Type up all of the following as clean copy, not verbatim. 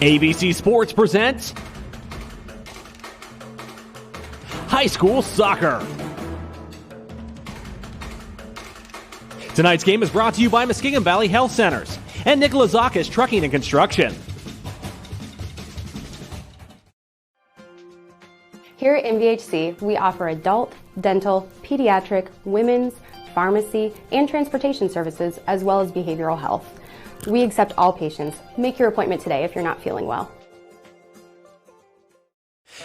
ABC Sports presents High School Soccer. Tonight's game is brought to you by Muskegon Valley Health Centers and Nikolazakis Trucking and Construction. Here at MVHC, we offer adult, dental, pediatric, women's, pharmacy, and transportation services, as well as behavioral health. We accept all patients. Make your appointment today if you're not feeling well.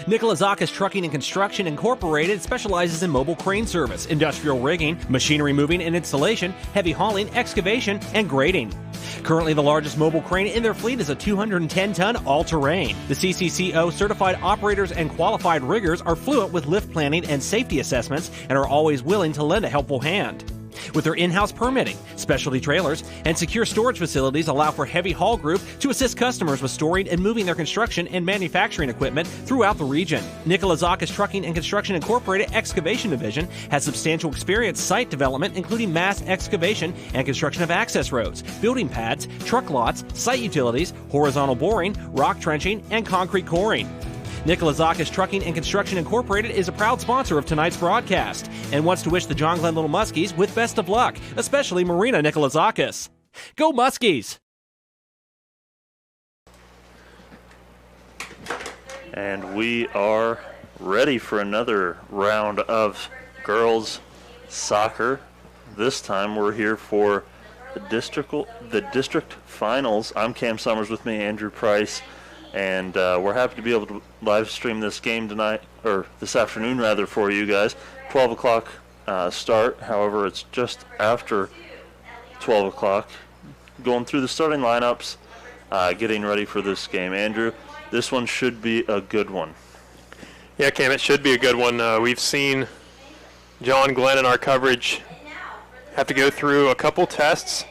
Nikolazakis Trucking and Construction Incorporated specializes in mobile crane service, industrial rigging, machinery moving and installation, heavy hauling, excavation, and grading. Currently, the largest mobile crane in their fleet is a 210-ton all-terrain. The CCCO certified operators and qualified riggers are fluent with lift planning and safety assessments and are always willing to lend a helpful hand. With their in-house permitting, specialty trailers, and secure storage facilities allow for heavy haul group to assist customers with storing and moving their construction and manufacturing equipment throughout the region. Nikolazakis Trucking and Construction Incorporated Excavation Division has substantial experience site development, including mass excavation and construction of access roads, building pads, truck lots, site utilities, horizontal boring, rock trenching, and concrete coring. Nikolazakis Trucking and Construction Incorporated is a proud sponsor of tonight's broadcast and wants to wish the John Glenn Little Muskies with best of luck, especially Marina Nikolazakis. Go Muskies! And we are ready for another round of girls soccer. This time we're here for the district finals. I'm Cam Summers, with me Andrew Price. And we're happy to be able to live stream this game tonight, or this afternoon rather, for you guys. 12 o'clock start. However, it's just after 12 o'clock. Going through the starting lineups, getting ready for this game. Andrew, this one should be a good one. Yeah, Cam, it should be a good one. We've seen John Glenn in our coverage have to go through a couple tests.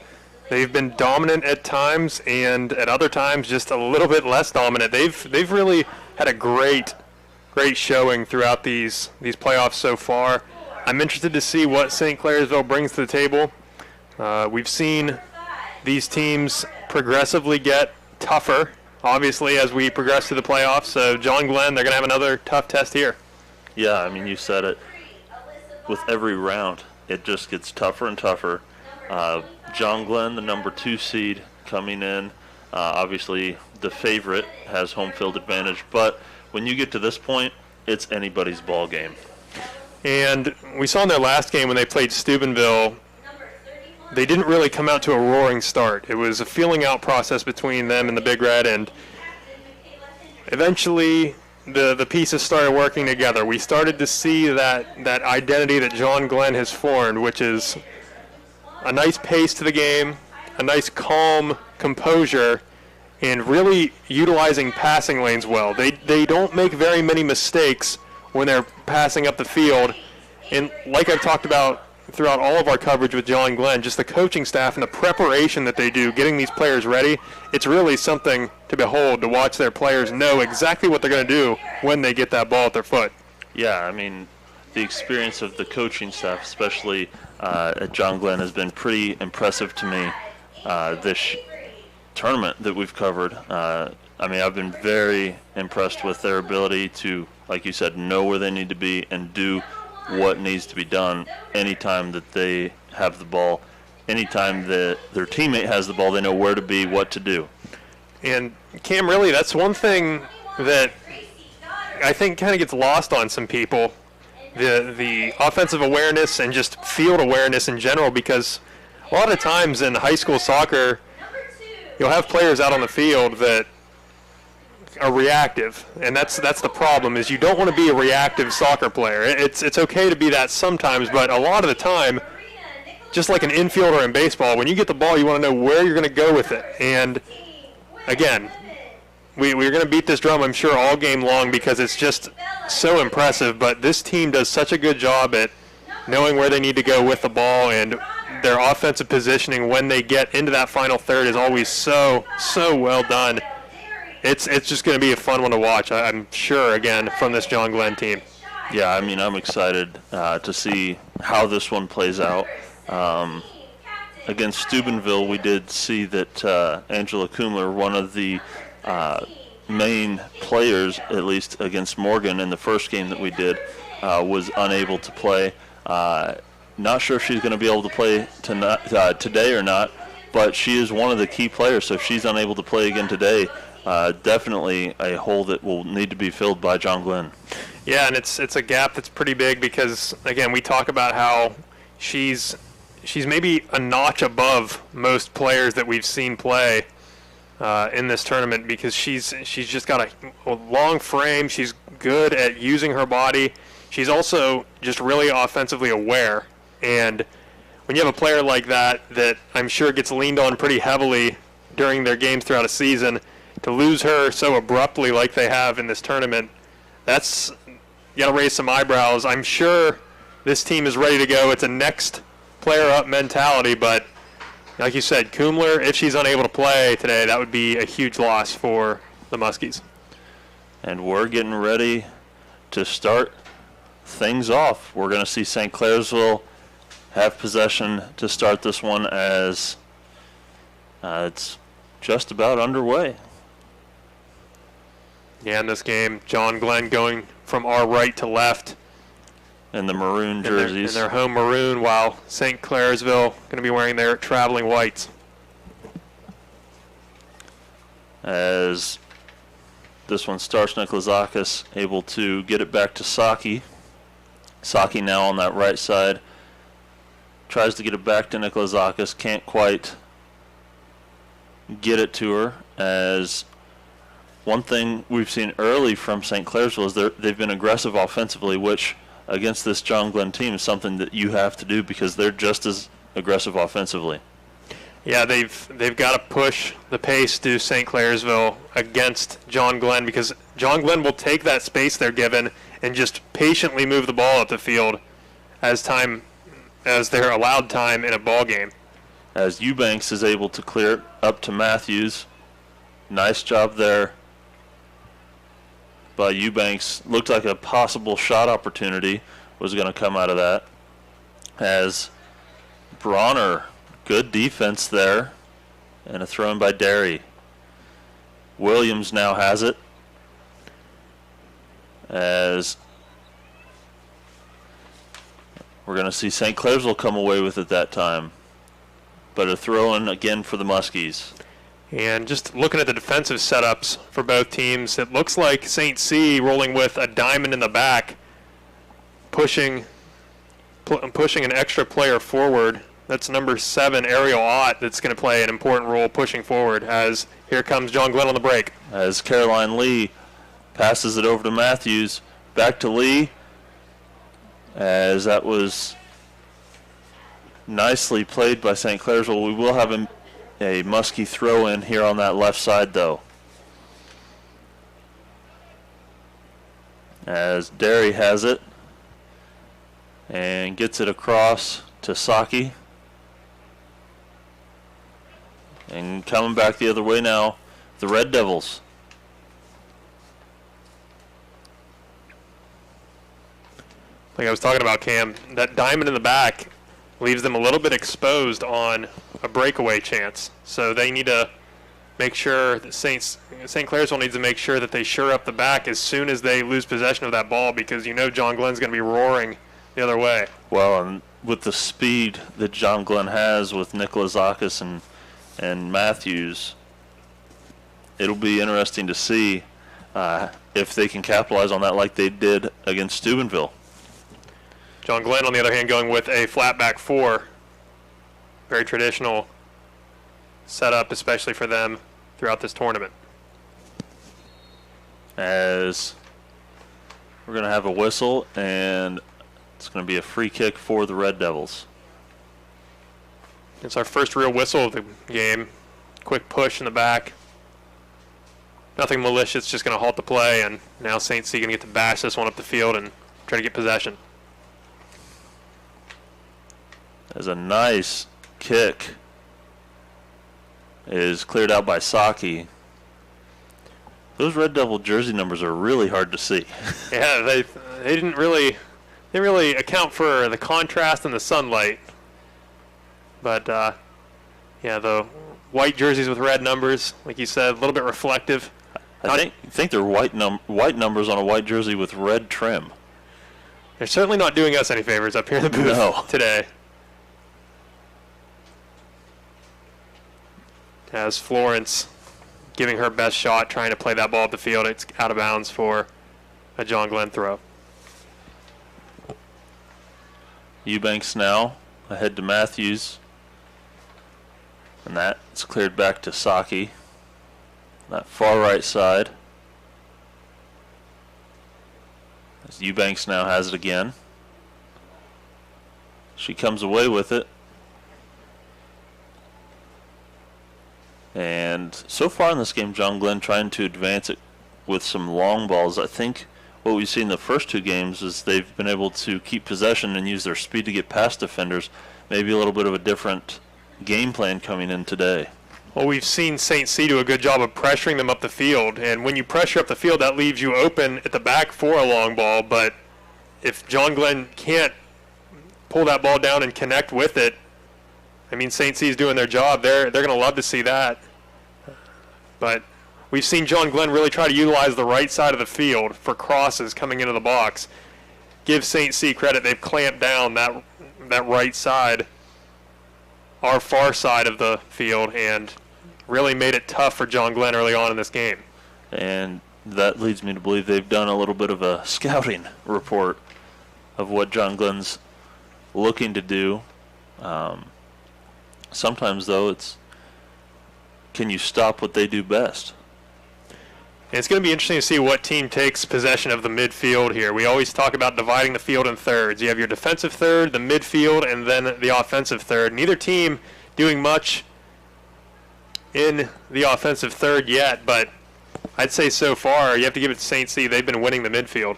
They've been dominant at times, and at other times just a little bit less dominant. They've really had a great showing throughout these playoffs so far. I'm interested to see what St. Clairsville brings to the table. We've seen these teams progressively get tougher, obviously, as we progress to the playoffs. So John Glenn, they're going to have another tough test here. Yeah, I mean, you said it. With every round, it just gets tougher and tougher. John Glenn, the number 2 seed, coming in. Obviously, the favorite has home field advantage. But when you get to this point, it's anybody's ball game. And we saw in their last game when they played Steubenville, they didn't really come out to a roaring start. It was a feeling out process between them and the Big Red, and eventually the pieces started working together. We started to see that identity that John Glenn has formed, which is a nice pace to the game, a nice calm composure, and really utilizing passing lanes well. They don't make very many mistakes when they're passing up the field. And like I've talked about throughout all of our coverage with John Glenn, just the coaching staff and the preparation that they do, getting these players ready, it's really something to behold, to watch their players know exactly what they're going to do when they get that ball at their foot. Yeah, I mean, the experience of the coaching staff, especially at John Glenn, has been pretty impressive to me this tournament that we've covered. I mean, I've been very impressed with their ability to, like you said, know where they need to be and do what needs to be done anytime that they have the ball. Anytime that their teammate has the ball, they know where to be, what to do. And, Cam, really, that's one thing that I think kind of gets lost on some people. The offensive awareness and just field awareness in general, because a lot of times in high school soccer, you'll have players out on the field that are reactive, and that's the problem, is you don't want to be a reactive soccer player. It's okay to be that sometimes, but a lot of the time, just like an infielder in baseball, when you get the ball, you want to know where you're going to go with it. And again, we're going to beat this drum, I'm sure, all game long, because it's just so impressive. But this team does such a good job at knowing where they need to go with the ball, and their offensive positioning when they get into that final third is always so well done. It's just going to be a fun one to watch, I'm sure, again, from this John Glenn team. Yeah, I mean, I'm excited to see how this one plays out. Against Steubenville, we did see that Angela Kumler, one of the main players, at least against Morgan in the first game that we did, was unable to play. Not sure if she's going to be able to play today or not, but she is one of the key players, so if she's unable to play again today, definitely a hole that will need to be filled by John Glenn. Yeah, and it's a gap that's pretty big because, again, we talk about how she's maybe a notch above most players that we've seen play in this tournament because she's just got a long frame. She's good at using her body. She's also just really offensively aware. And when you have a player like that I'm sure gets leaned on pretty heavily during their games throughout a season, to lose her so abruptly like they have in this tournament, you got to raise some eyebrows. I'm sure this team is ready to go. It's a next player up mentality, but like you said, Kumler, if she's unable to play today, that would be a huge loss for the Muskies. And we're getting ready to start things off. We're going to see St. Clairsville have possession to start this one as it's just about underway. Yeah, in this game, John Glenn going from our right to left. In the maroon jerseys. In their home maroon, while St. Clairsville going to be wearing their traveling whites. As this one starts, Nikolazakis able to get it back to Saki. Saki now on that right side. Tries to get it back to Nikolazakis. Can't quite get it to her. As one thing we've seen early from St. Clairsville is they've been aggressive offensively, which against this John Glenn team is something that you have to do because they're just as aggressive offensively. Yeah, they've got to push the pace to St. Clairsville against John Glenn because John Glenn will take that space they're given and just patiently move the ball up the field as they're allowed time in a ball game. As Eubanks is able to clear it up to Matthews. Nice job there by Eubanks. Looked like a possible shot opportunity was going to come out of that. As Bronner, good defense there, and a throw in by Derry. Williams now has it. As we're going to see St. Clairsville come away with it that time. But a throw in again for the Muskies. And just looking at the defensive setups for both teams, it looks like St. C rolling with a diamond in the back, pushing an extra player forward. That's number 7, Ariel Ott, that's going to play an important role pushing forward as here comes John Glenn on the break. As Caroline Lee passes it over to Matthews, back to Lee, as that was nicely played by St. Clairsville. We will have a Muskie throw in here on that left side, though. As Derry has it and gets it across to Saki. And coming back the other way now, the Red Devils. Like I was talking about, Cam, that diamond in the back leaves them a little bit exposed on a breakaway chance. So they need to make sure that St. Clairsville needs to make sure that they shore up the back as soon as they lose possession of that ball because you know John Glenn's going to be roaring the other way. Well, and with the speed that John Glenn has with Nikolazakis and Matthews, it'll be interesting to see if they can capitalize on that like they did against Steubenville. John Glenn, on the other hand, going with a flat back 4. Very traditional setup, especially for them throughout this tournament. As we're going to have a whistle, and it's going to be a free kick for the Red Devils. It's our first real whistle of the game. Quick push in the back. Nothing malicious, just going to halt the play, and now St. C going to get to bash this one up the field and try to get possession. As a nice kick is cleared out by Saki. Those Red Devil jersey numbers are really hard to see. Yeah, they didn't really account for the contrast and the sunlight. But yeah, the white jerseys with red numbers, like you said, a little bit reflective. I think they're white numbers on a white jersey with red trim. They're certainly not doing us any favors up here in the booth today. As Florence giving her best shot, trying to play that ball up the field. It's out of bounds for a John Glenn throw. Eubanks now ahead to Matthews. And that's cleared back to Saki. That far right side. As Eubanks now has it again. She comes away with it. And so far in this game, John Glenn trying to advance it with some long balls. I think what we've seen in the first two games is they've been able to keep possession and use their speed to get past defenders. Maybe a little bit of a different game plan coming in today. Well, we've seen St. C do a good job of pressuring them up the field, and when you pressure up the field, that leaves you open at the back for a long ball. But if John Glenn can't pull that ball down and connect with it, I mean, St. C's doing their job. They're going to love to see that. But we've seen John Glenn really try to utilize the right side of the field for crosses coming into the box. Give St. C credit. They've clamped down that right side, our far side of the field, and really made it tough for John Glenn early on in this game. And that leads me to believe they've done a little bit of a scouting report of what John Glenn's looking to do. Sometimes, though, it's can you stop what they do best? And it's going to be interesting to see what team takes possession of the midfield here. We always talk about dividing the field in thirds. You have your defensive third, the midfield, and then the offensive third. Neither team doing much in the offensive third yet, but I'd say so far you have to give it to St. C. They've been winning the midfield.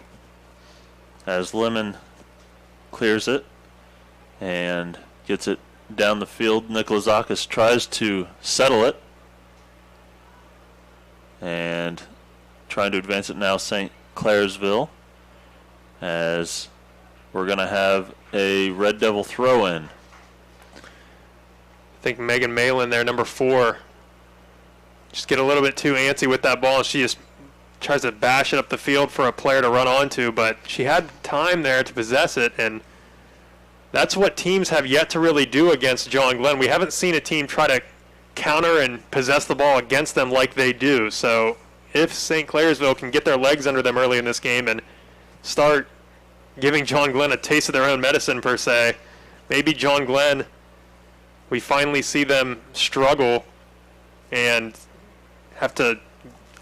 As Lemon clears it and gets it down the field, Nikolazakis tries to settle it and trying to advance it now, St. Clairsville, as we're going to have a Red Devil throw-in. I think Megan Malin there, number 4, just get a little bit too antsy with that ball, and she just tries to bash it up the field for a player to run onto, but she had time there to possess it, and that's what teams have yet to really do against John Glenn. We haven't seen a team try to counter and possess the ball against them like they do. So if St. Clairsville can get their legs under them early in this game and start giving John Glenn a taste of their own medicine, per se, maybe John Glenn, we finally see them struggle and have to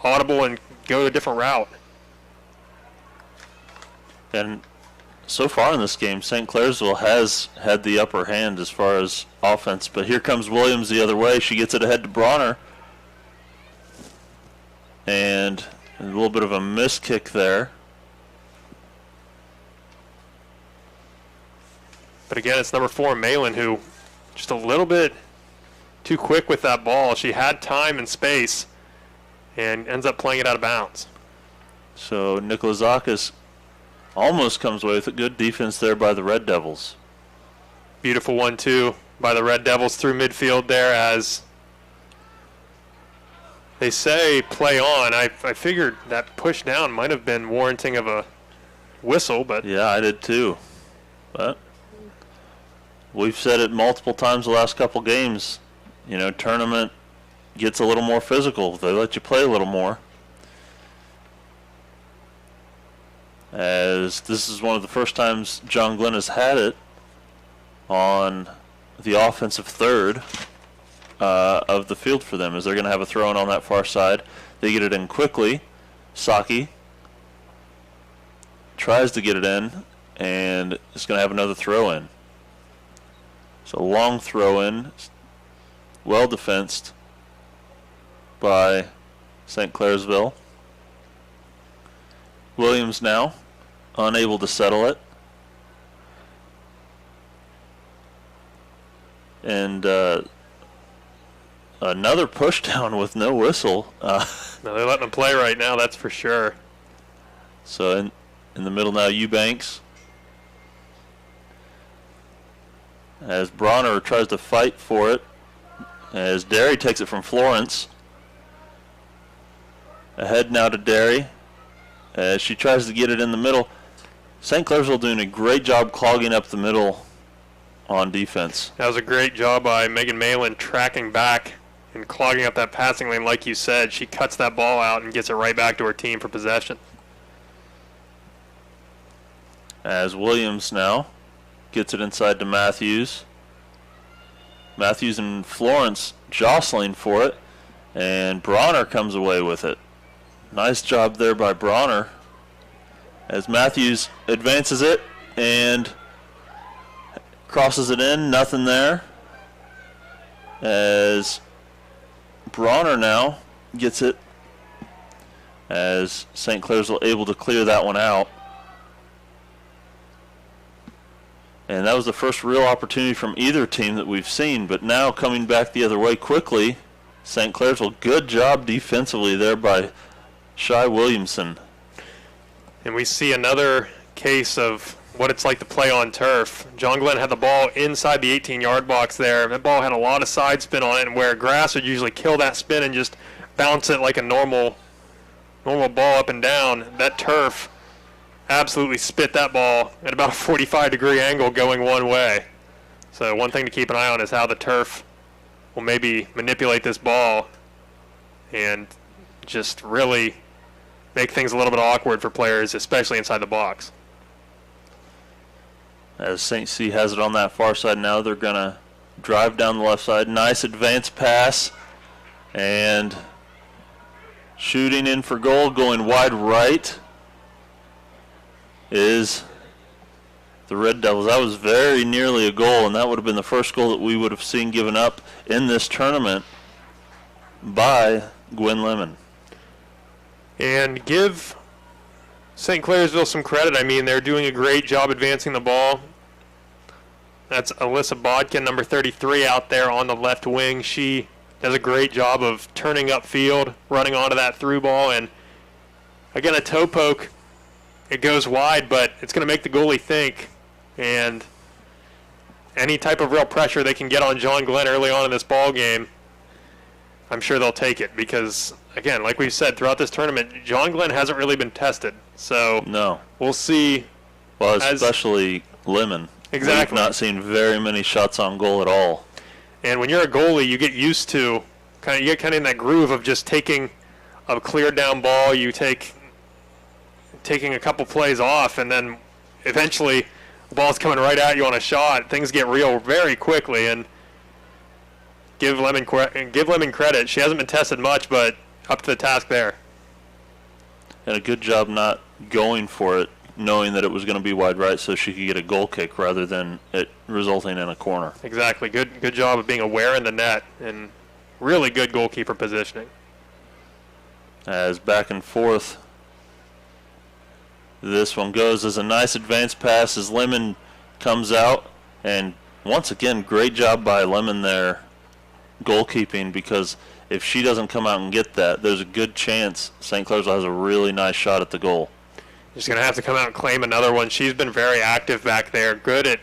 audible and go a different route. And so far in this game, St. Clairsville has had the upper hand as far as offense, but here comes Williams the other way. She gets it ahead to Bronner. And a little bit of a miss kick there. But again, it's number 4, Malin, who just a little bit too quick with that ball. She had time and space and ends up playing it out of bounds. So Nikolazakis almost comes away with a good defense there by the Red Devils. Beautiful 1-2 by the Red Devils through midfield there, as they say play on. I figured that push down might have been warranting of a whistle, but yeah, I did too. But we've said it multiple times the last couple games. You know, tournament gets a little more physical. They let you play a little more. As this is one of the first times John Glenn has had it on the offensive third of the field for them, as they're going to have a throw-in on that far side. They get it in quickly. Saki tries to get it in, and is going to have another throw-in. So long throw-in, well defensed by St. Clairsville. Williams now unable to settle it. And another push down with no whistle. No, they're letting them play right now, that's for sure. So in the middle now, Eubanks. As Bronner tries to fight for it. as Derry takes it from Florence. Ahead now to Derry as she tries to get it in the middle. St. Clairsville doing a great job clogging up the middle on defense. That was a great job by Megan Malin tracking back and clogging up that passing lane. Like you said, she cuts that ball out and gets it right back to her team for possession. As Williams now gets it inside to Matthews. Matthews and Florence jostling for it, and Bronner comes away with it. Nice job there by Bronner as Matthews advances it and crosses it in. Nothing there. As Bronner now gets it, as St. Clairsville able to clear that one out. And that was the first real opportunity from either team that we've seen. But now coming back the other way quickly, St. Clairsville, good job defensively there by Shy Williamson. And we see another case of what it's like to play on turf. John Glenn had the ball inside the 18-yard box there. That ball had a lot of side spin on it, and where grass would usually kill that spin and just bounce it like a normal ball up and down, that turf absolutely spit that ball at about a 45-degree angle going one way. So one thing to keep an eye on is how the turf will maybe manipulate this ball and just really make things a little bit awkward for players, especially inside the box. As St. C has it on that far side now, they're going to drive down the left side. Nice advance pass, and shooting in for goal, going wide right, is the Red Devils. That was very nearly a goal, and that would have been the first goal that we would have seen given up in this tournament by Gwen Lemon. And give St. Clairsville some credit. I mean, they're doing a great job advancing the ball. That's Alyssa Bodkin, number 33, out there on the left wing. She does a great job of turning upfield, running onto that through ball, and again, a toe poke. It goes wide, but it's going to make the goalie think, and any type of real pressure they can get on John Glenn early on in this ball game, I'm sure they'll take it because, again, like we've said throughout this tournament, John Glenn hasn't really been tested. So no, we'll see. Well, especially Lemon. Exactly. We've not seen very many shots on goal at all. And when you're a goalie, you get used to you get in that groove of just taking a cleared down ball. You taking a couple plays off, and then eventually the ball's coming right at you on a shot. Things get real very quickly, and give Lemon credit. She hasn't been tested much, but up to the task there. And a good job not going for it, knowing that it was going to be wide right so she could get a goal kick rather than it resulting in a corner. Exactly. Good job of being aware in the net and really good goalkeeper positioning. As back and forth this one goes, as a nice advance pass as Lemon comes out, and once again, great job by Lemon there goalkeeping, because if she doesn't come out and get that, there's a good chance St. Clairsville has a really nice shot at the goal. She's going to have to come out and claim another one. She's been very active back there, good at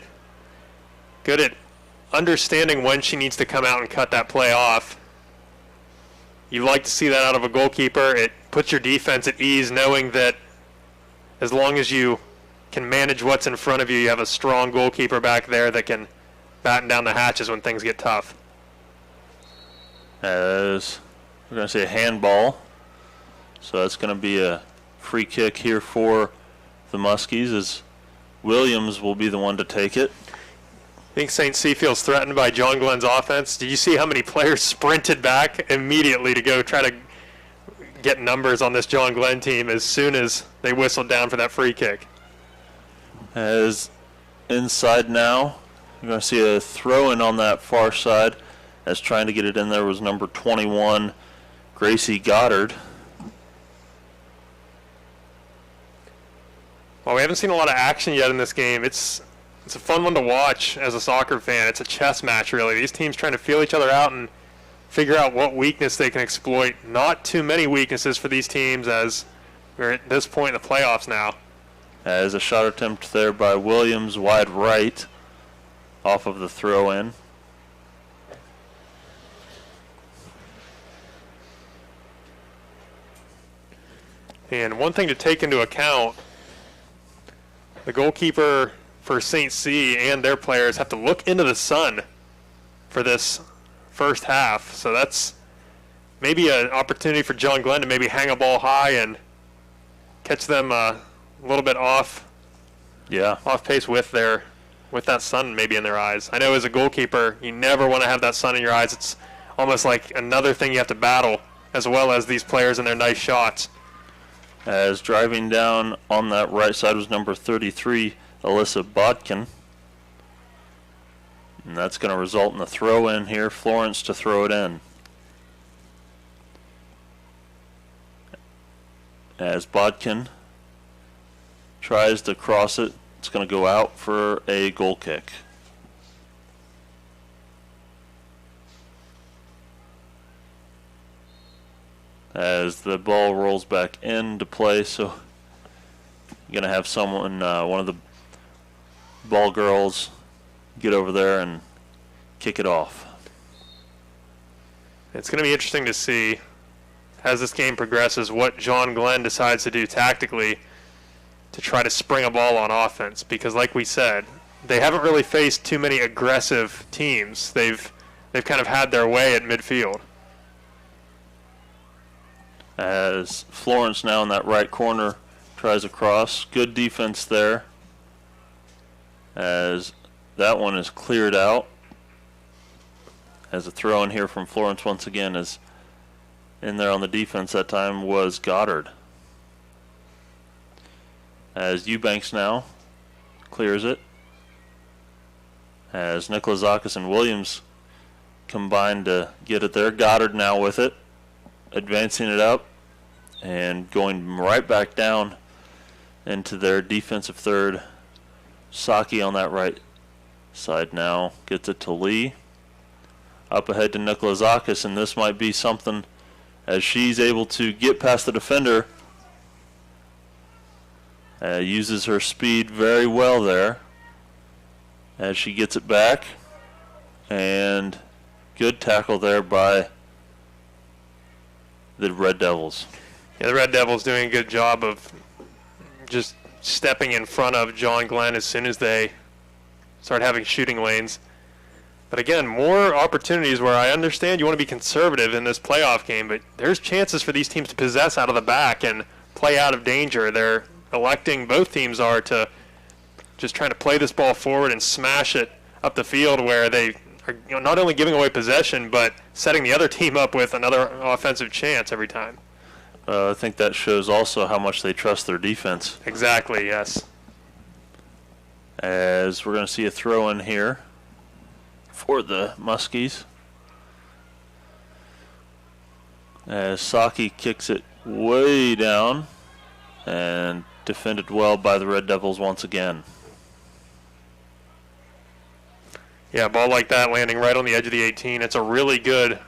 understanding when she needs to come out and cut that play off. You like to see that out of a goalkeeper. It puts your defense at ease, knowing that as long as you can manage what's in front of you, you have a strong goalkeeper back there that can batten down the hatches when things get tough. As we're going to say a handball, so that's going to be a free kick here for the Muskies, as Williams will be the one to take it. I think St. C feels threatened by John Glenn's offense. Did you see how many players sprinted back immediately to go try to get numbers on this John Glenn team as soon as they whistled down for that free kick? As inside now, you're going to see a throw-in on that far side, as trying to get it in there was number 21, Gracie Goddard. Well, we haven't seen a lot of action yet in this game. It's a fun one to watch as a soccer fan. It's a chess match, really. These teams trying to feel each other out and figure out what weakness they can exploit. Not too many weaknesses for these teams, as we're at this point in the playoffs now. As a shot attempt there by Williams, wide right, off of the throw-in. And one thing to take into account, the goalkeeper for St. C and their players have to look into the sun for this first half. So that's maybe an opportunity for John Glenn to maybe hang a ball high and catch them a little bit off pace with that sun maybe in their eyes. I know as a goalkeeper, you never want to have that sun in your eyes. It's almost like another thing you have to battle, as well as these players and their nice shots. As driving down on that right side was number 33, Alyssa Bodkin. And that's going to result in a throw in here. Florence to throw it in. As Bodkin tries to cross it, it's going to go out for a goal kick. As the ball rolls back into play, so you're going to have someone, one of the ball girls, get over there and kick it off. It's going to be interesting to see, as this game progresses, what John Glenn decides to do tactically to try to spring a ball on offense, because like we said, they haven't really faced too many aggressive teams. They've kind of had their way at midfield. As Florence now in that right corner tries a cross. Good defense there. As that one is cleared out. As a throw in here from Florence once again is in there on the defense that time was Goddard. As Eubanks now clears it. As Nikolazakis and Williams combine to get it there. Goddard now with it. Advancing it up and going right back down into their defensive third. Saki on that right side now gets it to Lee. Up ahead to Nikolazakis, and this might be something as she's able to get past the defender. Uses her speed very well there as she gets it back. And good tackle there by the Red Devils. Yeah, the Red Devils doing a good job of just stepping in front of John Glenn as soon as they start having shooting lanes. But again, more opportunities where I understand you want to be conservative in this playoff game, but there's chances for these teams to possess out of the back and play out of danger. They're electing, both teams are, to just trying to play this ball forward and smash it up the field where they are not only giving away possession, but setting the other team up with another offensive chance every time. I think that shows also how much they trust their defense. Exactly, yes. As we're going to see a throw in here for the Muskies. As Saki kicks it way down and defended well by the Red Devils once again. Yeah, a ball like that landing right on the edge of the 18, it's a really good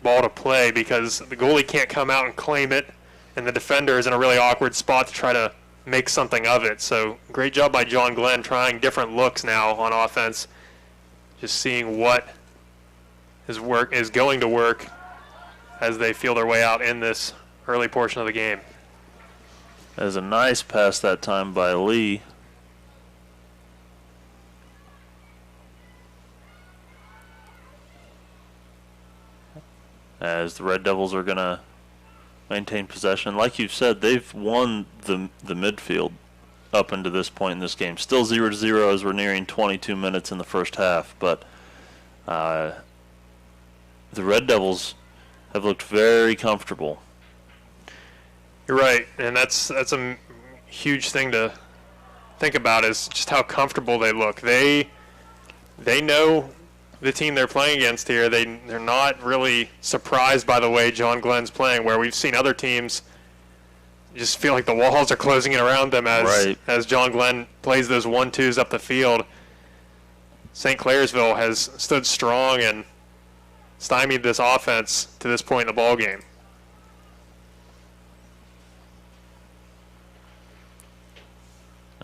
ball to play because the goalie can't come out and claim it, and the defender is in a really awkward spot to try to make something of it. So great job by John Glenn trying different looks now on offense, just seeing what is going to work as they feel their way out in this early portion of the game. As a nice pass that time by Lee. As the Red Devils are going to maintain possession. Like you've said, they've won the midfield up into this point in this game. Still 0-0 as we're nearing 22 minutes in the first half, but the Red Devils have looked very comfortable. You're right, and that's a huge thing to think about is just how comfortable they look. They know the team they're playing against here. They're not really surprised by the way John Glenn's playing, where we've seen other teams just feel like the walls are closing in around them as John Glenn plays those 1-2s up the field. St. Clairsville has stood strong and stymied this offense to this point in the ball game.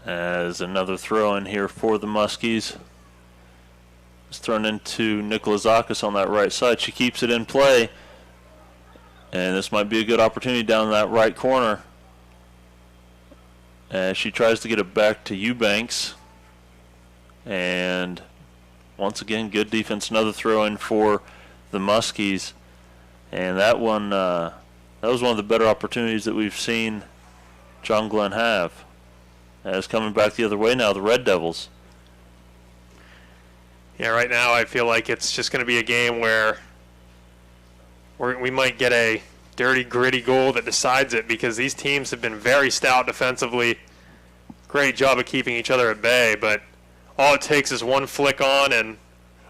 As another throw in here for the Muskies. It's thrown into Nikolazakis on that right side. She keeps it in play. And this might be a good opportunity down in that right corner. as she tries to get it back to Eubanks. And once again, good defense. Another throw in for the Muskies. And that one, that was one of the better opportunities that we've seen John Glenn have. As coming back the other way now, the Red Devils. Yeah, right now I feel like it's just going to be a game where we might get a dirty, gritty goal that decides it, because these teams have been very stout defensively. Great job of keeping each other at bay, but all it takes is one flick on and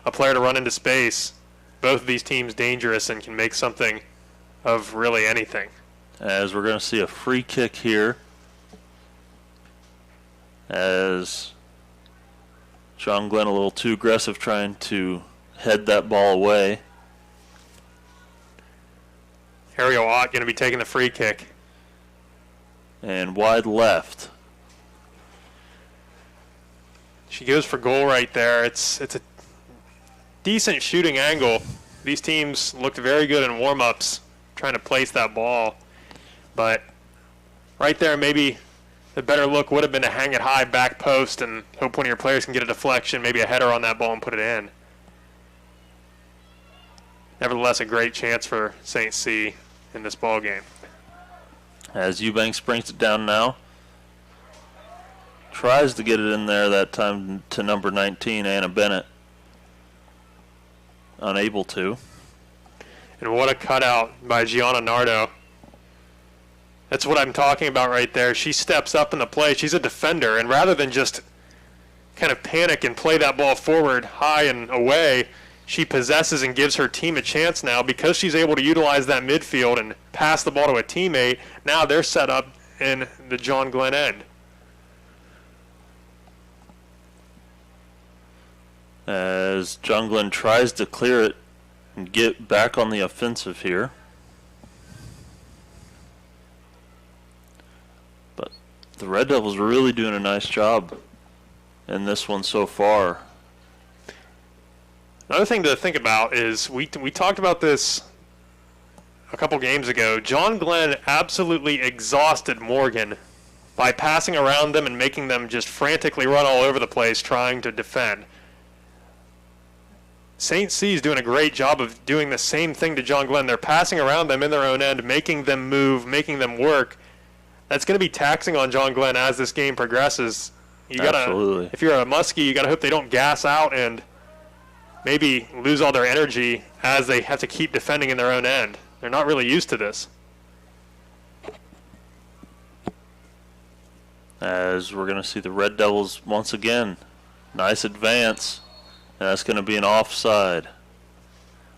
a player to run into space. Both of these teams dangerous and can make something of really anything. As we're going to see a free kick here, as John Glenn a little too aggressive trying to head that ball away. Ariel Ott going to be taking the free kick. And wide left. She goes for goal right there. It's a decent shooting angle. These teams looked very good in warm-ups trying to place that ball. But right there, maybe the better look would have been to hang it high back post and hope one of your players can get a deflection, maybe a header on that ball and put it in. Nevertheless, a great chance for St. C in this ball game. As Eubanks brings it down now. Tries to get it in there that time to number 19, Anna Bennett. Unable to. And what a cutout by Gianna Nardo. That's what I'm talking about right there. She steps up in the play. She's a defender, and rather than just kind of panic and play that ball forward high and away, she possesses and gives her team a chance now, because she's able to utilize that midfield and pass the ball to a teammate. Now they're set up in the John Glenn end. As John Glenn tries to clear it and get back on the offensive here. But the Red Devils are really doing a nice job in this one so far. Another thing to think about is we talked about this a couple games ago. John Glenn absolutely exhausted Morgan by passing around them and making them just frantically run all over the place trying to defend. St. C is doing a great job of doing the same thing to John Glenn. They're passing around them in their own end, making them move, making them work. That's going to be taxing on John Glenn as this game progresses. Absolutely. If you're a Muskie, you got to hope they don't gas out and maybe lose all their energy as they have to keep defending in their own end. They're not really used to this. As we're going to see the Red Devils once again. Nice advance. And that's going to be an offside.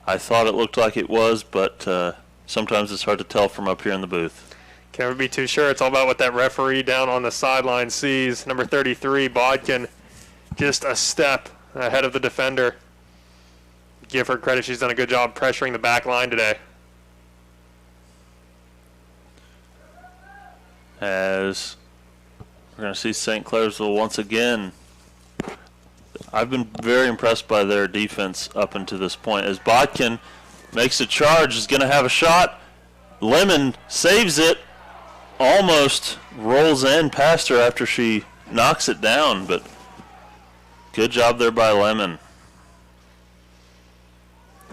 I thought it looked like it was, but sometimes it's hard to tell from up here in the booth. Can't ever be too sure. It's all about what that referee down on the sideline sees. Number 33, Bodkin, just a step ahead of the defender. Give her credit. She's done a good job pressuring the back line today. As we're going to see St. Clairsville once again. I've been very impressed by their defense up until this point. As Bodkin makes a charge, is going to have a shot. Lemon saves it. Almost rolls in past her after she knocks it down, but good job there by Lemon.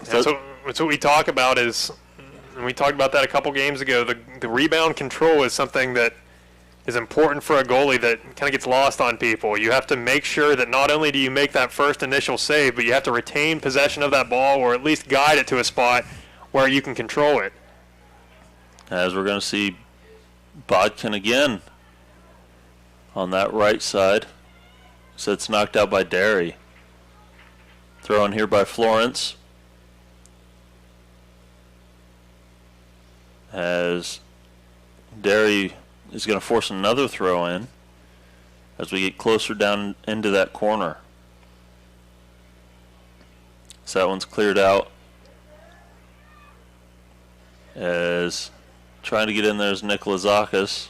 That's what we talk about is, and we talked about that a couple games ago, the rebound control is something that is important for a goalie that kind of gets lost on people. You have to make sure that not only do you make that first initial save, but you have to retain possession of that ball or at least guide it to a spot where you can control it. As we're going to see Bodkin again on that right side. So it's knocked out by Derry. Throw in here by Florence. As Derry is going to force another throw in as we get closer down into that corner. So that one's cleared out. As trying to get in there is Nicola Zakis.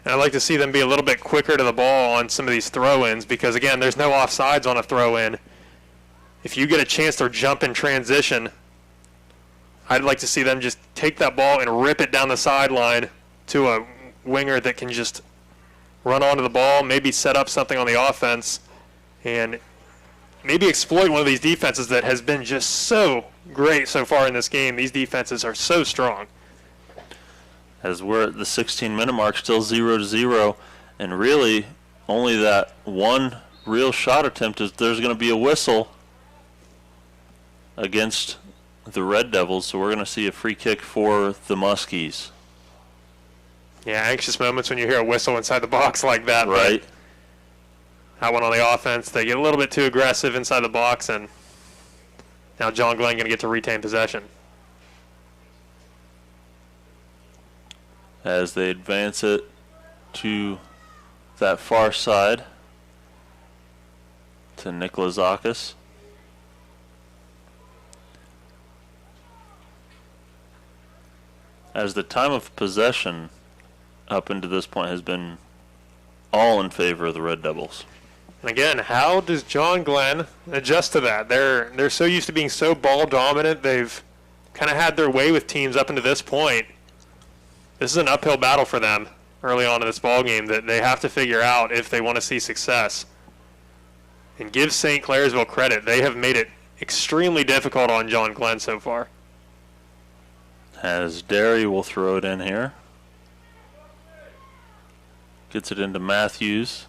And I'd like to see them be a little bit quicker to the ball on some of these throw-ins because, again, there's no offsides on a throw-in. If you get a chance to jump in transition, I'd like to see them just take that ball and rip it down the sideline to a winger that can just run onto the ball, maybe set up something on the offense, and maybe exploit one of these defenses that has been just so great so far in this game. These defenses are so strong. As we're at the 16-minute mark, still 0-0, and really only that one real shot attempt is there's going to be a whistle against the Red Devils, so we're going to see a free kick for the Muskies. Yeah, anxious moments when you hear a whistle inside the box like that. Right. That one on the offense, they get a little bit too aggressive inside the box, and now John Glenn going to get to retain possession. As they advance it to that far side to Nikolazakis. As the time of possession up into this point has been all in favor of the Red Devils. And again, how does John Glenn adjust to that? They're so used to being so ball dominant. They've kind of had their way with teams up into this point. This is an uphill battle for them early on in this ball game that they have to figure out if they want to see success. And give St. Clairsville credit. They have made it extremely difficult on John Glenn so far. As Derry will throw it in here. Gets it into Matthews.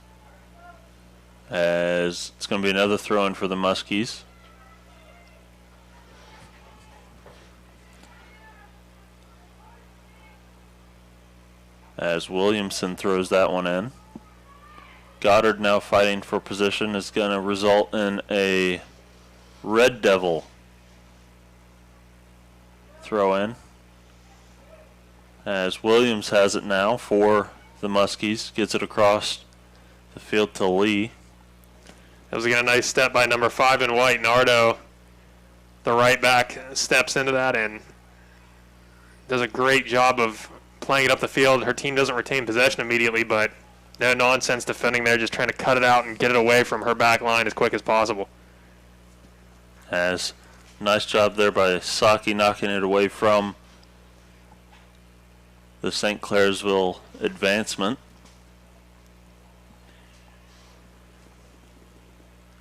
As it's going to be another throw-in for the Muskies. As Williamson throws that one in. Goddard now fighting for position is going to result in a Red Devil throw-in. As Williams has it now for the Muskies. Gets it across the field to Lee. That was again a nice step by number 5 in white. Nardo, the right back, steps into that and does a great job of playing it up the field. Her team doesn't retain possession immediately, but no nonsense defending there, just trying to cut it out and get it away from her back line as quick as possible. As nice job there by Saki knocking it away from the St. Clairsville advancement.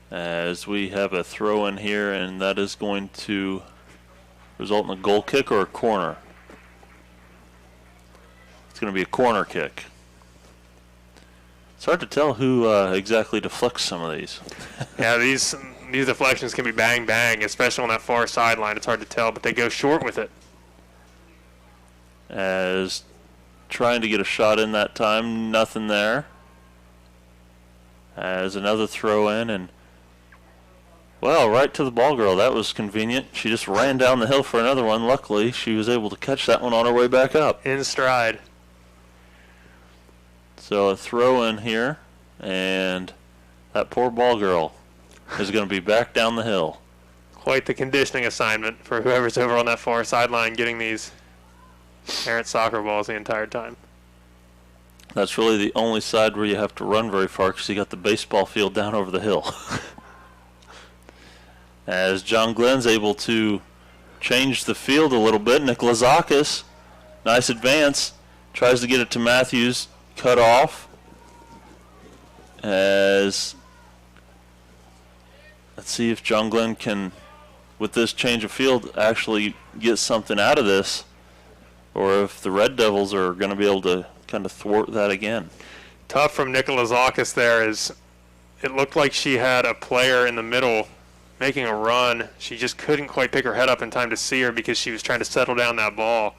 As we have a throw in here, and that is going to result in a goal kick or a corner. It's going to be a corner kick. It's hard to tell who exactly deflects some of these. Yeah, these deflections can be bang bang, especially on that far sideline. It's hard to tell, but they go short with it. As trying to get a shot in that time, nothing there. As another throw in, and well, right to the ball girl. That was convenient. She just ran down the hill for another one. Luckily, she was able to catch that one on her way back up. In stride. So a throw in here, and that poor ball girl is going to be back down the hill. Quite the conditioning assignment for whoever's over on that far sideline getting these errant soccer balls the entire time. That's really the only side where you have to run very far because you got the baseball field down over the hill. As John Glenn's able to change the field a little bit, Nikolazakis, nice advance, tries to get it to Matthews, cut off. As let's see if John Glenn can, with this change of field, actually get something out of this, or if the Red Devils are going to be able to kind of thwart that again. Tough from Nikolazakis there, is it looked like she had a player in the middle making a run. She just couldn't quite pick her head up in time to see her because she was trying to settle down that ball.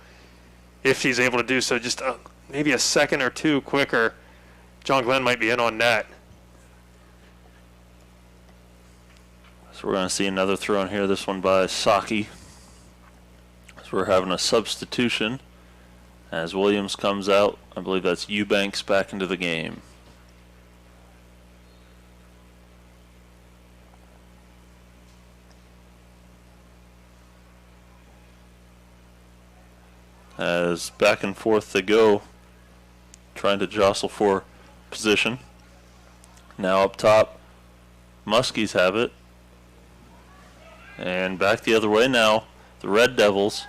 If she's able to do so just maybe a second or two quicker, John Glenn might be in on net. So we're going to see another throw in here, this one by Saki. So we're having a substitution as Williams comes out. I believe that's Eubanks back into the game. As back and forth they go, trying to jostle for position. Now up top, Muskies have it. And back the other way now, the Red Devils,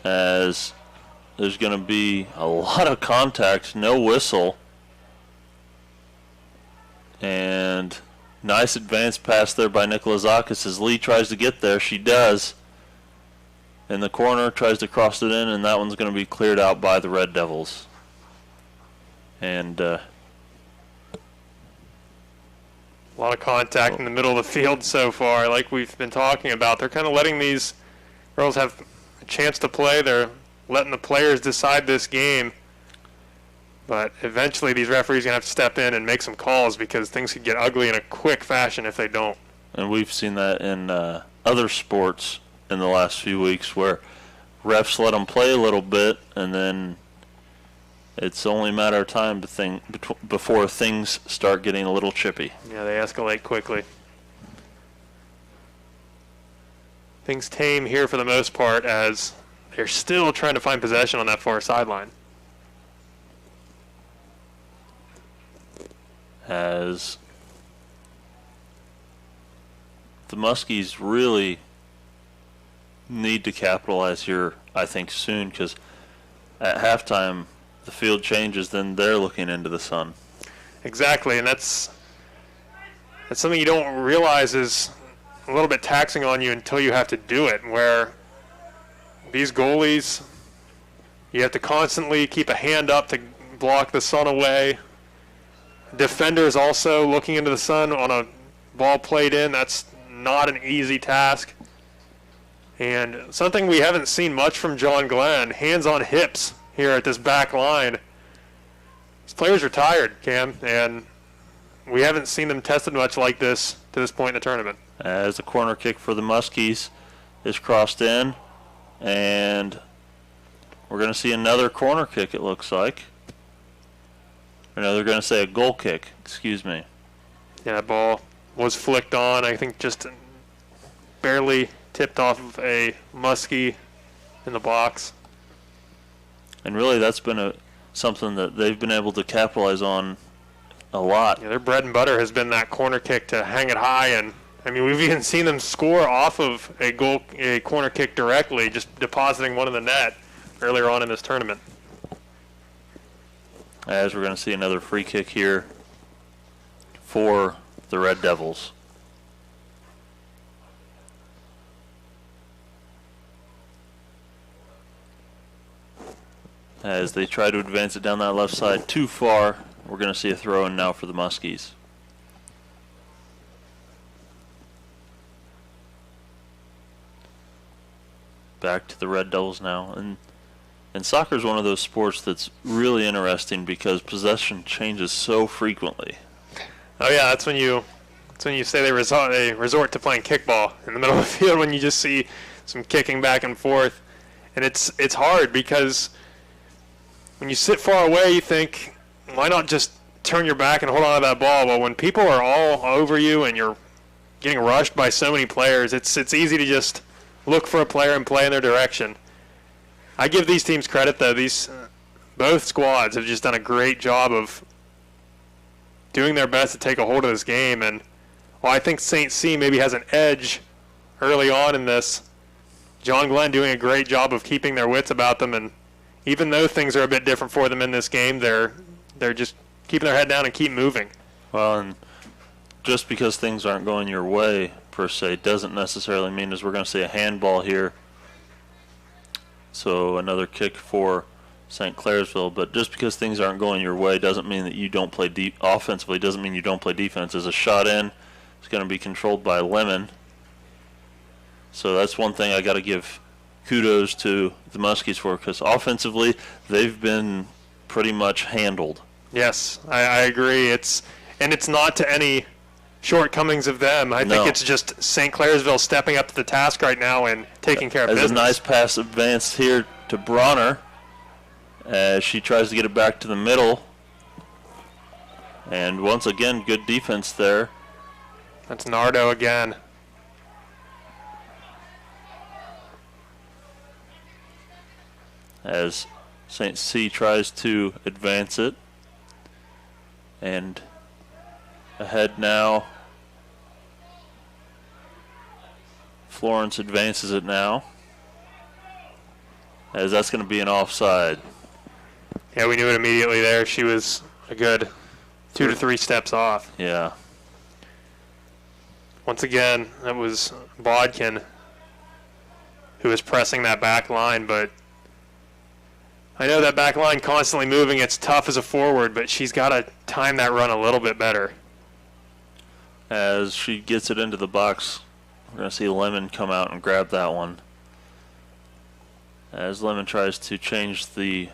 as there's going to be a lot of contact, no whistle. And nice advance pass there by Nikolazakis as Lee tries to get there. She does. In the corner, tries to cross it in, and that one's going to be cleared out by the Red Devils. And a lot of contact in the middle of the field so far, like we've been talking about. They're kind of letting these girls have a chance to play. They're letting the players decide this game. But eventually these referees are going to have to step in and make some calls because things could get ugly in a quick fashion if they don't. And we've seen that in other sports in the last few weeks where refs let them play a little bit, and then it's only a matter of time before things start getting a little chippy. Yeah, they escalate quickly. Things tame here for the most part as they're still trying to find possession on that far sideline. As the Muskies really need to capitalize here, I think, soon, because at halftime the field changes, then they're looking into the sun. Exactly, and that's something you don't realize is a little bit taxing on you until you have to do it, where these goalies, you have to constantly keep a hand up to block the sun away. Defenders also looking into the sun on a ball played in. That's not an easy task. And something we haven't seen much from John Glenn, hands on hips here at this back line. These players are tired, Cam, and we haven't seen them tested much like this to this point in the tournament. As the corner kick for the Muskies is crossed in, and we're going to see another corner kick, it looks like. No, they're going to say a goal kick. Excuse me. Yeah, that ball was flicked on. I think just barely tipped off of a Muskie in the box. And really, that's been something that they've been able to capitalize on a lot. Yeah, their bread and butter has been that corner kick to hang it high, and I mean we've even seen them score off of a corner kick directly, just depositing one in the net earlier on in this tournament. As we're going to see another free kick here for the Red Devils. As they try to advance it down that left side too far, we're going to see a throw in now for the Muskies. Back to the Red Devils now. And soccer is one of those sports that's really interesting because possession changes so frequently. Oh yeah, that's when you say they resort to playing kickball in the middle of the field, when you just see some kicking back and forth, and it's hard because when you sit far away, you think, why not just turn your back and hold on to that ball? Well, when people are all over you and you're getting rushed by so many players, it's easy to just look for a player and play in their direction. I give these teams credit, though. Both squads have just done a great job of doing their best to take a hold of this game. And while I think St. C maybe has an edge early on in this, John Glenn doing a great job of keeping their wits about them. And even though things are a bit different for them in this game, they're just keeping their head down and keep moving. Well, and just because things aren't going your way, per se, doesn't necessarily mean as we're going to see a handball here. So another kick for St. Clairsville, but just because things aren't going your way doesn't mean that you don't play offensively, doesn't mean you don't play defense. As a shot in, it's going to be controlled by Lemon. So that's one thing I got to give kudos to the Muskies for, because offensively they've been pretty much handled. Yes, I agree. It's not to any shortcomings of them. I think it's just St. Clairsville stepping up to the task right now and taking care of business. There's a nice pass advanced here to Bronner as she tries to get it back to the middle. And once again, good defense there. That's Nardo again. As St. C tries to advance it. And ahead now. Florence advances it now. as that's going to be an offside. Yeah, we knew it immediately there. She was a good 2 to 3 steps off. Yeah. Once again, that was Bodkin who was pressing that back line, but I know that back line constantly moving. It's tough as a forward, but she's got to time that run a little bit better. As she gets it into the box, we're going to see Lemon come out and grab that one. As Lemon tries to change the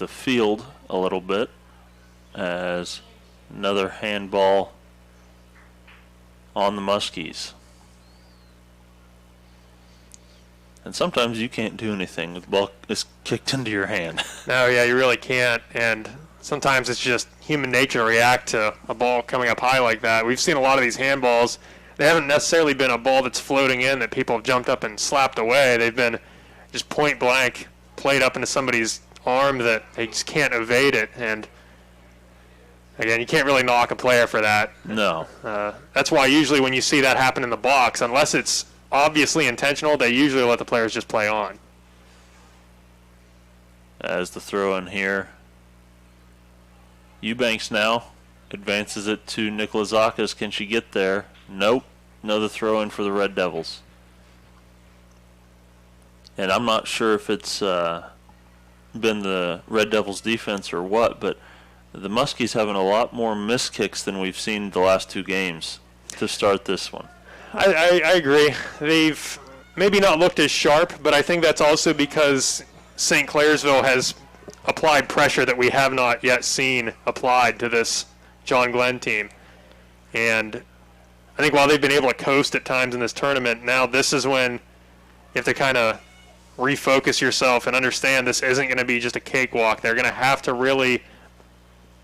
field a little bit, as another handball on the Muskies. And sometimes you can't do anything with the ball is kicked into your hand. No, yeah, you really can't. And sometimes it's just human nature to react to a ball coming up high like that. We've seen a lot of these handballs. They haven't necessarily been a ball that's floating in that people have jumped up and slapped away. They've been just point blank played up into somebody's arm that they just can't evade it. And again, you can't really knock a player for that. No. That's why usually when you see that happen in the box, unless it's obviously intentional, they usually let the players just play on. As the throw in here, Eubanks now advances it to Nikolazakis. Can she get there? Nope. Another throw in for the Red Devils. And I'm not sure if it's been the Red Devils defense or what, but the Muskies having a lot more missed kicks than we've seen the last 2 games to start this one. I agree. They've maybe not looked as sharp, but I think that's also because St. Clairsville has applied pressure that we have not yet seen applied to this John Glenn team. And I think while they've been able to coast at times in this tournament, now this is when you have to kind of refocus yourself and understand this isn't going to be just a cakewalk. They're going to have to really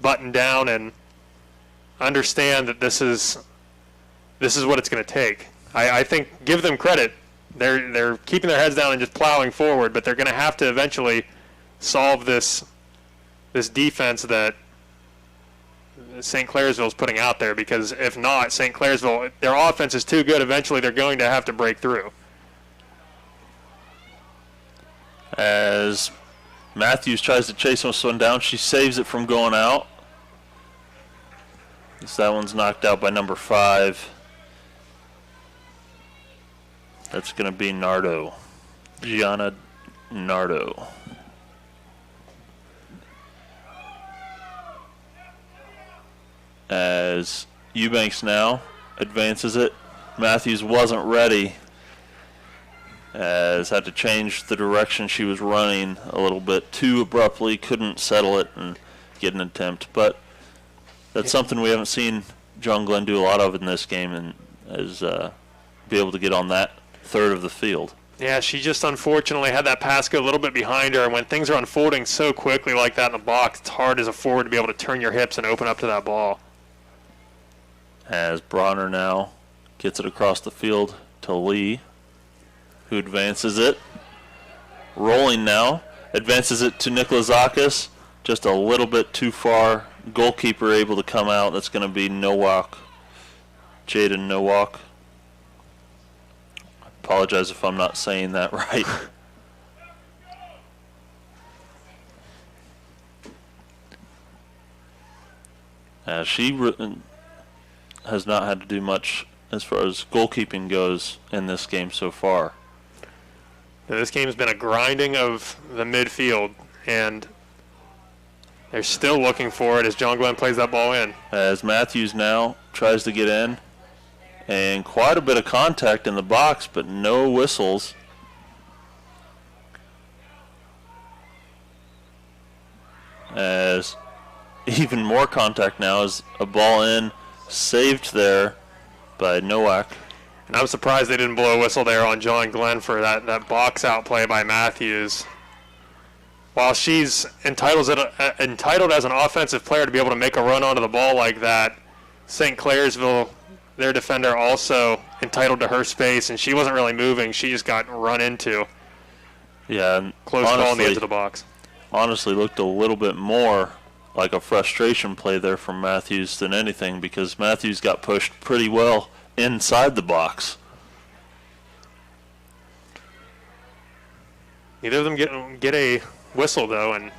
button down and understand that this is what it's going to take. I think, give them credit. They're keeping their heads down and just plowing forward, but they're going to have to eventually solve this defense that St. Clairsville is putting out there, because if not, St. Clairsville, their offense is too good. Eventually they're going to have to break through. As Matthews tries to chase this one down, she saves it from going out. So that one's knocked out by number 5. That's going to be Nardo. Gianna Nardo. As Eubanks now advances it. Matthews wasn't ready, as had to change the direction she was running a little bit too abruptly, couldn't settle it and get an attempt. But that's something we haven't seen John Glenn do a lot of in this game, and is be able to get on that third of the field. Yeah, she just unfortunately had that pass go a little bit behind her, and when things are unfolding so quickly like that in the box, it's hard as a forward to be able to turn your hips and open up to that ball. As Bronner now gets it across the field to Lee, who advances it. Rolling now, advances it to Nikolazakis, just a little bit too far. Goalkeeper able to come out. That's going to be Nowak, Jaden Nowak. I apologize if I'm not saying that right. She has not had to do much as far as goalkeeping goes in this game so far. Now, this game has been a grinding of the midfield, and they're still looking for it as John Glenn plays that ball in. As Matthews now tries to get in, and quite a bit of contact in the box, but no whistles. As even more contact now as a ball in, saved there by Nowak. And I'm surprised they didn't blow a whistle there on John Glenn for that box out play by Matthews. While she's entitled as an offensive player to be able to make a run onto the ball like that, St. Clairsville, their defender, also entitled to her space, and she wasn't really moving. She just got run into. Yeah, and close call on the edge of the box. Honestly, looked a little bit more like a frustration play there from Matthews than anything, because Matthews got pushed pretty well inside the box. Neither of them get a whistle, though, and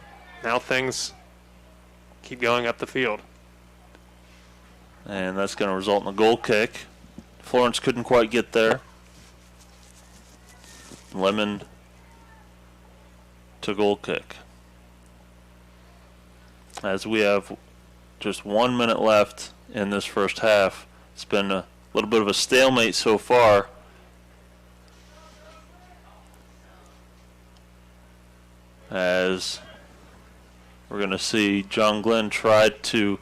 now things keep going up the field. And that's going to result in a goal kick. Florence couldn't quite get there. Lemon to goal kick. As we have just 1 minute left in this first half, it's been a little bit of a stalemate so far. As we're going to see John Glenn try to,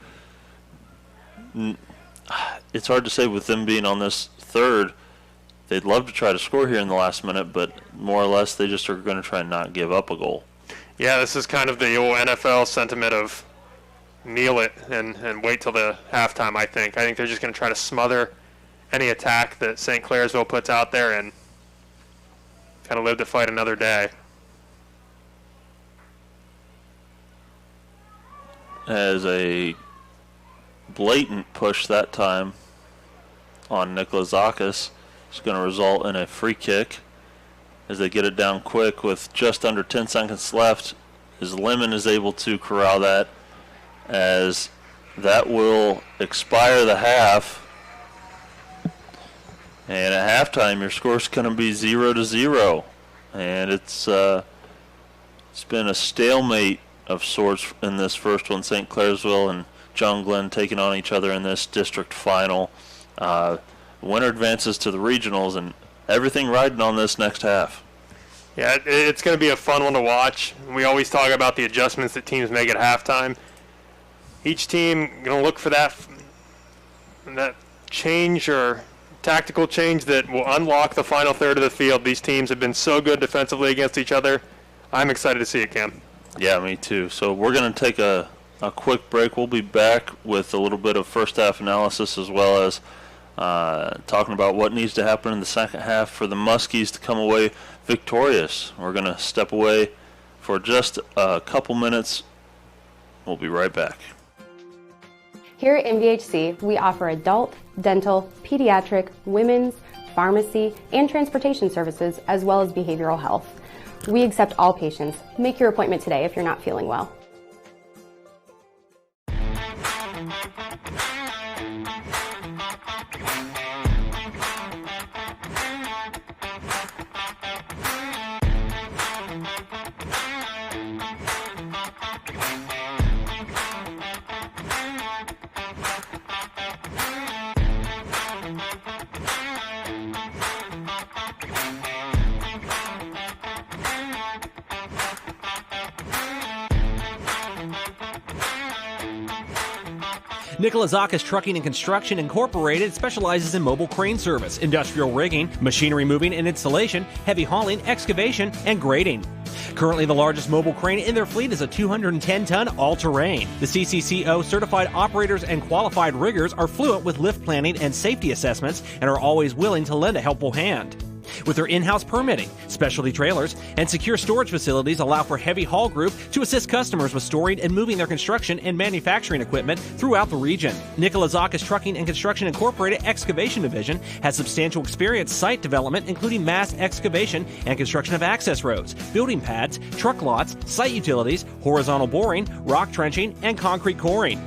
it's hard to say with them being on this third, they'd love to try to score here in the last minute, but more or less they just are going to try and not give up a goal. Yeah, this is kind of the old NFL sentiment of kneel it and wait till the halftime, I think. I think they're just going to try to smother any attack that St. Clairsville puts out there and kind of live to fight another day. As a blatant push that time on Nikolazakis is going to result in a free kick as they get it down quick with just under 10 seconds left, as Lemon is able to corral that, as that will expire the half. And at halftime your score's going to be 0-0, and it's been a stalemate of sorts in this first one. St. Clairsville and John Glenn taking on each other in this district final. Winner advances to the regionals, and everything riding on this next half. Yeah, it's going to be a fun one to watch. We always talk about the adjustments that teams make at halftime. Each team going to look for that change or tactical change that will unlock the final third of the field. These teams have been so good defensively against each other. I'm excited to see it, Cam. Yeah, me too. So we're going to take a quick break. We'll be back with a little bit of first half analysis, as well as talking about what needs to happen in the second half for the Muskies to come away victorious. We're going to step away for just a couple minutes. We'll be right back. Here at MVHC, we offer adult, dental, pediatric, women's, pharmacy, and transportation services, as well as behavioral health. We accept all patients. Make your appointment today if you're not feeling well. Nikolazakis Trucking and Construction Incorporated specializes in mobile crane service, industrial rigging, machinery moving and installation, heavy hauling, excavation, and grading. Currently, the largest mobile crane in their fleet is a 210-ton all-terrain. The CCCO certified operators and qualified riggers are fluent with lift planning and safety assessments and are always willing to lend a helpful hand. With their in-house permitting, specialty trailers, and secure storage facilities allow for Heavy Haul Group to assist customers with storing and moving their construction and manufacturing equipment throughout the region. Nikolazakis Trucking and Construction Incorporated Excavation Division has substantial experience site development, including mass excavation and construction of access roads, building pads, truck lots, site utilities, horizontal boring, rock trenching, and concrete coring.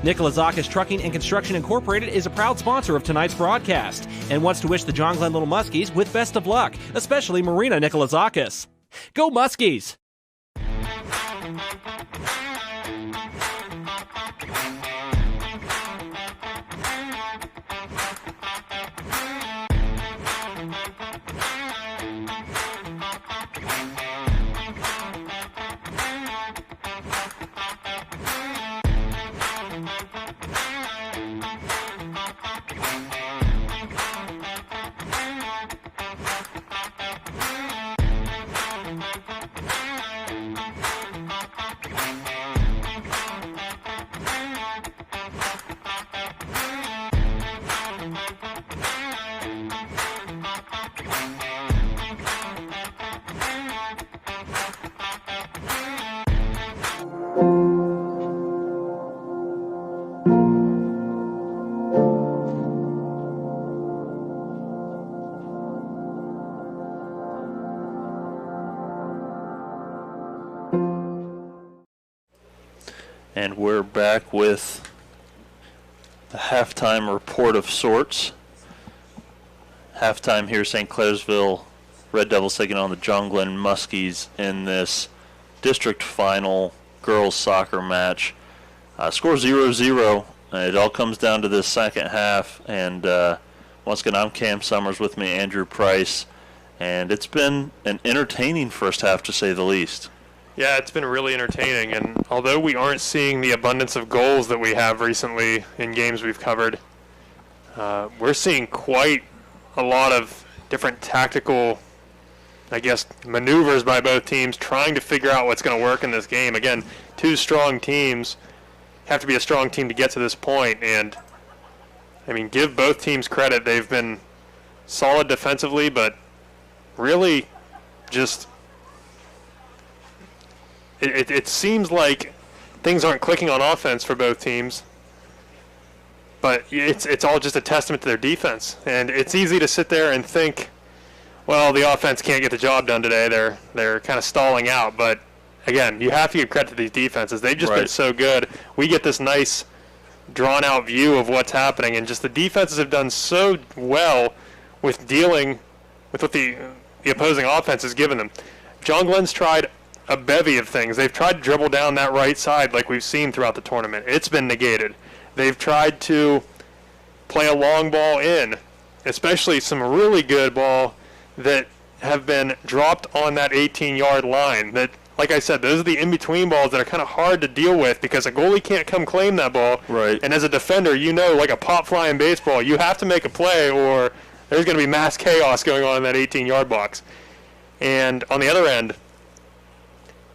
Nikolazakis Trucking and Construction Incorporated is a proud sponsor of tonight's broadcast and wants to wish the John Glenn Little Muskies with best of luck, especially Marina Nikolazakis. Go Muskies! And we're back with the halftime report of sorts. Halftime here, St. Clairsville Red Devils taking on the John Glenn Muskies in this district final girls soccer match. Score 0-0. It all comes down to this second half. And once again, I'm Cam Summers, with me Andrew Price. And it's been an entertaining first half, to say the least. Yeah, it's been really entertaining, and although we aren't seeing the abundance of goals that we have recently in games we've covered, we're seeing quite a lot of different tactical, I guess, maneuvers by both teams trying to figure out what's going to work in this game. Again, two strong teams have to be a strong team to get to this point, and I mean, give both teams credit. They've been solid defensively, but really just it seems like things aren't clicking on offense for both teams, but it's all just a testament to their defense. And it's easy to sit there and think, well, the offense can't get the job done today. They're kind of stalling out. But again, you have to give credit to these defenses. They've just been so good. We get this nice drawn-out view of what's happening, and just the defenses have done so well with dealing with what the opposing offense has given them. John Glenn's tried a bevy of things. They've tried to dribble down that right side like we've seen throughout the tournament. It's been negated. They've tried to play a long ball in, especially some really good ball that have been dropped on that 18-yard line. That, like I said, those are the in-between balls that are kind of hard to deal with because a goalie can't come claim that ball. Right. And as a defender, you know, like a pop-flying baseball, you have to make a play or there's going to be mass chaos going on in that 18-yard box. And on the other end,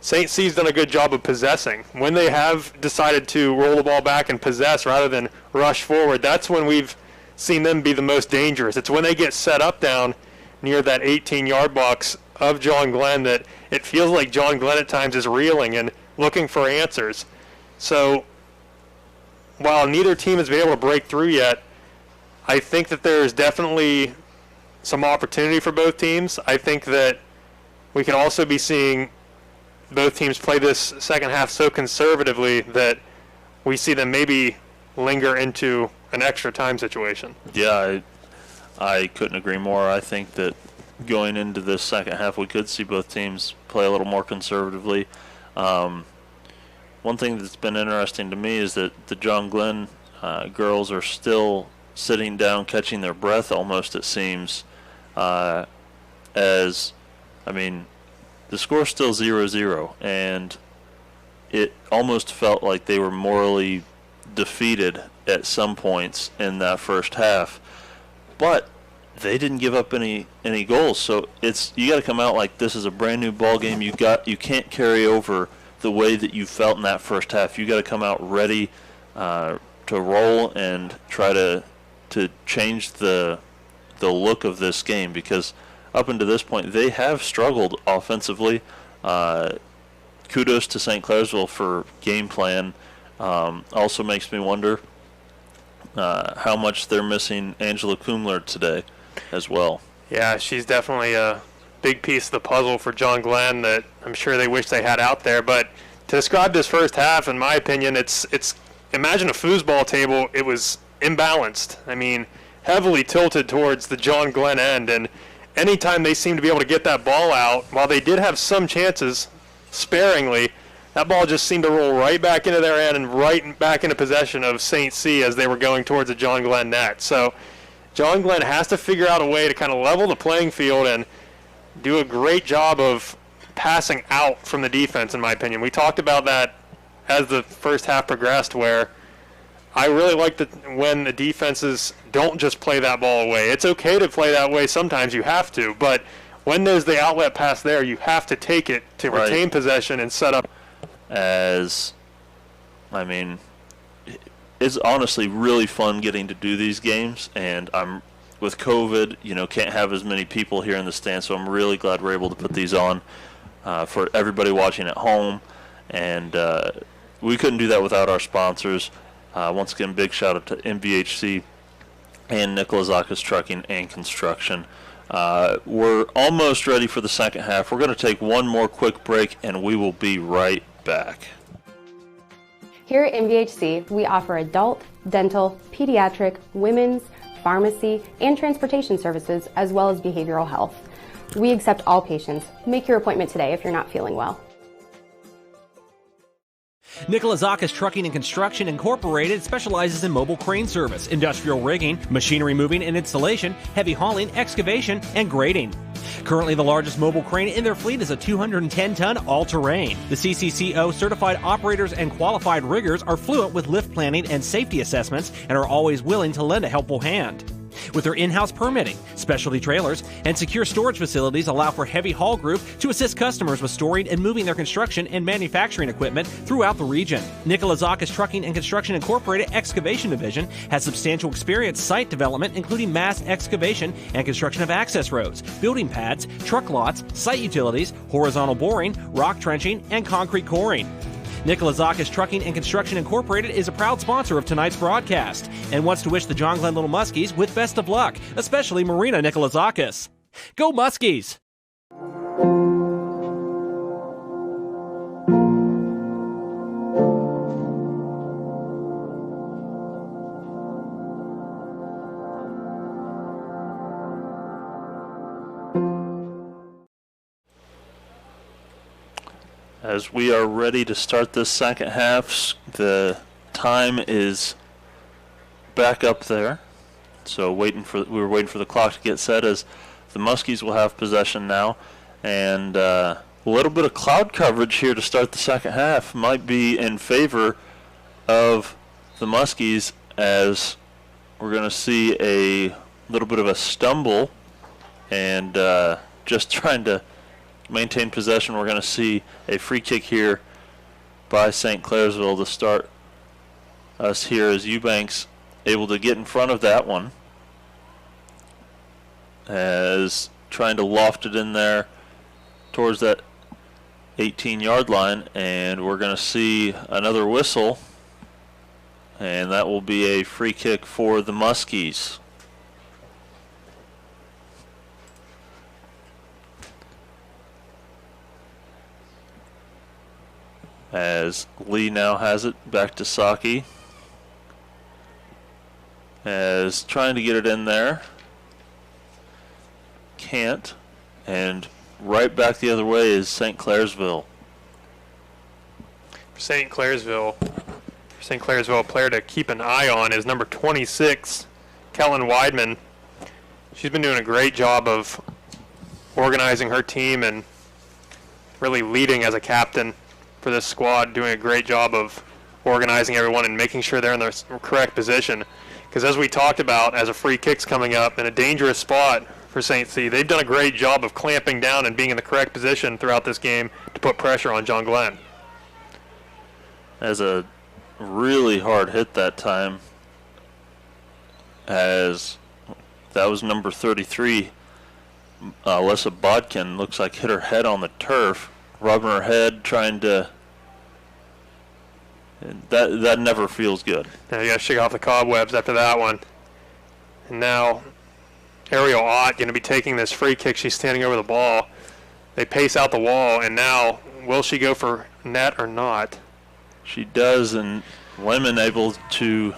St. C's done a good job of possessing. When they have decided to roll the ball back and possess rather than rush forward, that's when we've seen them be the most dangerous. It's when they get set up down near that 18-yard box of John Glenn that it feels like John Glenn at times is reeling and looking for answers. So while neither team has been able to break through yet, I think that there is definitely some opportunity for both teams. I think that we can also be seeing both teams play this second half so conservatively that we see them maybe linger into an extra time situation. Yeah, I couldn't agree more. I think that going into this second half, we could see both teams play a little more conservatively. One thing that's been interesting to me is that the John Glenn girls are still sitting down, catching their breath almost, it seems, as, I mean, the score's still 0-0, and it almost felt like they were morally defeated at some points in that first half. But they didn't give up any goals, so you got to come out like this is a brand new ball game. You can't carry over the way that you felt in that first half. You got to come out ready to roll and try to change the look of this game, because up until this point, they have struggled offensively. Kudos to St. Clairsville for game plan. Also makes me wonder how much they're missing Angela Kumler today as well. Yeah, she's definitely a big piece of the puzzle for John Glenn that I'm sure they wish they had out there. But to describe this first half, in my opinion, it's imagine a foosball table. It was imbalanced. I mean, heavily tilted towards the John Glenn end, and anytime they seemed to be able to get that ball out, while they did have some chances sparingly, that ball just seemed to roll right back into their end and right back into possession of St. C as they were going towards the John Glenn net. So John Glenn has to figure out a way to kind of level the playing field and do a great job of passing out from the defense, in my opinion. We talked about that as the first half progressed, where I really like when the defenses don't just play that ball away. It's okay to play that way sometimes, you have to, but when there's the outlet pass there, you have to take it to retain possession and set up. It's honestly really fun getting to do these games, and I'm with COVID, can't have as many people here in the stand, so I'm really glad we're able to put these on for everybody watching at home, and we couldn't do that without our sponsors. Once again, big shout out to MVHC and Nikolazakis Trucking and Construction. We're almost ready for the second half. We're going to take one more quick break, and we will be right back. Here at MVHC, we offer adult, dental, pediatric, women's, pharmacy, and transportation services, as well as behavioral health. We accept all patients. Make your appointment today if you're not feeling well. Nikolazakis Trucking and Construction Incorporated specializes in mobile crane service, industrial rigging, machinery moving and installation, heavy hauling, excavation, and grading. Currently, the largest mobile crane in their fleet is a 210-ton all-terrain. The CCCO certified operators and qualified riggers are fluent with lift planning and safety assessments and are always willing to lend a helpful hand. With their in-house permitting, specialty trailers, and secure storage facilities allow for heavy haul group to assist customers with storing and moving their construction and manufacturing equipment throughout the region. Nikolazakis Trucking and Construction Incorporated Excavation Division has substantial experience site development, including mass excavation and construction of access roads, building pads, truck lots, site utilities, horizontal boring, rock trenching, and concrete coring. Nikolazakis Trucking and Construction Incorporated is a proud sponsor of tonight's broadcast and wants to wish the John Glenn Little Muskies with best of luck, especially Marina Nikolazakis. Go Muskies! As we are ready to start this second half, the time is back up there. So we're waiting for the clock to get set as the Muskies will have possession now. And a little bit of cloud coverage here to start the second half might be in favor of the Muskies, as we're going to see a little bit of a stumble and just trying to maintain possession. We're going to see a free kick here by St. Clairsville to start us here, as Eubanks able to get in front of that one, as trying to loft it in there towards that 18-yard line, and we're going to see another whistle, and that will be a free kick for the Muskies. As Lee now has it back to Saki, as trying to get it in there, can't, and right back the other way is St. Clairsville. St. Clairsville, a player to keep an eye on is number 26, Kellen Weidman. She's been doing a great job of organizing her team and really leading as a captain for this squad, doing a great job of organizing everyone and making sure they're in their correct position. Because as we talked about, as a free kick's coming up in a dangerous spot for St. C, they've done a great job of clamping down and being in the correct position throughout this game to put pressure on John Glenn. As a really hard hit that time, as that was number 33, Alyssa Bodkin, looks like hit her head on the turf, rubbing her head, trying to. That never feels good. Now you got to shake off the cobwebs after that one. And now Ariel Ott going to be taking this free kick. She's standing over the ball. They pace out the wall, and now will she go for net or not? She does, and Lemon able to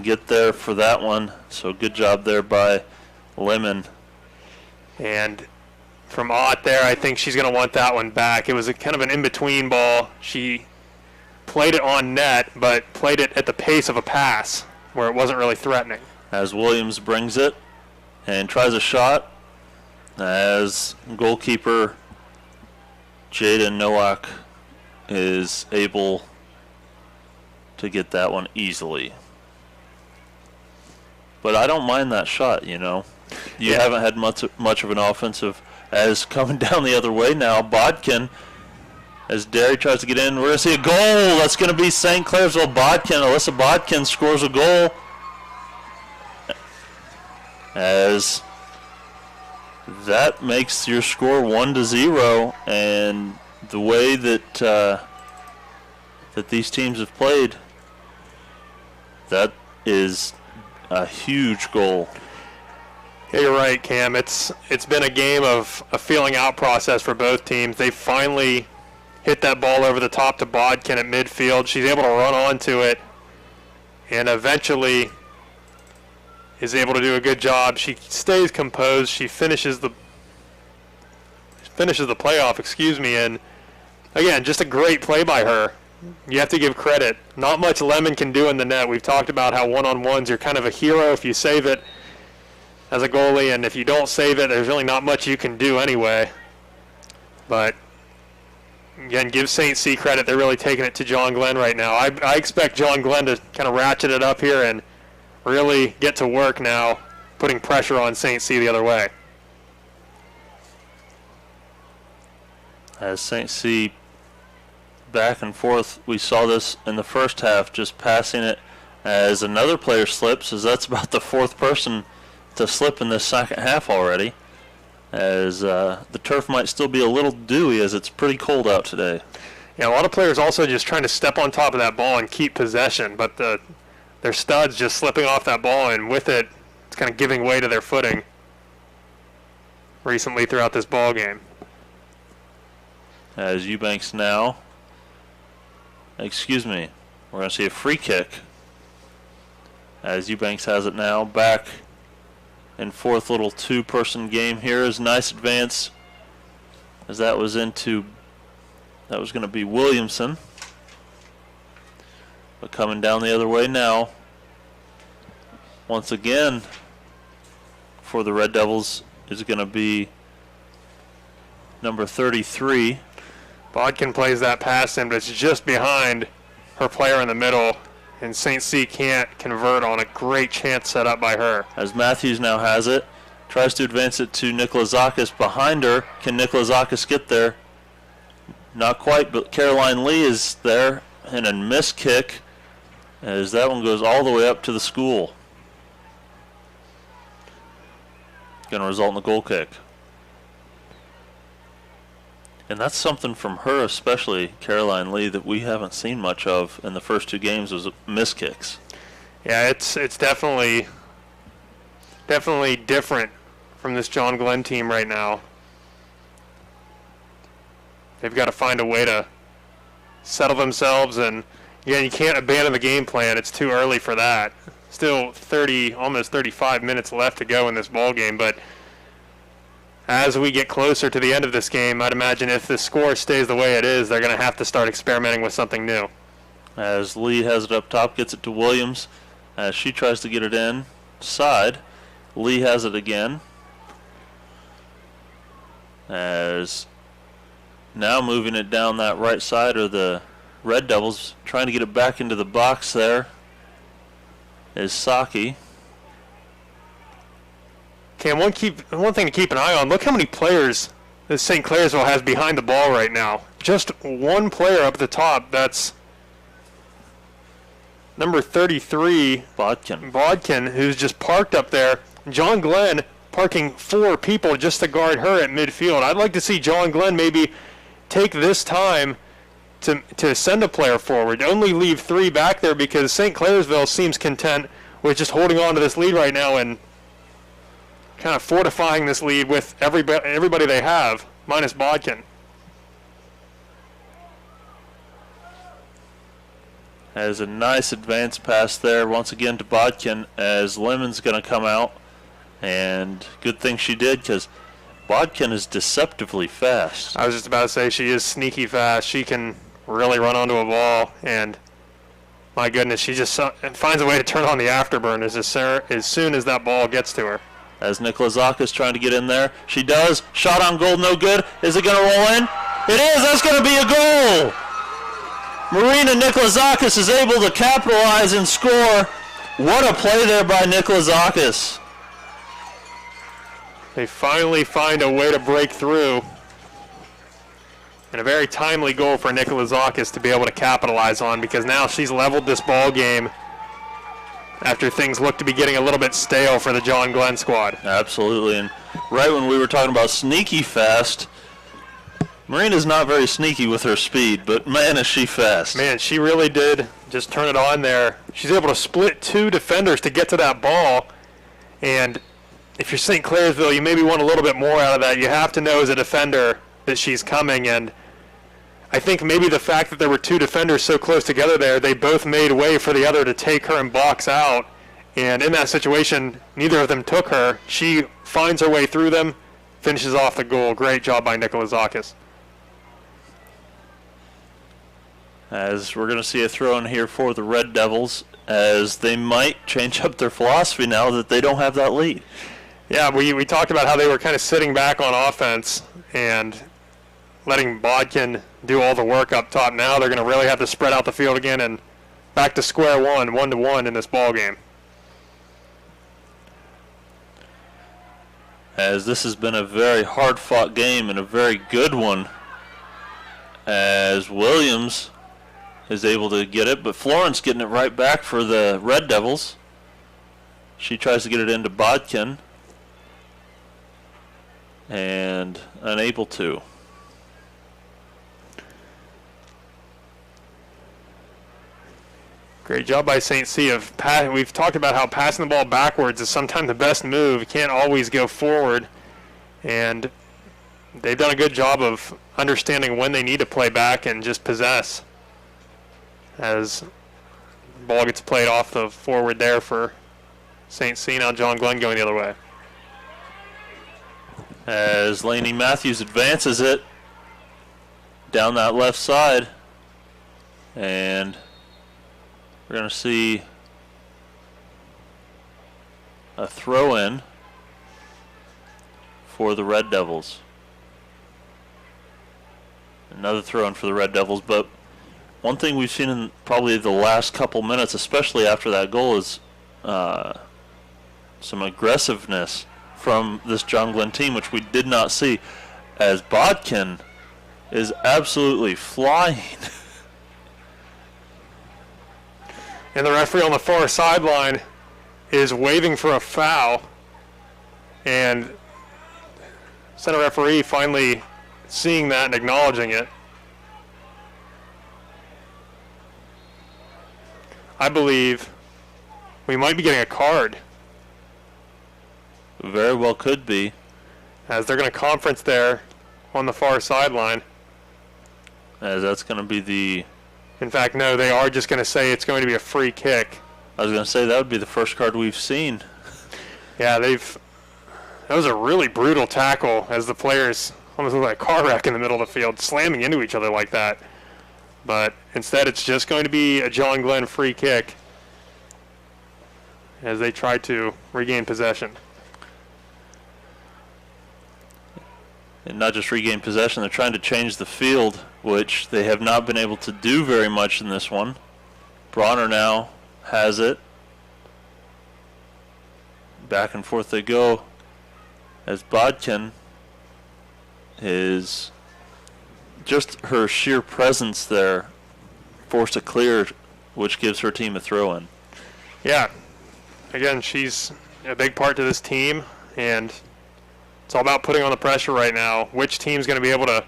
get there for that one. So good job there by Lemon. And from Ott there, I think she's going to want that one back. It was a kind of an in-between ball. She played it on net, but played it at the pace of a pass where it wasn't really threatening. As Williams brings it and tries a shot, as goalkeeper Jada Nowak is able to get that one easily. But I don't mind that shot, you know. You haven't had much of an offensive as coming down the other way now. Bodkin, as Derry tries to get in, we're going to see a goal. That's going to be St. Clairsville. Bodkin, Alyssa Bodkin scores a goal. As that makes your score 1-0, and the way that that these teams have played, that is a huge goal. Yeah, you're right, Cam. It's been a game of a feeling out process for both teams. They finally hit that ball over the top to Bodkin at midfield. She's able to run onto it and eventually is able to do a good job. She stays composed. She finishes the playoff, and again, just a great play by her. You have to give credit. Not much Lemon can do in the net. We've talked about how one-on-ones, you're kind of a hero if you save it as a goalie, and if you don't save it, there's really not much you can do anyway. But again, give St. C credit. They're really taking it to John Glenn right now. I expect John Glenn to kind of ratchet it up here and really get to work now, putting pressure on St. C the other way. As St. C back and forth, we saw this in the first half, just passing it as another player slips, as that's about the fourth person to slip in this second half already, as the turf might still be a little dewy as it's pretty cold out today. Yeah, a lot of players also just trying to step on top of that ball and keep possession, but their studs just slipping off that ball, and with it, it's kind of giving way to their footing recently throughout this ball game. As Eubanks now, we're going to see a free kick as Eubanks has it now, back in fourth little two-person game here. Is nice advance as that was going to be Williamson, but coming down the other way now once again for the Red Devils is going to be number 33. Bodkin plays that pass in, but it's just behind her player in the middle, and St. C can't convert on a great chance set up by her. As Matthews now has it, tries to advance it to Nikolazakis behind her. Can Nikolazakis get there? Not quite, but Caroline Lee is there, and a missed kick as that one goes all the way up to the school. Going to result in a goal kick. And that's something from her, especially Caroline Lee, that we haven't seen much of in the first two games, was missed kicks. Yeah, it's definitely different from this John Glenn team right now. They've got to find a way to settle themselves, and again, you can't abandon the game plan. It's too early for that. Still almost 35 minutes left to go in this ball game, but as we get closer to the end of this game, I'd imagine if the score stays the way it is, they're going to have to start experimenting with something new. As Lee has it up top, gets it to Williams. As she tries to get it inside, Lee has it again. As now moving it down that right side are the Red Devils, trying to get it back into the box there is Saki. Cam, one thing to keep an eye on, look how many players that St. Clairsville has behind the ball right now. Just one player up at the top, that's number 33, Bodkin, who's just parked up there. John Glenn parking 4 people just to guard her at midfield. I'd like to see John Glenn maybe take this time to send a player forward. Only leave 3 back there because St. Clairsville seems content with just holding on to this lead right now and kind of fortifying this lead with everybody they have, minus Bodkin. Has a nice advance pass there once again to Bodkin as Lemon's going to come out. And good thing she did, because Bodkin is deceptively fast. I was just about to say, she is sneaky fast. She can really run onto a ball, and my goodness, she just finds a way to turn on the afterburners as soon as that ball gets to her. As Nikolazakis trying to get in there. She does. Shot on goal, no good. Is it going to roll in? It is. That's going to be a goal. Marina Nikolazakis is able to capitalize and score. What a play there by Nikolazakis. They finally find a way to break through. And a very timely goal for Nikolazakis to be able to capitalize on, because now she's leveled this ball game after things look to be getting a little bit stale for the John Glenn squad. Absolutely, and right when we were talking about sneaky fast, Marina's not very sneaky with her speed, but man, is she fast. Man, she really did just turn it on there. She's able to split 2 defenders to get to that ball, and if you're St. Clairsville, you maybe want a little bit more out of that. You have to know as a defender that she's coming, and I think maybe the fact that there were two defenders so close together there, they both made way for the other to take her and box out. And in that situation, neither of them took her. She finds her way through them, finishes off the goal. Great job by Nikolazakis. As we're going to see a throw in here for the Red Devils, as they might change up their philosophy now that they don't have that lead. Yeah, we talked about how they were kind of sitting back on offense and letting Bodkin do all the work up top. Now they're going to really have to spread out the field again and back to square one, 1-1 in this ball game. As this has been a very hard-fought game and a very good one, as Williams is able to get it, but Florence getting it right back for the Red Devils. She tries to get it into Bodkin and unable to. Great job by St. C. We've talked about how passing the ball backwards is sometimes the best move. You can't always go forward. And they've done a good job of understanding when they need to play back and just possess. As the ball gets played off the forward there for St. C. Now John Glenn going the other way. As Lainey Matthews advances it down that left side. And we're going to see a throw-in for the Red Devils. Another throw-in for the Red Devils, but one thing we've seen in probably the last couple minutes, especially after that goal, is some aggressiveness from this John Glenn team, which we did not see, as Bodkin is absolutely flying. And the referee on the far sideline is waving for a foul. And center referee finally seeing that and acknowledging it. I believe we might be getting a card. Very well could be. As they're going to conference there on the far sideline. As that's going to be the... In fact, no, they are just going to say it's going to be a free kick. I was going to say that would be the first card we've seen. Yeah, that was a really brutal tackle as the players almost looked like a car wreck in the middle of the field, slamming into each other like that. But instead, it's just going to be a John Glenn free kick as they try to regain possession. And not just regain possession, they're trying to change the field, which they have not been able to do very much in this one. Bronner now has it. Back and forth they go, as Bodkin is just her sheer presence there forced a clear, which gives her team a throw-in. Yeah, again, she's a big part to this team, and it's all about putting on the pressure right now. Which team's going to be able to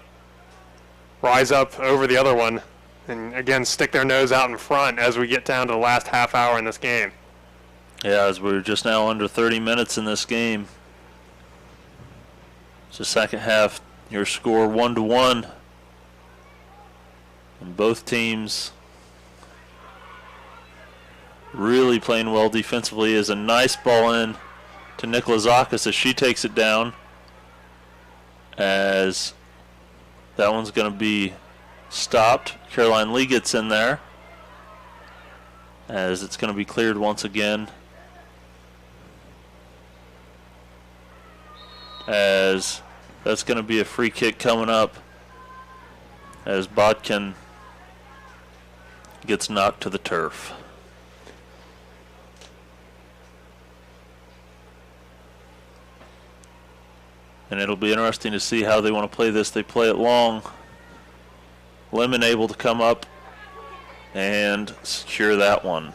rise up over the other one and, again, stick their nose out in front as we get down to the last half hour in this game. Yeah, as we're just now under 30 minutes in this game. It's the second half. Your score 1-1. And both teams really playing well defensively. Is a nice ball in to Nikolazakis as she takes it down. As that one's going to be stopped. Caroline Lee gets in there. As it's going to be cleared once again. As that's going to be a free kick coming up. As Bodkin gets knocked to the turf. And it'll be interesting to see how they want to play this. They play it long. Lemon able to come up and secure that one.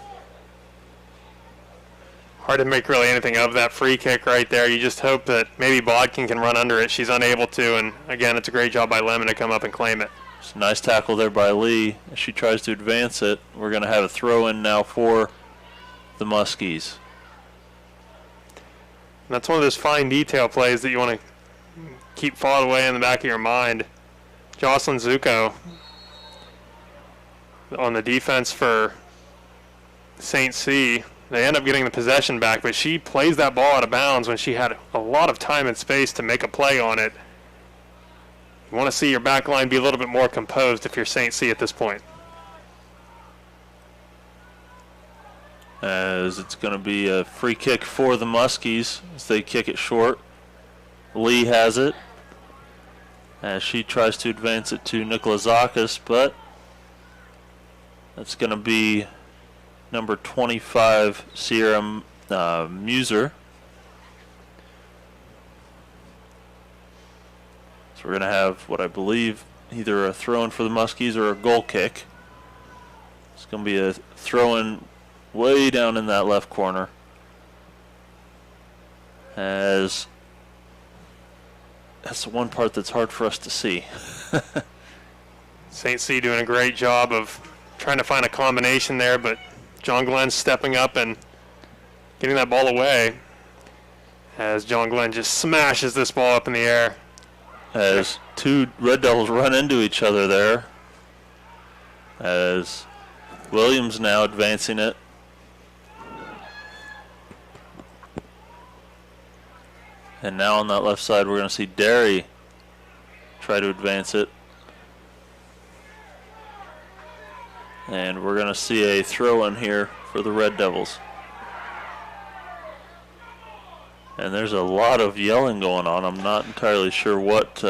Hard to make really anything of that free kick right there. You just hope that maybe Bodkin can run under it. She's unable to, and again, it's a great job by Lemon to come up and claim it. It's a nice tackle there by Lee. As she tries to advance it, we're going to have a throw-in now for the Muskies. And that's one of those fine detail plays that you want to keep filed away in the back of your mind. Jocelyn Zuko on the defense for St. C. They end up getting the possession back, but she plays that ball out of bounds when she had a lot of time and space to make a play on it. You want to see your back line be a little bit more composed if you're St. C at this point. As it's going to be a free kick for the Muskies as they kick it short. Lee has it as she tries to advance it to Nikolazakis, but that's going to be number 25, Sierra Muser. So we're going to have what I believe either a throw-in for the Muskies or a goal kick. It's going to be a throw-in way down in that left corner, as that's the one part that's hard for us to see. St. C doing a great job of trying to find a combination there, but John Glenn stepping up and getting that ball away as John Glenn just smashes this ball up in the air. As two Red Devils run into each other there, as Williams now advancing it. And now on that left side, we're going to see Derry try to advance it. And we're going to see a throw-in here for the Red Devils. And there's a lot of yelling going on. I'm not entirely sure what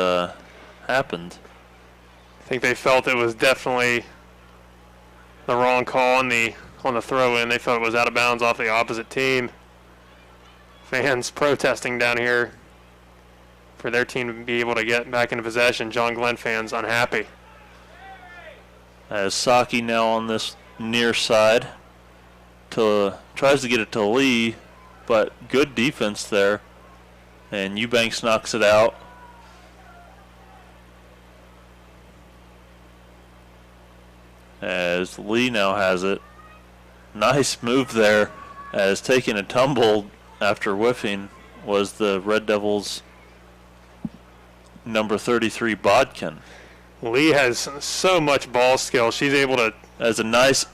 happened. I think they felt it was definitely the wrong call on the throw-in. They felt it was out of bounds off the opposite team. Fans protesting down here for their team to be able to get back into possession. John Glenn fans unhappy. As Saki now on this near side tries to get it to Lee, but good defense there, and Eubanks knocks it out. As Lee now has it. Nice move there, as taking a tumble after whiffing was the Red Devils' number 33, Bodkin. Lee has so much ball skill. She's able to... As a nice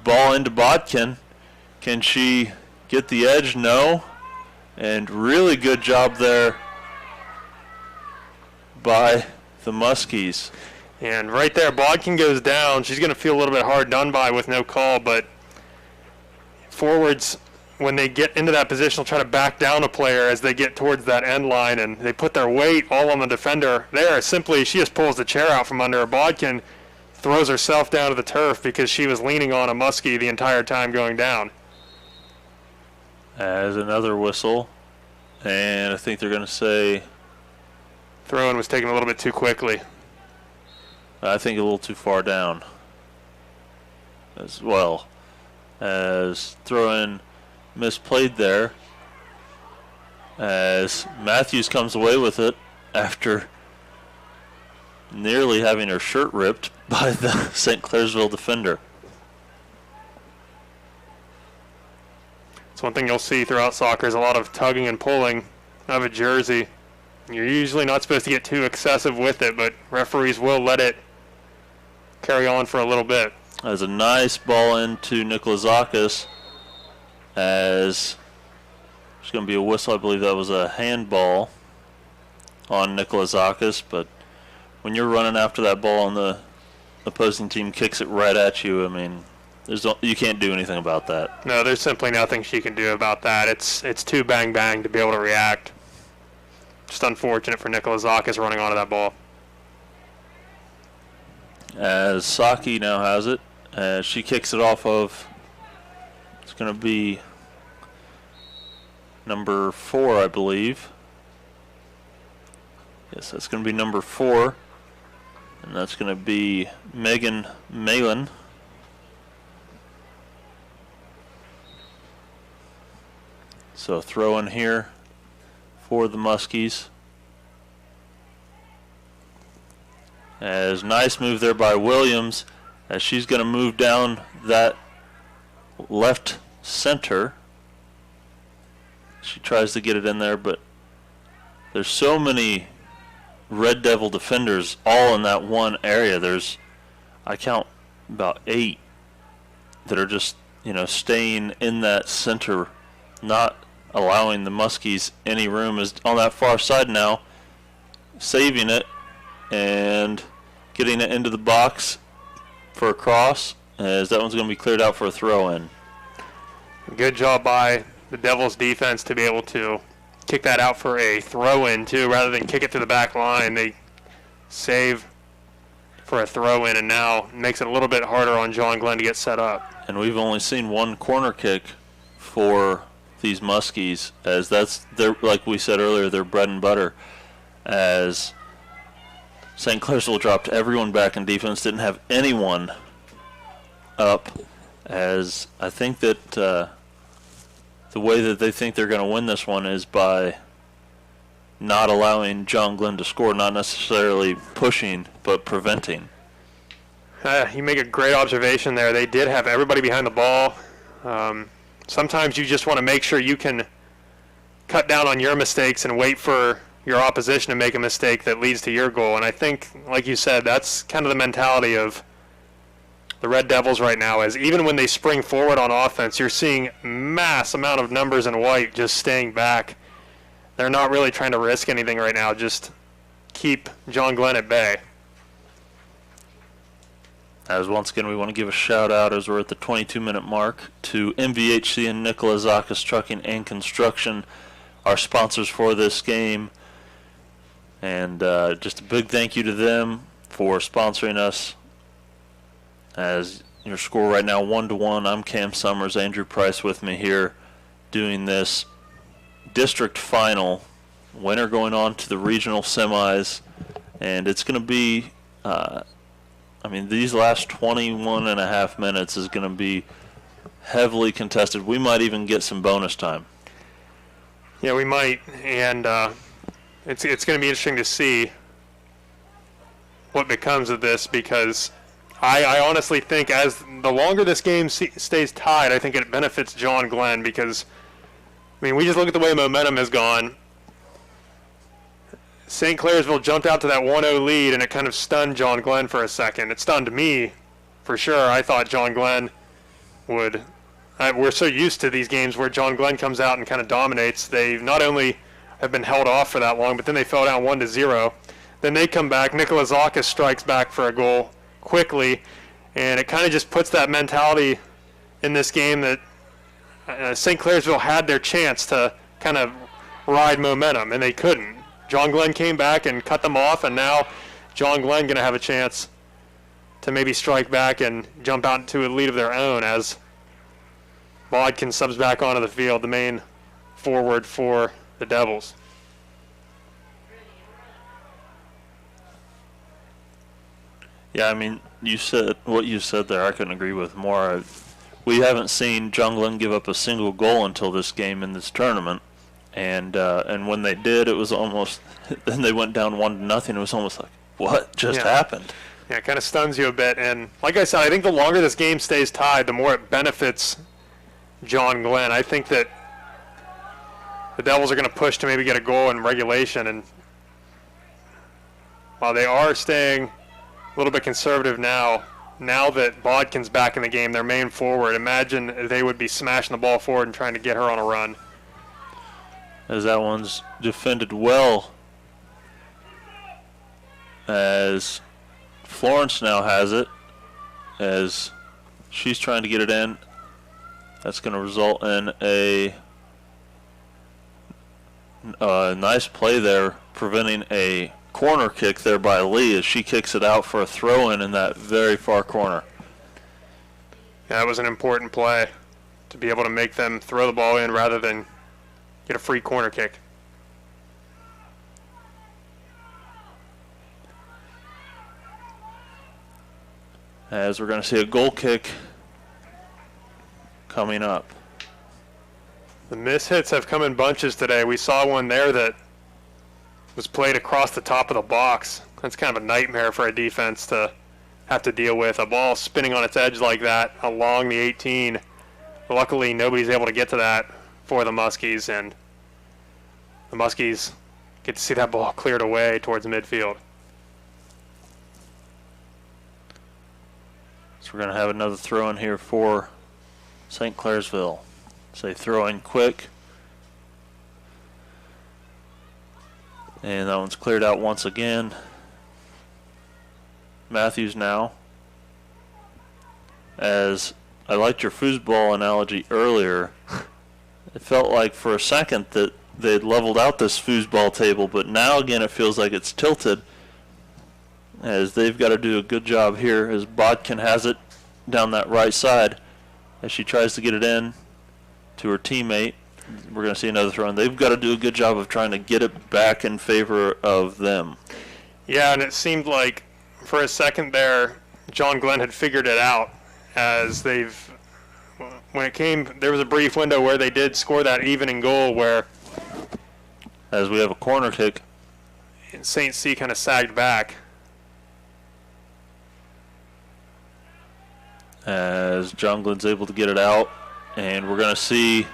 ball into Bodkin. Can she get the edge? No. And really good job there by the Muskies. And right there, Bodkin goes down. She's going to feel a little bit hard done by with no call, but forwards, when they get into that position, will try to back down a player as they get towards that end line, and they put their weight all on the defender there. Simply, she just pulls the chair out from under her. Bodkin throws herself down to the turf because she was leaning on a Muskie the entire time going down. As another whistle, and I think they're going to say... Throw-in was taken a little bit too quickly. I think a little too far down as well. As throw-in misplayed there, as Matthews comes away with it after nearly having her shirt ripped by the St. Clairsville defender. It's one thing you'll see throughout soccer is a lot of tugging and pulling of a jersey. You're usually not supposed to get too excessive with it, but referees will let it carry on for a little bit. As a nice ball into Nikolazakis, as there's going to be a whistle. I believe that was a handball on Nikolazakis, but when you're running after that ball and the opposing team kicks it right at you, I mean, you can't do anything about that. No, there's simply nothing she can do about that. It's too bang-bang to be able to react. Just unfortunate for Nikolazakis running onto that ball. As Saki now has it, as she kicks it off of, it's going to be number 4, I believe. Yes, that's going to be number 4, and that's going to be Megan Malin. So throw in here for the Muskies. As nice move there by Williams, as she's going to move down that left center. She tries to get it in there, but there's so many Red Devil defenders all in that one area. I count about 8 that are just, staying in that center, not allowing the Muskies any room. Is on that far side now, saving it and getting it into the box for a cross, as that one's going to be cleared out for a throw-in. Good job by the Devils defense to be able to kick that out for a throw-in too, rather than kick it to the back line. They save for a throw-in, and now makes it a little bit harder on John Glenn to get set up. And we've only seen one corner kick for these Muskies, as that's their, like we said earlier, their bread and butter, as St. Clairsville dropped everyone back in defense, didn't have anyone up, as I think that the way that they think they're going to win this one is by not allowing John Glenn to score, not necessarily pushing, but preventing. You make a great observation there. They did have everybody behind the ball. Sometimes you just want to make sure you can cut down on your mistakes and wait for your opposition to make a mistake that leads to your goal. And I think, like you said, that's kind of the mentality of the Red Devils right now, is even when they spring forward on offense, you're seeing mass amount of numbers in white just staying back. They're not really trying to risk anything right now, just keep John Glenn at bay. As once again, we want to give a shout out, as we're at the 22-minute mark, to MVHC and Nikola Zakis Trucking and Construction, our sponsors for this game. And just a big thank you to them for sponsoring us. As your score right now, 1-1. I'm Cam Summers, Andrew Price with me here, doing this district final. Winner going on to the regional semis, and it's going to be, these last 21 and a half minutes is going to be heavily contested. We might even get some bonus time. Yeah, we might, and it's going to be interesting to see what becomes of this, because I honestly think as the longer this game stays tied, I think it benefits John Glenn, because, we just look at the way momentum has gone. St. Clairsville jumped out to that 1-0 lead, and it kind of stunned John Glenn for a second. It stunned me, for sure. I thought John Glenn would. We're so used to these games where John Glenn comes out and kind of dominates. They not only have been held off for that long, but then they fell down 1-0. Then they come back. Nikola Zakis strikes back for a goal quickly, and it kind of just puts that mentality in this game that St. Clairsville had their chance to kind of ride momentum, and they couldn't. John Glenn came back and cut them off, and now John Glenn going to have a chance to maybe strike back and jump out into a lead of their own, as Bodkin subs back onto the field, the main forward for the Devils. Yeah, you said what you said there. I couldn't agree with more. We haven't seen John Glenn give up a single goal until this game in this tournament, and when they did, it was almost. Then they went down 1-0. It was almost like, what just happened? Yeah, it kind of stuns you a bit. And like I said, I think the longer this game stays tied, the more it benefits John Glenn. I think that the Devils are going to push to maybe get a goal in regulation, and while they are staying a little bit conservative now that Bodkin's back in the game, their main forward, imagine they would be smashing the ball forward and trying to get her on a run. As that one's defended well, as Florence now has it, as she's trying to get it in. That's going to result in a nice play there, preventing a corner kick there by Lee, as she kicks it out for a throw-in in that very far corner. Yeah, that was an important play, to be able to make them throw the ball in rather than get a free corner kick. As we're going to see a goal kick coming up. The mishits have come in bunches today. We saw one there that was played across the top of the box. That's kind of a nightmare for a defense to have to deal with. A ball spinning on its edge like that along the 18. Luckily, nobody's able to get to that for the Muskies, and the Muskies get to see that ball cleared away towards midfield. So we're going to have another throw in here for St. Clairsville. So they throw in quick. And that one's cleared out once again. Matthews now. As I liked your foosball analogy earlier, it felt like for a second that they'd leveled out this foosball table, but now again it feels like it's tilted, as they've got to do a good job here as Bodkin has it down that right side as she tries to get it in to her teammate. We're going to see another throw, and they've got to do a good job of trying to get it back in favor of them. Yeah, and it seemed like for a second there, John Glenn had figured it out, as when it came, there was a brief window where they did score that evening goal where, as we have a corner kick, St. C kind of sagged back. As John Glenn's able to get it out, and we're going to see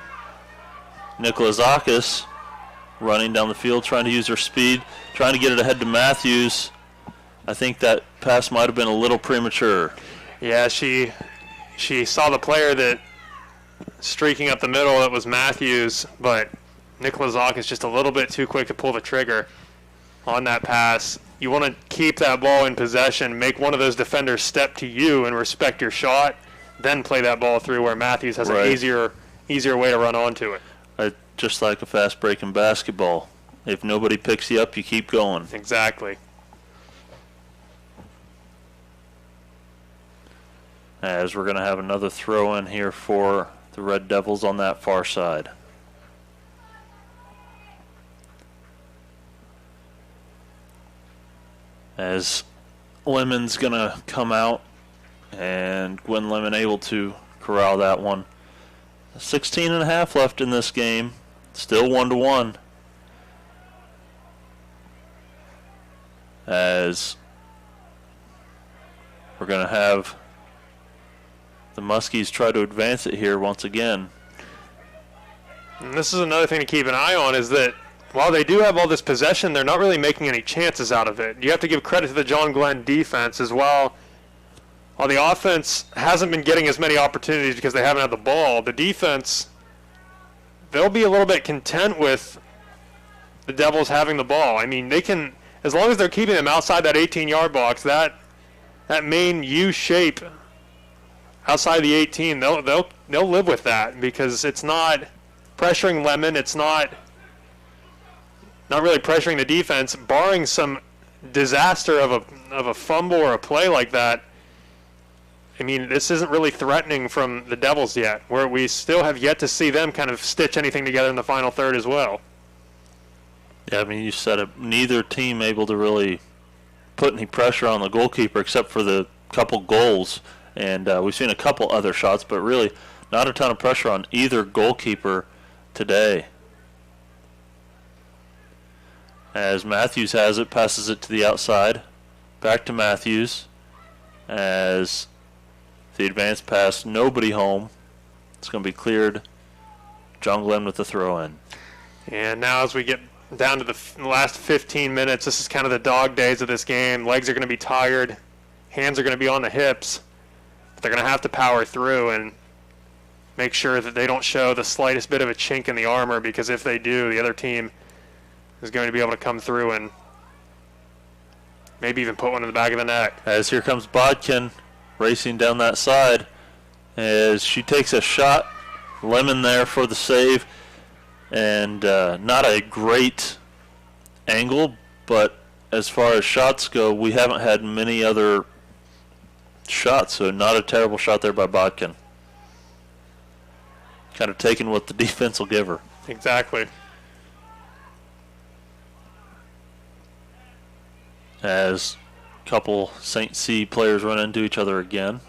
Nicola Zakis running down the field, trying to use her speed, trying to get it ahead to Matthews. I think that pass might have been a little premature. Yeah, she saw the player that streaking up the middle, that was Matthews, but Nicola Zakis just a little bit too quick to pull the trigger on that pass. You want to keep that ball in possession, make one of those defenders step to you and respect your shot, then play that ball through where Matthews has an easier way to run onto it. Just like a fast break in basketball. If nobody picks you up, you keep going. Exactly. As we're going to have another throw in here for the Red Devils on that far side. As Lemon's going to come out, and Gwen Lemon able to corral that one. 16 and a half left in this game. Still 1-1. As we're going to have the Muskies try to advance it here once again. And this is another thing to keep an eye on, is that while they do have all this possession, they're not really making any chances out of it. You have to give credit to the John Glenn defense as well. While the offense hasn't been getting as many opportunities because they haven't had the ball, the defense, they'll be a little bit content with the Devils having the ball. I mean, they can, as long as they're keeping them outside that 18-yard box, that main U shape outside the 18, they'll live with that, because it's not pressuring Lemon, it's not really pressuring the defense, barring some disaster of a fumble or a play like that. I mean, this isn't really threatening from the Devils yet, where we still have yet to see them kind of stitch anything together in the final third as well. Yeah, I mean, you said it. Neither team able to really put any pressure on the goalkeeper except for the couple goals. And we've seen a couple other shots, but really not a ton of pressure on either goalkeeper today. As Matthews has it, passes it to the outside. Back to Matthews. As the advanced pass, nobody home. It's going to be cleared. John Glenn with the throw in. And now as we get down to the last 15 minutes, this is kind of the dog days of this game. Legs are going to be tired. Hands are going to be on the hips. But they're going to have to power through and make sure that they don't show the slightest bit of a chink in the armor, because if they do, the other team is going to be able to come through and maybe even put one in the back of the net. As here comes Bodkin racing down that side as she takes a shot. Lemon there for the save, and not a great angle, but as far as shots go, we haven't had many other shots, so not a terrible shot there by Bodkin. Kind of taking what the defense will give her. Exactly. As a couple St. C players run into each other again.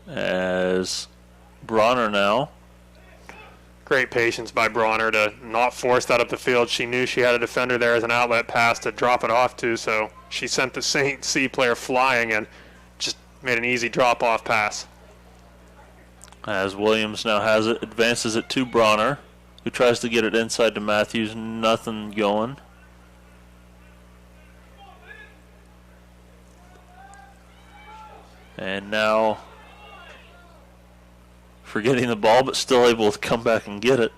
As Bronner now. Great patience by Bronner to not force that up the field. She knew she had a defender there as an outlet pass to drop it off to, so she sent the St. C player flying and just made an easy drop-off pass. As Williams now has it, advances it to Bronner, who tries to get it inside to Matthews. Nothing going. And now forgetting the ball, but still able to come back and get it.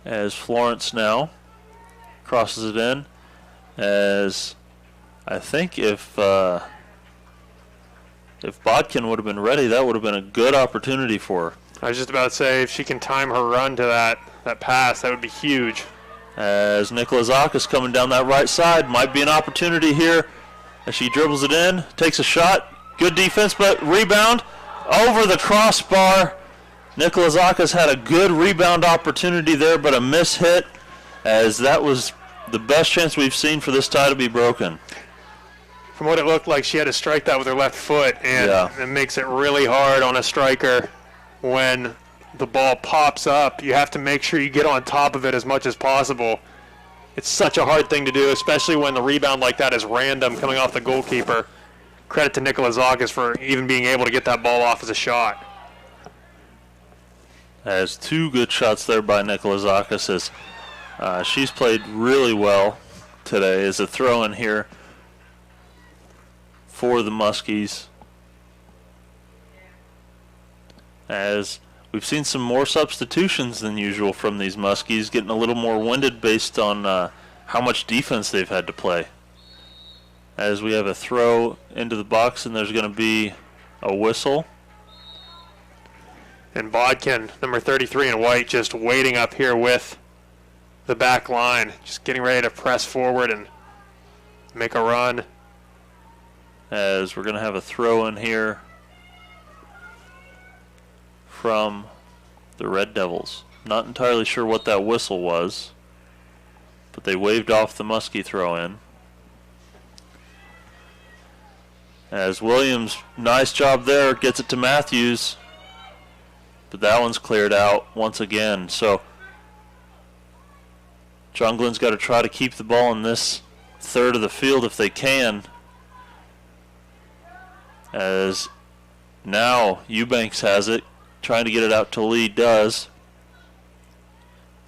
As Florence now crosses it in, as I think if Bodkin would have been ready, that would have been a good opportunity for her. I was just about to say, if she can time her run to that pass, that would be huge. As Nikolazakis coming down that right side, might be an opportunity here as she dribbles it in, takes a shot, good defense, but rebound over the crossbar. Nikolazakis had a good rebound opportunity there, but a miss hit, as that was the best chance we've seen for this tie to be broken. From what it looked like, she had to strike that with her left foot, and it makes it really hard on a striker when the ball pops up. You have to make sure you get on top of it as much as possible. It's such a hard thing to do, especially when the rebound like that is random coming off the goalkeeper. Credit to Nikolazakis for even being able to get that ball off as a shot. As two good shots there by Nikolazakis, as she's played really well today. As a throw in here for the Muskies, as we've seen some more substitutions than usual from these Muskies, getting a little more winded based on how much defense they've had to play. As we have a throw into the box, and there's going to be a whistle. And Bodkin, number 33 in white, just waiting up here with the back line, just getting ready to press forward and make a run. As we're going to have a throw in here from the Red Devils. Not entirely sure what that whistle was, but they waved off the Muskie throw in. As Williams, nice job there, gets it to Matthews, but that one's cleared out once again. So Junglin's got to try to keep the ball in this third of the field if they can. As now Eubanks has it, trying to get it out to Lee, does.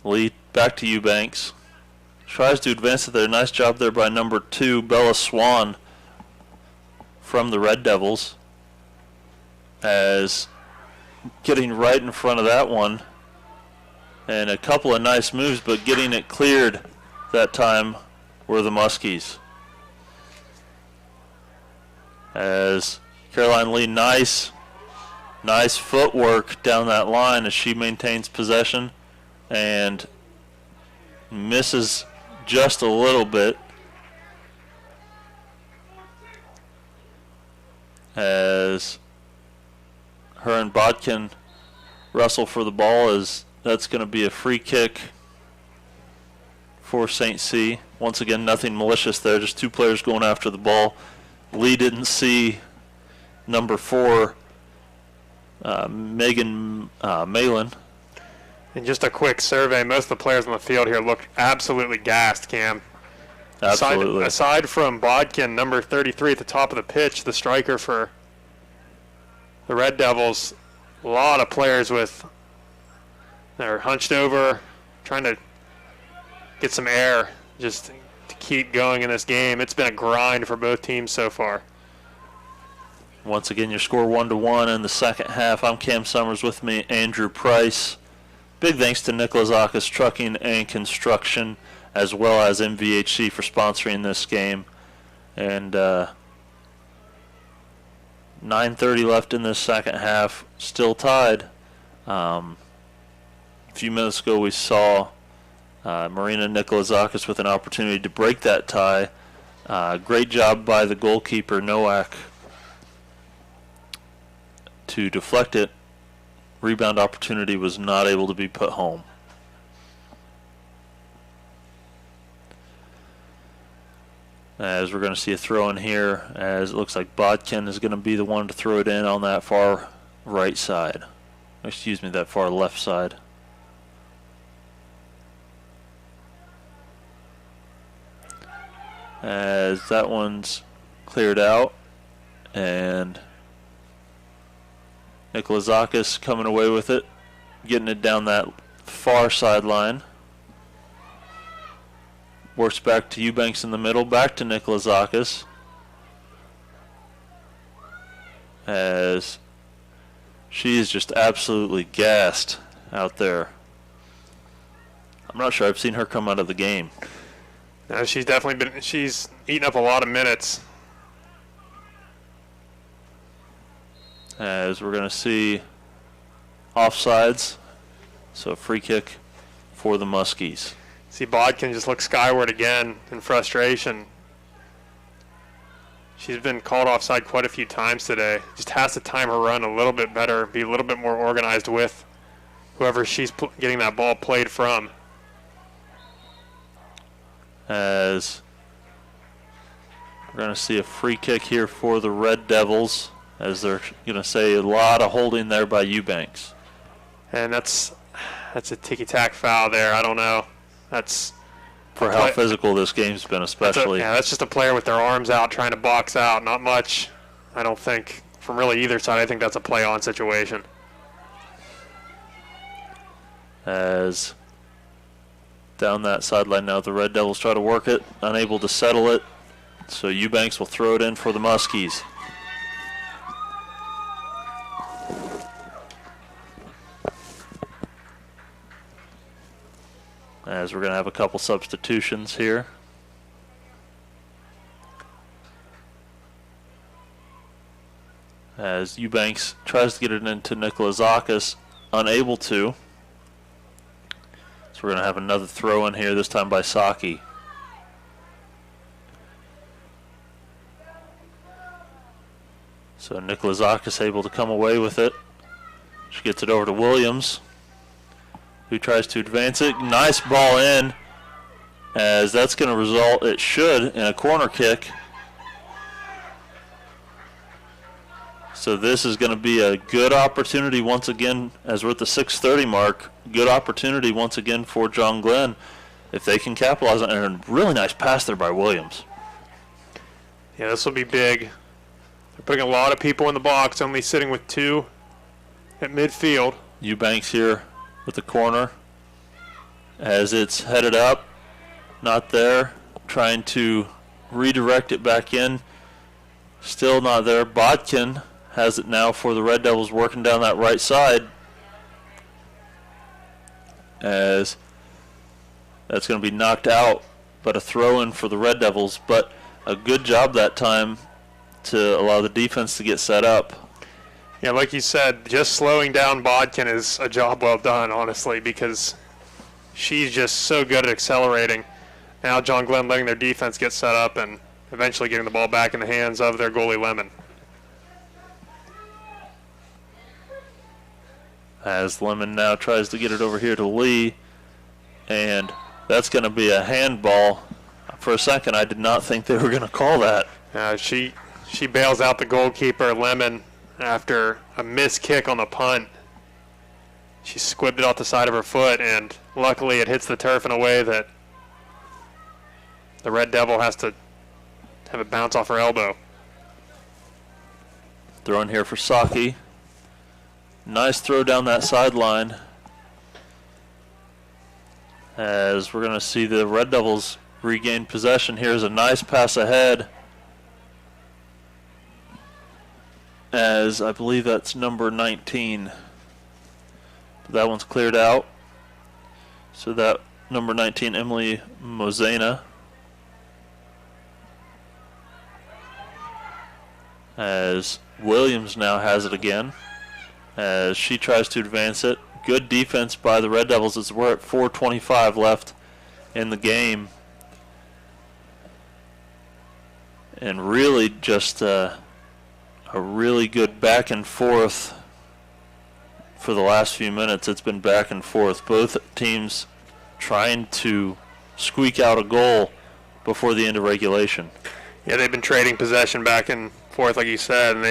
Lee back to Eubanks. Tries to advance it there. Nice job there by number 2, Bella Swan from the Red Devils. As getting right in front of that one. And a couple of nice moves, but getting it cleared that time were the Muskies. As Caroline Lee, nice footwork down that line as she maintains possession and misses just a little bit. As her and Bodkin wrestle for the ball, as that's going to be a free kick for St. C. Once again, nothing malicious there, just two players going after the ball. Lee didn't see number 4, Megan Malin. And just a quick survey, most of the players on the field here look absolutely gassed, Cam. Absolutely. Aside from Bodkin, number 33 at the top of the pitch, the striker for the Red Devils, a lot of players they're hunched over, trying to get some air just to keep going in this game. It's been a grind for both teams so far. Once again, your score 1-1 in the second half. I'm Cam Summers, with me Andrew Price. Big thanks to Nikolazakis Trucking and Construction, as well as MVHC for sponsoring this game. And 9:30 left in this second half, still tied. A few minutes ago we saw Marina Nikolazakis with an opportunity to break that tie. Great job by the goalkeeper, Nowak, to deflect it. Rebound opportunity was not able to be put home. As we're going to see a throw in here, as it looks like Bodkin is going to be the one to throw it in on that far right side. Excuse me, that far left side. As that one's cleared out, and Nikolazakis coming away with it, getting it down that far sideline. Works back to Eubanks in the middle, back to Nikolazakis. as she is just absolutely gassed out there. I'm not sure I've seen her come out of the game. No, she's definitely she's eaten up a lot of minutes. As we're going to see offsides, so free kick for the Muskies. See, Bodkin just look skyward again in frustration. She's been called offside quite a few times today. Just has to time her run a little bit better, be a little bit more organized with whoever she's getting that ball played from. As we're going to see a free kick here for the Red Devils, as they're going to say a lot of holding there by Eubanks. And that's a ticky-tack foul there. I don't know. That's for how physical this game's been, especially. That's just a player with their arms out trying to box out. Not much, I don't think, from really either side. I think that's a play-on situation. As down that sideline now, the Red Devils try to work it, unable to settle it. So Eubanks will throw it in for the Muskies. As we're going to have a couple substitutions here. As Eubanks tries to get it into Nikolazakis, unable to. So we're going to have another throw in here, this time by Saki. So Nikolazakis able to come away with it. She gets it over to Williams, who tries to advance it. Nice ball in, as that's going to result, it should, in a corner kick. So this is going to be a good opportunity once again, as we're at the 6:30 mark. Good opportunity once again for John Glenn, if they can capitalize on it. And a really nice pass there by Williams. Yeah, this will be big. They're putting a lot of people in the box, only sitting with 2 at midfield. Eubanks here with the corner, as it's headed up, not there, trying to redirect it back in, still not there. Bodkin has it now for the Red Devils, working down that right side, as that's going to be knocked out, but a throw in for the Red Devils. But a good job that time to allow the defense to get set up. Yeah, like you said, just slowing down Bodkin is a job well done, honestly, because she's just so good at accelerating. Now John Glenn letting their defense get set up and eventually getting the ball back in the hands of their goalie Lemon. As Lemon now tries to get it over here to Lee, and that's going to be a handball. For a second, I did not think they were going to call that. She bails out the goalkeeper, Lemon, after a missed kick on the punt. She squibbed it off the side of her foot, and luckily it hits the turf in a way that the Red Devil has to have it bounce off her elbow. Throw in here for Saki. Nice throw down that sideline, as we're going to see the Red Devils regain possession. Here's a nice pass ahead, as I believe that's number 19. But that one's cleared out. So that number 19, Emily Mozena. As Williams now has it again, as she tries to advance it. Good defense by the Red Devils, as we're at 4:25 left in the game. And really just a really good back and forth for the last few minutes. It's been back and forth. Both teams trying to squeak out a goal before the end of regulation. Yeah, they've been trading possession back and forth, like you said, and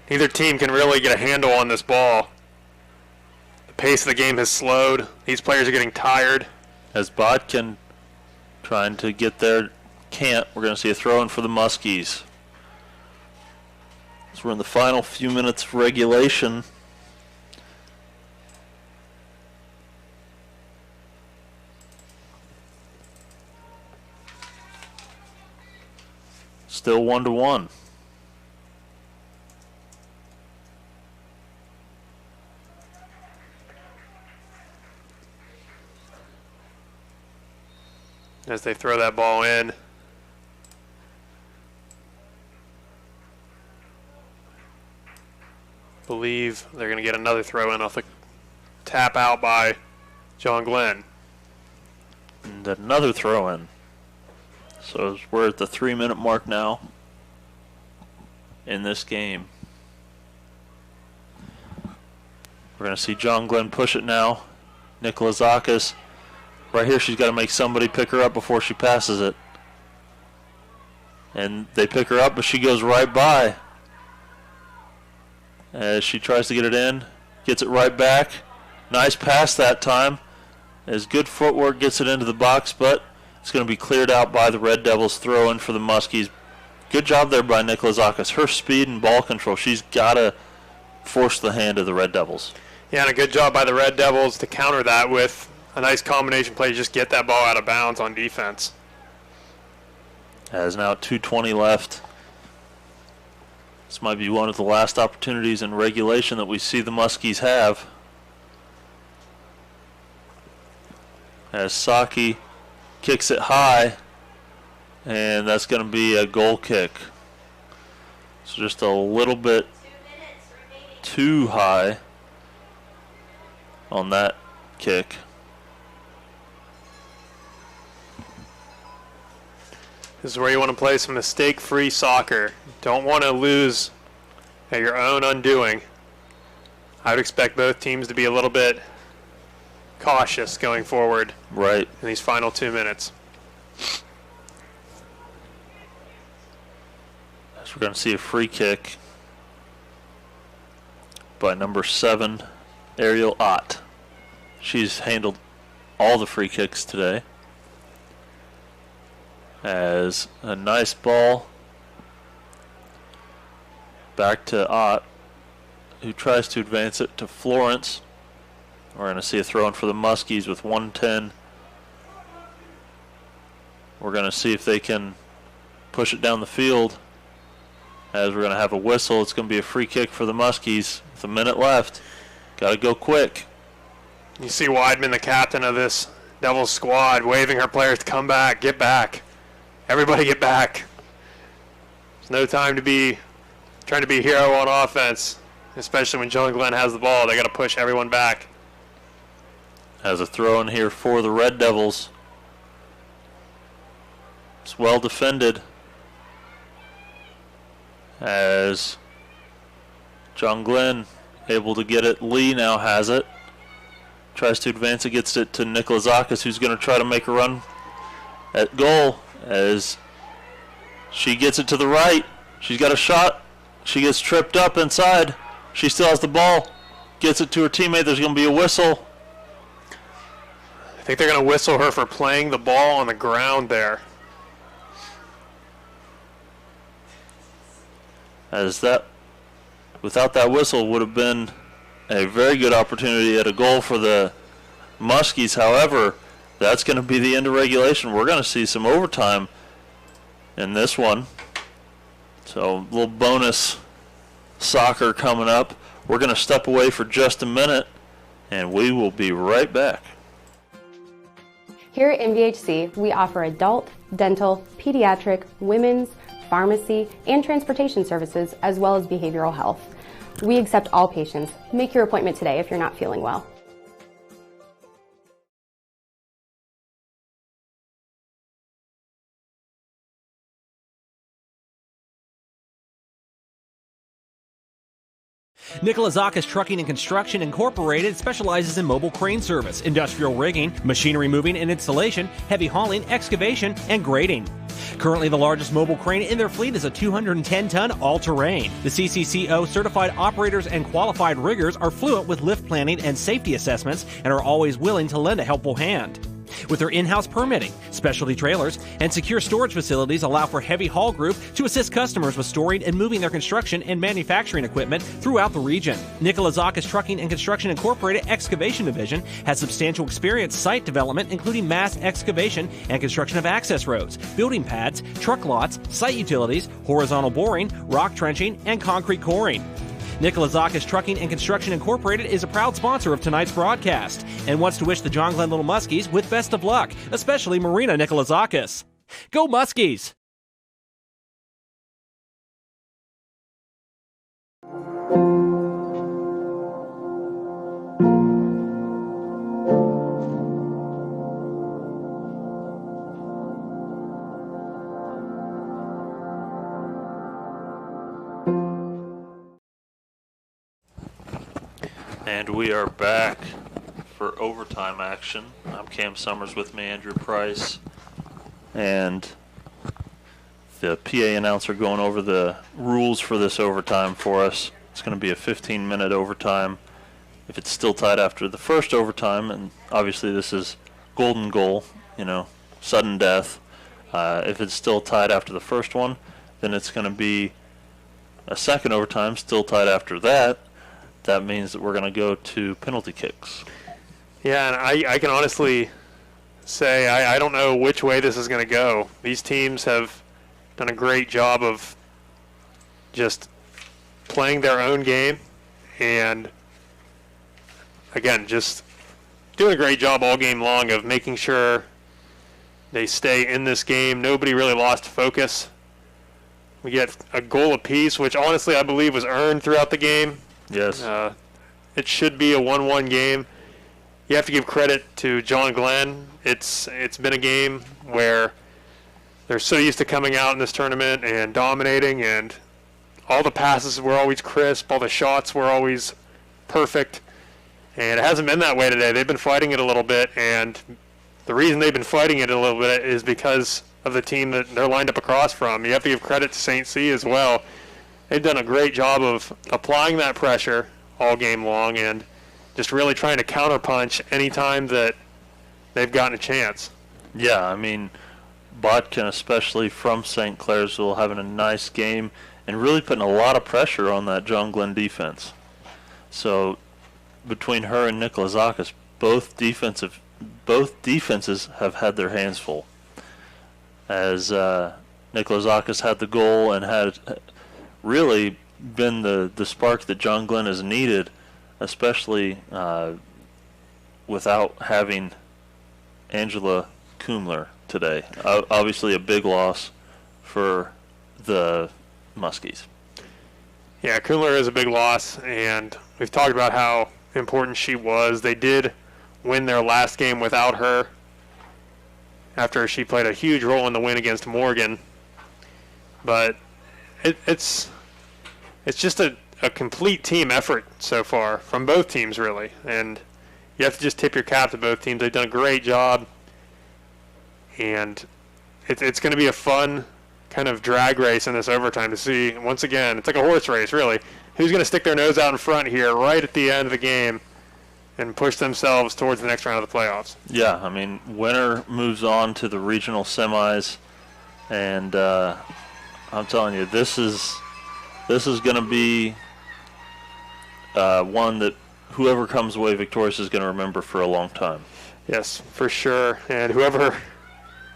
neither team can really get a handle on this ball. The pace of the game has slowed. These players are getting tired. As Bodkin trying to get there, can't. We're going to see a throw in for the Muskies. So we're in the final few minutes of regulation. Still 1-1. as they throw that ball in. Believe they're going to get another throw in off the tap out by John Glenn. And another throw in. So we're at the 3-minute mark now in this game. We're going to see John Glenn push it now. Nicola Zakis. Right here, she's got to make somebody pick her up before she passes it. And they pick her up, but she goes right by. As she tries to get it in, gets it right back. Nice pass that time. As good footwork gets it into the box, but it's going to be cleared out by the Red Devils. Throw in for the Muskies. Good job there by Nicola Zakis. Her speed and ball control, she's got to force the hand of the Red Devils. Yeah, and a good job by the Red Devils to counter that with a nice combination play, just get that ball out of bounds on defense. As now 2:20 left. This might be one of the last opportunities in regulation that we see the Muskies have. As Saki kicks it high, and that's going to be a goal kick. So just a little bit too high on that kick. This is where you want to play some mistake-free soccer. Don't want to lose at your own undoing. I would expect both teams to be a little bit cautious going forward. Right. In these final 2 minutes. As we're going to see a free kick by number 7, Ariel Ott. She's handled all the free kicks today. As a nice ball back to Ott, who tries to advance it to Florence. We're going to see a throw in for the Muskies with 1:10. We're going to see if they can push it down the field. As we're going to have a whistle, it's going to be a free kick for the Muskies with a minute left. Got to go quick. You see Weidman, the captain of this Devils squad, waving her players to come back, get back. Everybody get back. There's no time to be trying to be a hero on offense, especially when John Glenn has the ball. They got to push everyone back. Has a throw in here for the Red Devils. It's well defended. As John Glenn able to get it. Lee now has it. Tries to advance it, gets it to Nicola Zakis, who's going to try to make a run at goal. As she gets it to the right. She's got a shot. She gets tripped up inside. She still has the ball. Gets it to her teammate. There's going to be a whistle. I think they're going to whistle her for playing the ball on the ground there. As that, without that whistle, would have been a very good opportunity at a goal for the Muskies. However, that's going to be the end of regulation. We're going to see some overtime in this one. So a little bonus soccer coming up. We're going to step away for just a minute, and we will be right back. Here at MVHC, we offer adult, dental, pediatric, women's, pharmacy, and transportation services, as well as behavioral health. We accept all patients. Make your appointment today if you're not feeling well. Nicola Zakis Trucking and Construction Incorporated specializes in mobile crane service, industrial rigging, machinery moving and installation, heavy hauling, excavation, and grading. Currently, the largest mobile crane in their fleet is a 210-ton all-terrain. The CCCO certified operators and qualified riggers are fluent with lift planning and safety assessments and are always willing to lend a helpful hand. With their in-house permitting, specialty trailers, and secure storage facilities allow for Heavy Haul Group to assist customers with storing and moving their construction and manufacturing equipment throughout the region. Nicola Zakis Trucking and Construction Incorporated Excavation Division has substantial experience site development, including mass excavation and construction of access roads, building pads, truck lots, site utilities, horizontal boring, rock trenching, and concrete coring. Nikolazakis Trucking and Construction Incorporated is a proud sponsor of tonight's broadcast and wants to wish the John Glenn Little Muskies with best of luck, especially Marina Nikolazakis. Go Muskies! And we are back for overtime action. I'm Cam Summers, with me Andrew Price, and the PA announcer going over the rules for this overtime for us. It's going to be a 15-minute overtime. If it's still tied after the first overtime, and obviously this is golden goal, sudden death. If it's still tied after the first one, then it's going to be a second overtime, still tied after that. That means that we're going to go to penalty kicks. Yeah, and I can honestly say I don't know which way this is going to go. These teams have done a great job of just playing their own game and, again, just doing a great job all game long of making sure they stay in this game. Nobody really lost focus. We get a goal apiece, which honestly I believe was earned throughout the game. Yes. It should be a 1-1 game. You have to give credit to John Glenn. It's been a game where they're so used to coming out in this tournament and dominating, and all the passes were always crisp, all the shots were always perfect, and it hasn't been that way today. They've been fighting it a little bit, and the reason they've been fighting it a little bit is because of the team that they're lined up across from. You have to give credit to St. C as well. They've done a great job of applying that pressure all game long and just really trying to counterpunch any time that they've gotten a chance. Yeah, I mean, Botkin, especially from St. Clairsville, having a nice game and really putting a lot of pressure on that John Glenn defense. So between her and Nikolazakis, both defenses have had their hands full. As Nikolazakis had the goal and had really been the spark that John Glenn has needed, especially without having Angela Kumler today. Obviously a big loss for the Muskies. Yeah, Kumler is a big loss, and we've talked about how important she was. They did win their last game without her after she played a huge role in the win against Morgan. But it's just a complete team effort so far from both teams, really. And you have to just tip your cap to both teams. They've done a great job. And it's going to be a fun kind of drag race in this overtime to see, once again, it's like a horse race, really. Who's going to stick their nose out in front here right at the end of the game and push themselves towards the next round of the playoffs? Yeah, I mean, winner moves on to the regional semis. And I'm telling you, this is going to be one that whoever comes away victorious is going to remember for a long time. Yes, for sure. And whoever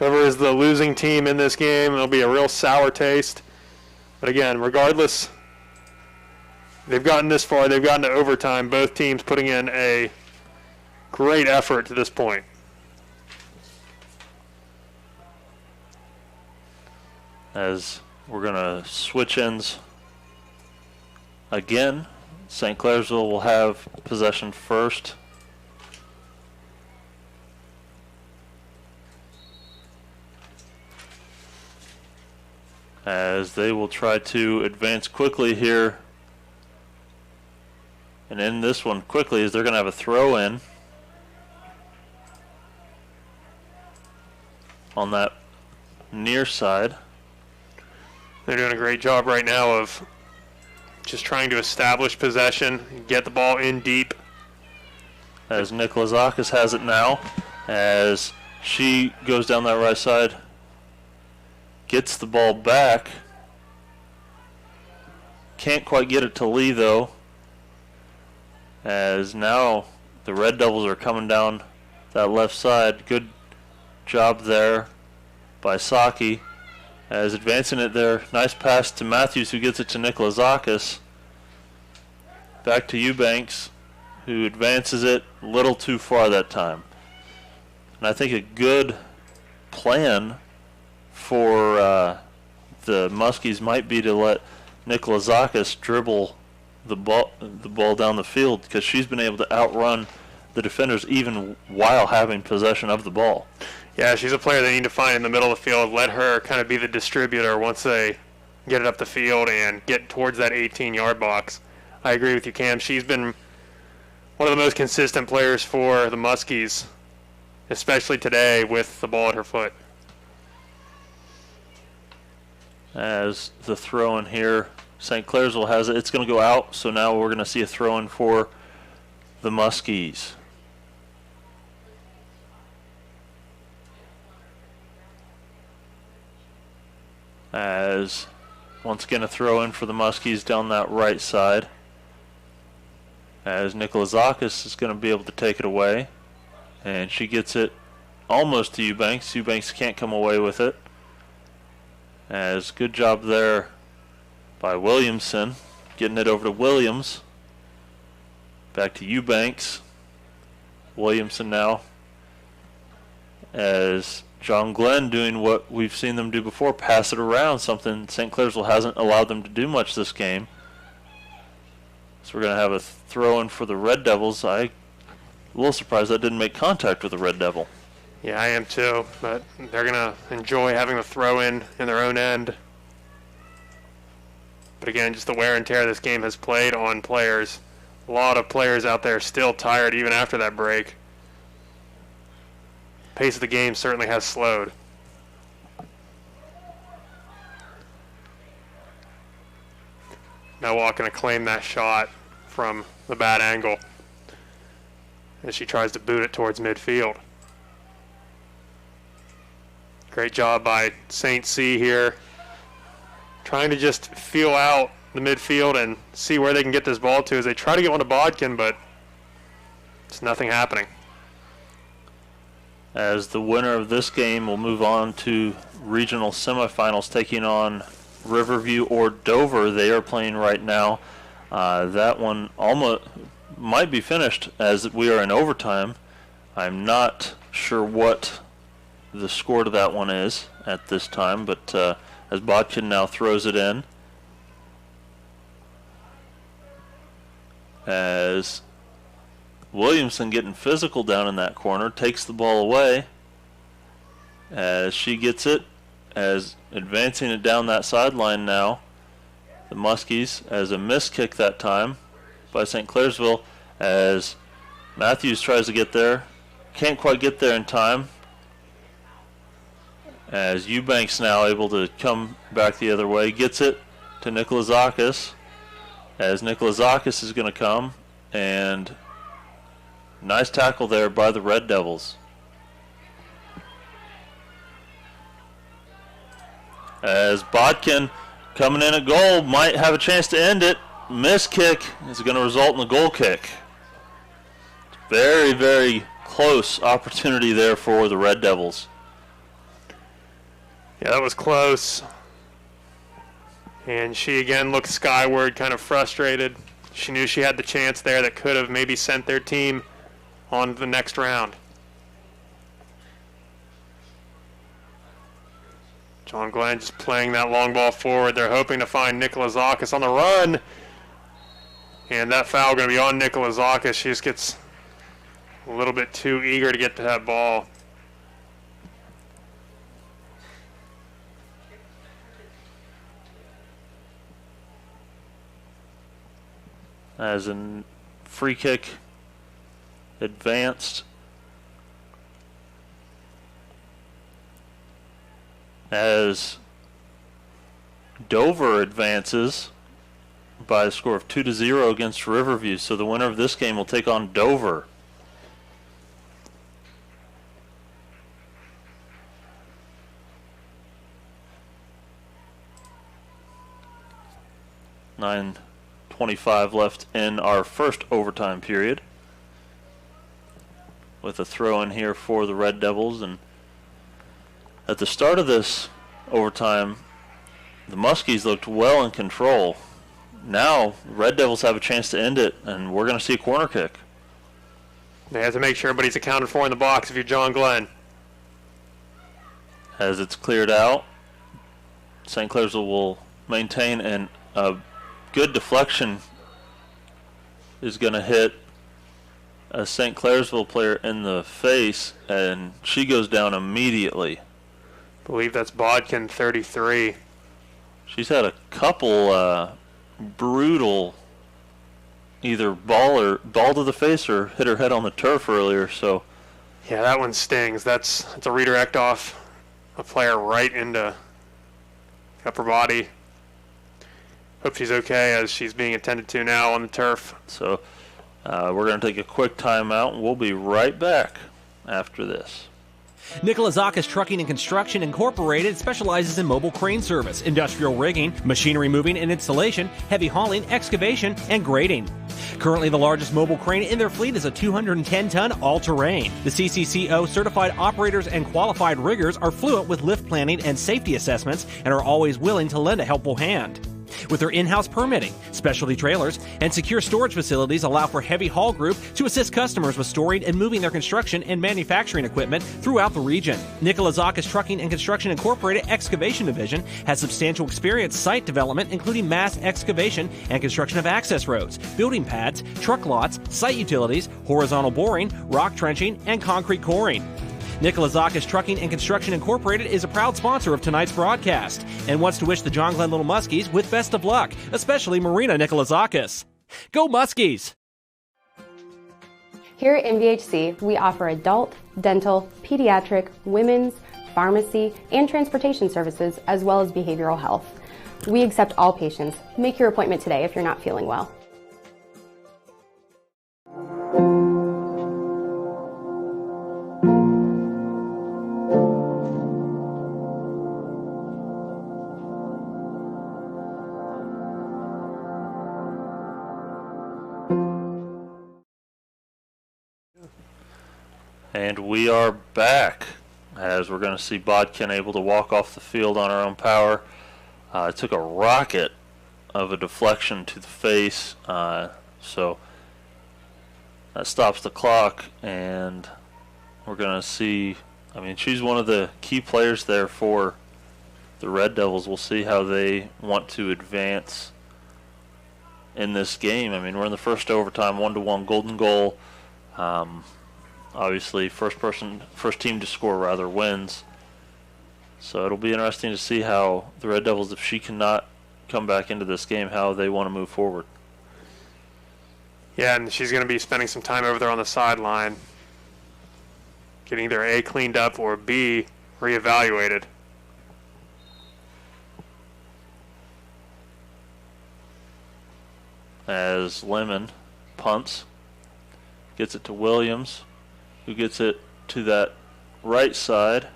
is the losing team in this game, it'll be a real sour taste. But again, regardless, they've gotten this far. They've gotten to overtime. Both teams putting in a great effort to this point. As we're going to switch ends again, St. Clairsville will have possession first. As they will try to advance quickly here. And in this one quickly is they're going to have a throw in on that near side. They're doing a great job right now of just trying to establish possession, get the ball in deep. As Nikolazakis has it now, as she goes down that right side, gets the ball back. Can't quite get it to Lee, though, as now the Red Devils are coming down that left side. Good job there by Saki, as advancing it there. Nice pass to Matthews, who gets it to Nikolazakis. back to Eubanks, who advances it a little too far that time. And I think a good plan for the Muskies might be to let Nikolazakis dribble the ball down the field, because she's been able to outrun the defenders even while having possession of the ball. Yeah, she's a player they need to find in the middle of the field. Let her kind of be the distributor once they get it up the field and get towards that 18-yard box. I agree with you, Cam. She's been one of the most consistent players for the Muskies, especially today with the ball at her foot. As the throw-in here, St. Clairsville has it. It's going to go out, so now we're going to see a throw-in for the Muskies. As once again a throw-in for the Muskies down that right side. As Nikolazakis is going to be able to take it away. And she gets it almost to Eubanks. Eubanks can't come away with it. As good job there by Williamson, getting it over to Williams. Back to Eubanks. Williamson now. As John Glenn doing what we've seen them do before, pass it around, something St. Clairsville hasn't allowed them to do much this game. So we're going to have a throw-in for the Red Devils. I'm a little surprised that didn't make contact with the Red Devil. Yeah, I am too, but they're going to enjoy having the throw-in their own end. But again, just the wear and tear this game has played on players. A lot of players out there still tired even after that break. Pace of the game certainly has slowed. Now Walk going to claim that shot from the bad angle as she tries to boot it towards midfield. Great job by St. C here, trying to just feel out the midfield and see where they can get this ball to as they try to get one to Bodkin, but it's nothing happening. As the winner of this game will move on to regional semifinals, taking on Riverview or Dover. They are playing right now. That one almost might be finished as we are in overtime. I'm not sure what the score to that one is at this time, but as Bodkin now throws it in, as Williamson getting physical down in that corner, takes the ball away as she gets it, as advancing it down that sideline now. The Muskies, as a miss kick that time by St. Clairsville, as Matthews tries to get there, can't quite get there in time. As Eubanks now able to come back the other way, gets it to Nikolazakis, as Nikolazakis is going to come, and nice tackle there by the Red Devils. As Bodkin coming in at goal, might have a chance to end it. Miss kick is going to result in a goal kick. Very, very close opportunity there for the Red Devils. Yeah, that was close. And she again looked skyward, kind of frustrated. She knew she had the chance there that could have maybe sent their team on to the next round. John Glenn just playing that long ball forward. They're hoping to find Nikolazakis on the run. And that foul going to be on Nikolazakis. She just gets a little bit too eager to get to that ball. As a free kick advanced. As Dover advances by a score of 2-0 against Riverview. So the winner of this game will take on Dover. .25 left in our first overtime period, with a throw in here for the Red Devils. And at the start of this overtime, the Muskies looked well in control. now Red Devils have a chance to end it, and we're going to see a corner kick. They have to make sure everybody's accounted for in the box if you're John Glenn. As it's cleared out, St. Clairsville will maintain, and a good deflection is going to hit a St. Clairsville player in the face, and she goes down immediately. I believe that's Bodkin, 33. She's had a couple brutal either ball to the face or hit her head on the turf earlier. So yeah, that one stings. That's a redirect off a player right into upper body. Hope she's okay as she's being attended to now on the turf. So we're going to take a quick timeout, and we'll be right back after this. Nikolazakis Trucking and Construction Incorporated specializes in mobile crane service, industrial rigging, machinery moving and installation, heavy hauling, excavation, and grading. Currently, the largest mobile crane in their fleet is a 210-ton all-terrain. The CCCO certified operators and qualified riggers are fluent with lift planning and safety assessments and are always willing to lend a helpful hand. With their in-house permitting, specialty trailers, and secure storage facilities allow for heavy haul group to assist customers with storing and moving their construction and manufacturing equipment throughout the region. Nikolazakis Trucking and Construction Incorporated Excavation Division has substantial experience site development, including mass excavation and construction of access roads, building pads, truck lots, site utilities, horizontal boring, rock trenching, and concrete coring. Nikolazakis Trucking and Construction Incorporated is a proud sponsor of tonight's broadcast and wants to wish the John Glenn Little Muskies with best of luck, especially Marina Nikolazakis. Go Muskies! Here at MVHC, we offer adult, dental, pediatric, women's, pharmacy, and transportation services, as well as behavioral health. We accept all patients. Make your appointment today if you're not feeling well. And we are back as we're going to see Bodkin able to walk off the field on her own power. It took a rocket of a deflection to the face, so that stops the clock, and we're going to see, I mean, she's one of the key players there for the Red Devils. We'll see how they want to advance in this game. I mean, we're in the first overtime, 1-1 golden goal. Obviously, first team to score rather wins. So it'll be interesting to see how the Red Devils, if she cannot come back into this game, how they want to move forward. Yeah, and she's going to be spending some time over there on the sideline, getting either A, cleaned up, or B, reevaluated. As Lemon punts, gets it to Williams, who gets it to that right side.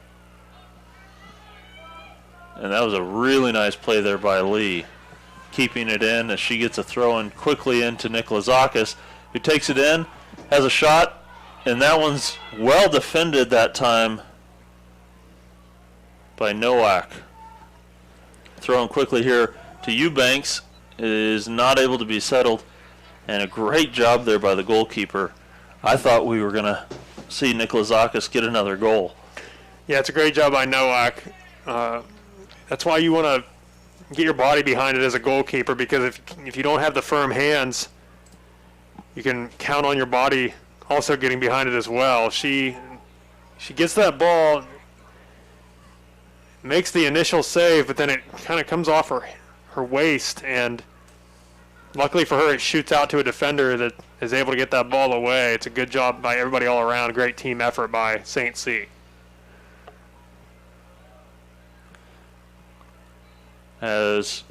And that was a really nice play there by Lee, keeping it in as she gets a throw in quickly into Nikolazakis, who takes it in, has a shot, and that one's well defended that time by Nowak. Thrown quickly here to Eubanks, is not able to be settled, and a great job there by the goalkeeper. I thought we were going to see Nikolazakis get another goal. Yeah, it's a great job by Nowak. That's why you want to get your body behind it as a goalkeeper, because if you don't have the firm hands, you can count on your body also getting behind it as well. She gets that ball, makes the initial save, but then it kind of comes off her waist, and luckily for her, it shoots out to a defender that is able to get that ball away. It's a good job by everybody all around. Great team effort by St. C. As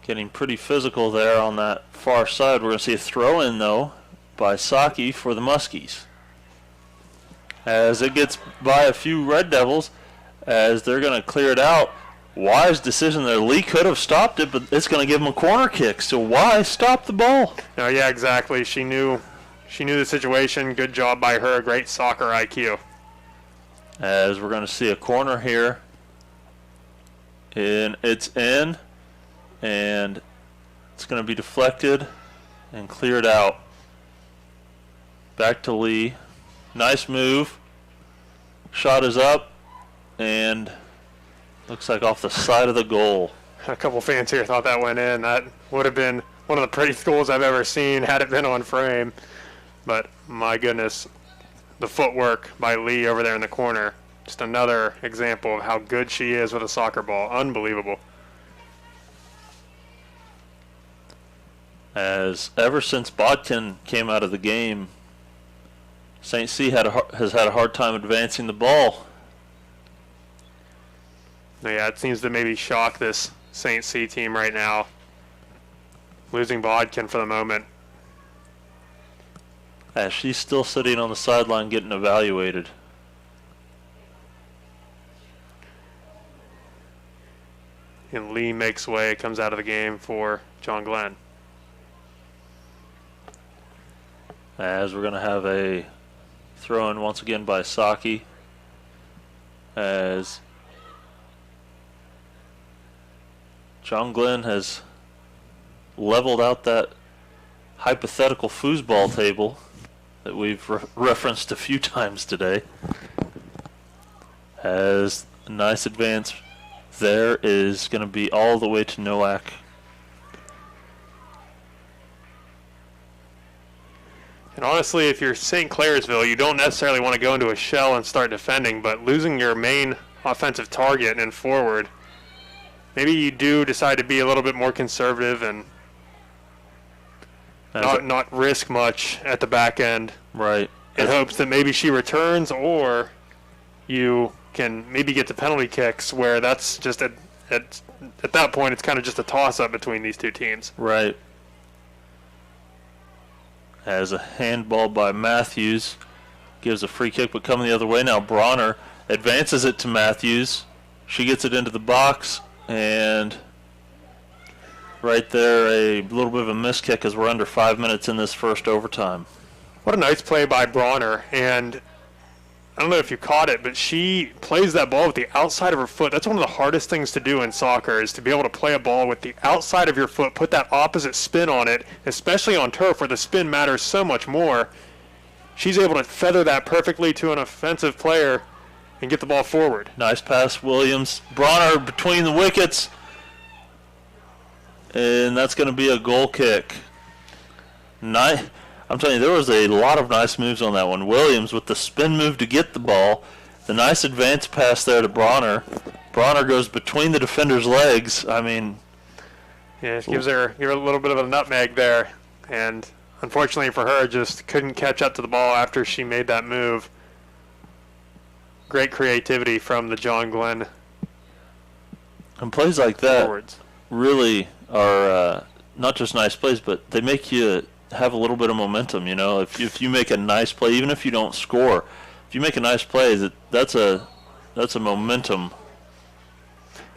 getting pretty physical there on that far side. We're going to see a throw-in, though, by Saki for the Muskies. As it gets by a few Red Devils, as they're going to clear it out. Wise decision there. Lee could have stopped it, but it's going to give him a corner kick. So why stop the ball? No, yeah, exactly. She knew the situation. Good job by her. Great soccer IQ. As we're going to see a corner here. And it's in. And It's going to be deflected and cleared out. Back to Lee. Nice move. Shot is up and looks like off the side of the goal. A couple fans here thought that went in. That would have been one of the prettiest goals I've ever seen had it been on frame. But my goodness, the footwork by Lee over there in the corner. Just another example of how good she is with a soccer ball. Unbelievable. As ever since Bodkin came out of the game, St. C has had a hard time advancing the ball. Yeah, it seems to maybe shock this St. C team right now. Losing Bodkin for the moment. As she's still sitting on the sideline getting evaluated. And Lee makes way, comes out of the game for John Glenn. As we're going to have a throw-in once again by Saki. As John Glenn has leveled out that hypothetical foosball table that we've referenced a few times today. As a nice advance there is going to be all the way to Nowak. And honestly, if you're St. Clairsville, you don't necessarily want to go into a shell and start defending, but losing your main offensive target and forward, maybe you do decide to be a little bit more conservative and not risk much at the back end. Right. In hopes that maybe she returns, or you can maybe get the penalty kicks where that's just at that point it's kind of just a toss-up between these two teams. Right. As a handball by Matthews gives a free kick, but coming the other way now, Bronner advances it to Matthews. She gets it into the box, and right there a little bit of a miss kick as we're under 5 minutes in this first overtime. What a nice play by Bronner, and I don't know if you caught it, but she plays that ball with the outside of her foot. That's one of the hardest things to do in soccer, is to be able to play a ball with the outside of your foot, put that opposite spin on it, especially on turf where the spin matters so much more. She's able to feather that perfectly to an offensive player and get the ball forward. Nice pass, Williams. Bronner between the wickets, and that's going to be a goal kick. I'm telling you, there was a lot of nice moves on that one. Williams with the spin move to get the ball. The nice advance pass there to Bronner. Bronner goes between the defender's legs. I mean, yeah, it gives her a little bit of a nutmeg there. And unfortunately for her, just couldn't catch up to the ball after she made that move. Great creativity from the John Glenn. And plays like that forwards really are not just nice plays, but they make you have a little bit of momentum. You know, if you make a nice play, even if you don't score, if you make a nice play, that's a momentum.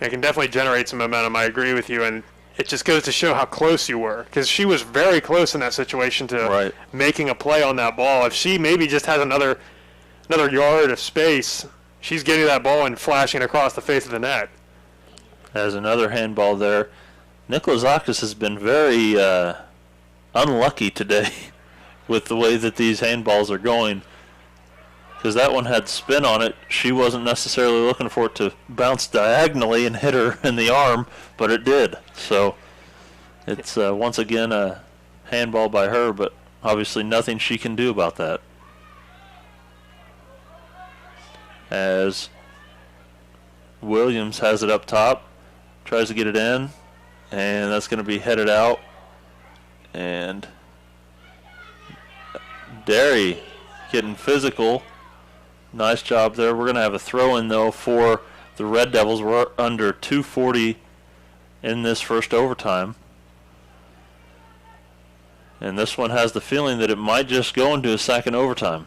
It can definitely generate some momentum. I agree with you, and it just goes to show how close you were, because she was very close in that situation to making a play on that ball. If she maybe just has another yard of space, she's getting that ball and flashing across the face of the net. As another handball there, Nikolazakis has been very unlucky today with the way that these handballs are going, because that one had spin on it. She wasn't necessarily looking for it to bounce diagonally and hit her in the arm, but it did. So it's once again a handball by her, but obviously nothing she can do about that. As Williams has it up top, tries to get it in, and that's going to be headed out. And Derry getting physical. Nice job there. We're going to have a throw-in, though, for the Red Devils. We're under 2:40 in this first overtime. And this one has the feeling that it might just go into a second overtime.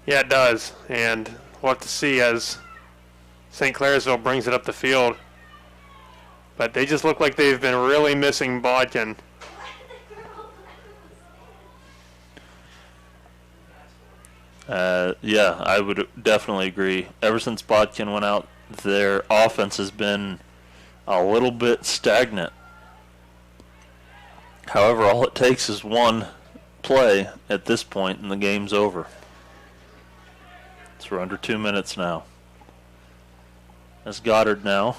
Yeah, it does. And we'll have to see as St. Clairsville brings it up the field. But they just look like they've been really missing Bodkin. Yeah, I would definitely agree. Ever since Bodkin went out, their offense has been a little bit stagnant. However, all it takes is one play at this point and the game's over. So we're under 2 minutes now. As Goddard now.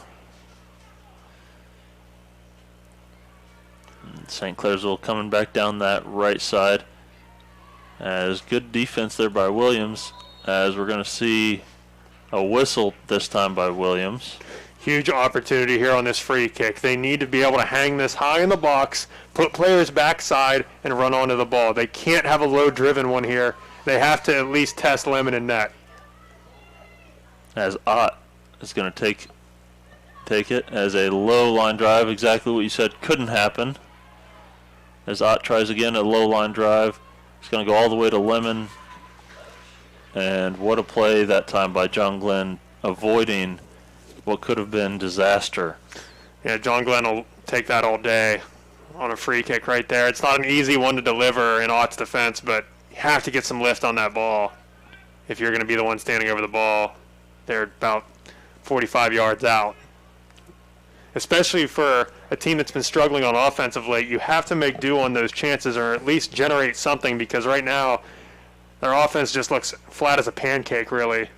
St. Clairsville coming back down that right side. As good defense there by Williams, as we're going to see a whistle this time by Williams. Huge opportunity here on this free kick. They need to be able to hang this high in the box, put players backside, and run onto the ball. They can't have a low-driven one here. They have to at least test limit and net. As Ott is going to take it as a low line drive, exactly what you said couldn't happen. As Ott tries again a low line drive, it's going to go all the way to Lemon. And what a play that time by John Glenn, avoiding what could have been disaster. Yeah, John Glenn will take that all day on a free kick right there. It's not an easy one to deliver in Ott's defense, but you have to get some lift on that ball if you're going to be the one standing over the ball. They're about 45 yards out. Especially for a team that's been struggling on offense of late, you have to make do on those chances or at least generate something, because right now their offense just looks flat as a pancake, really.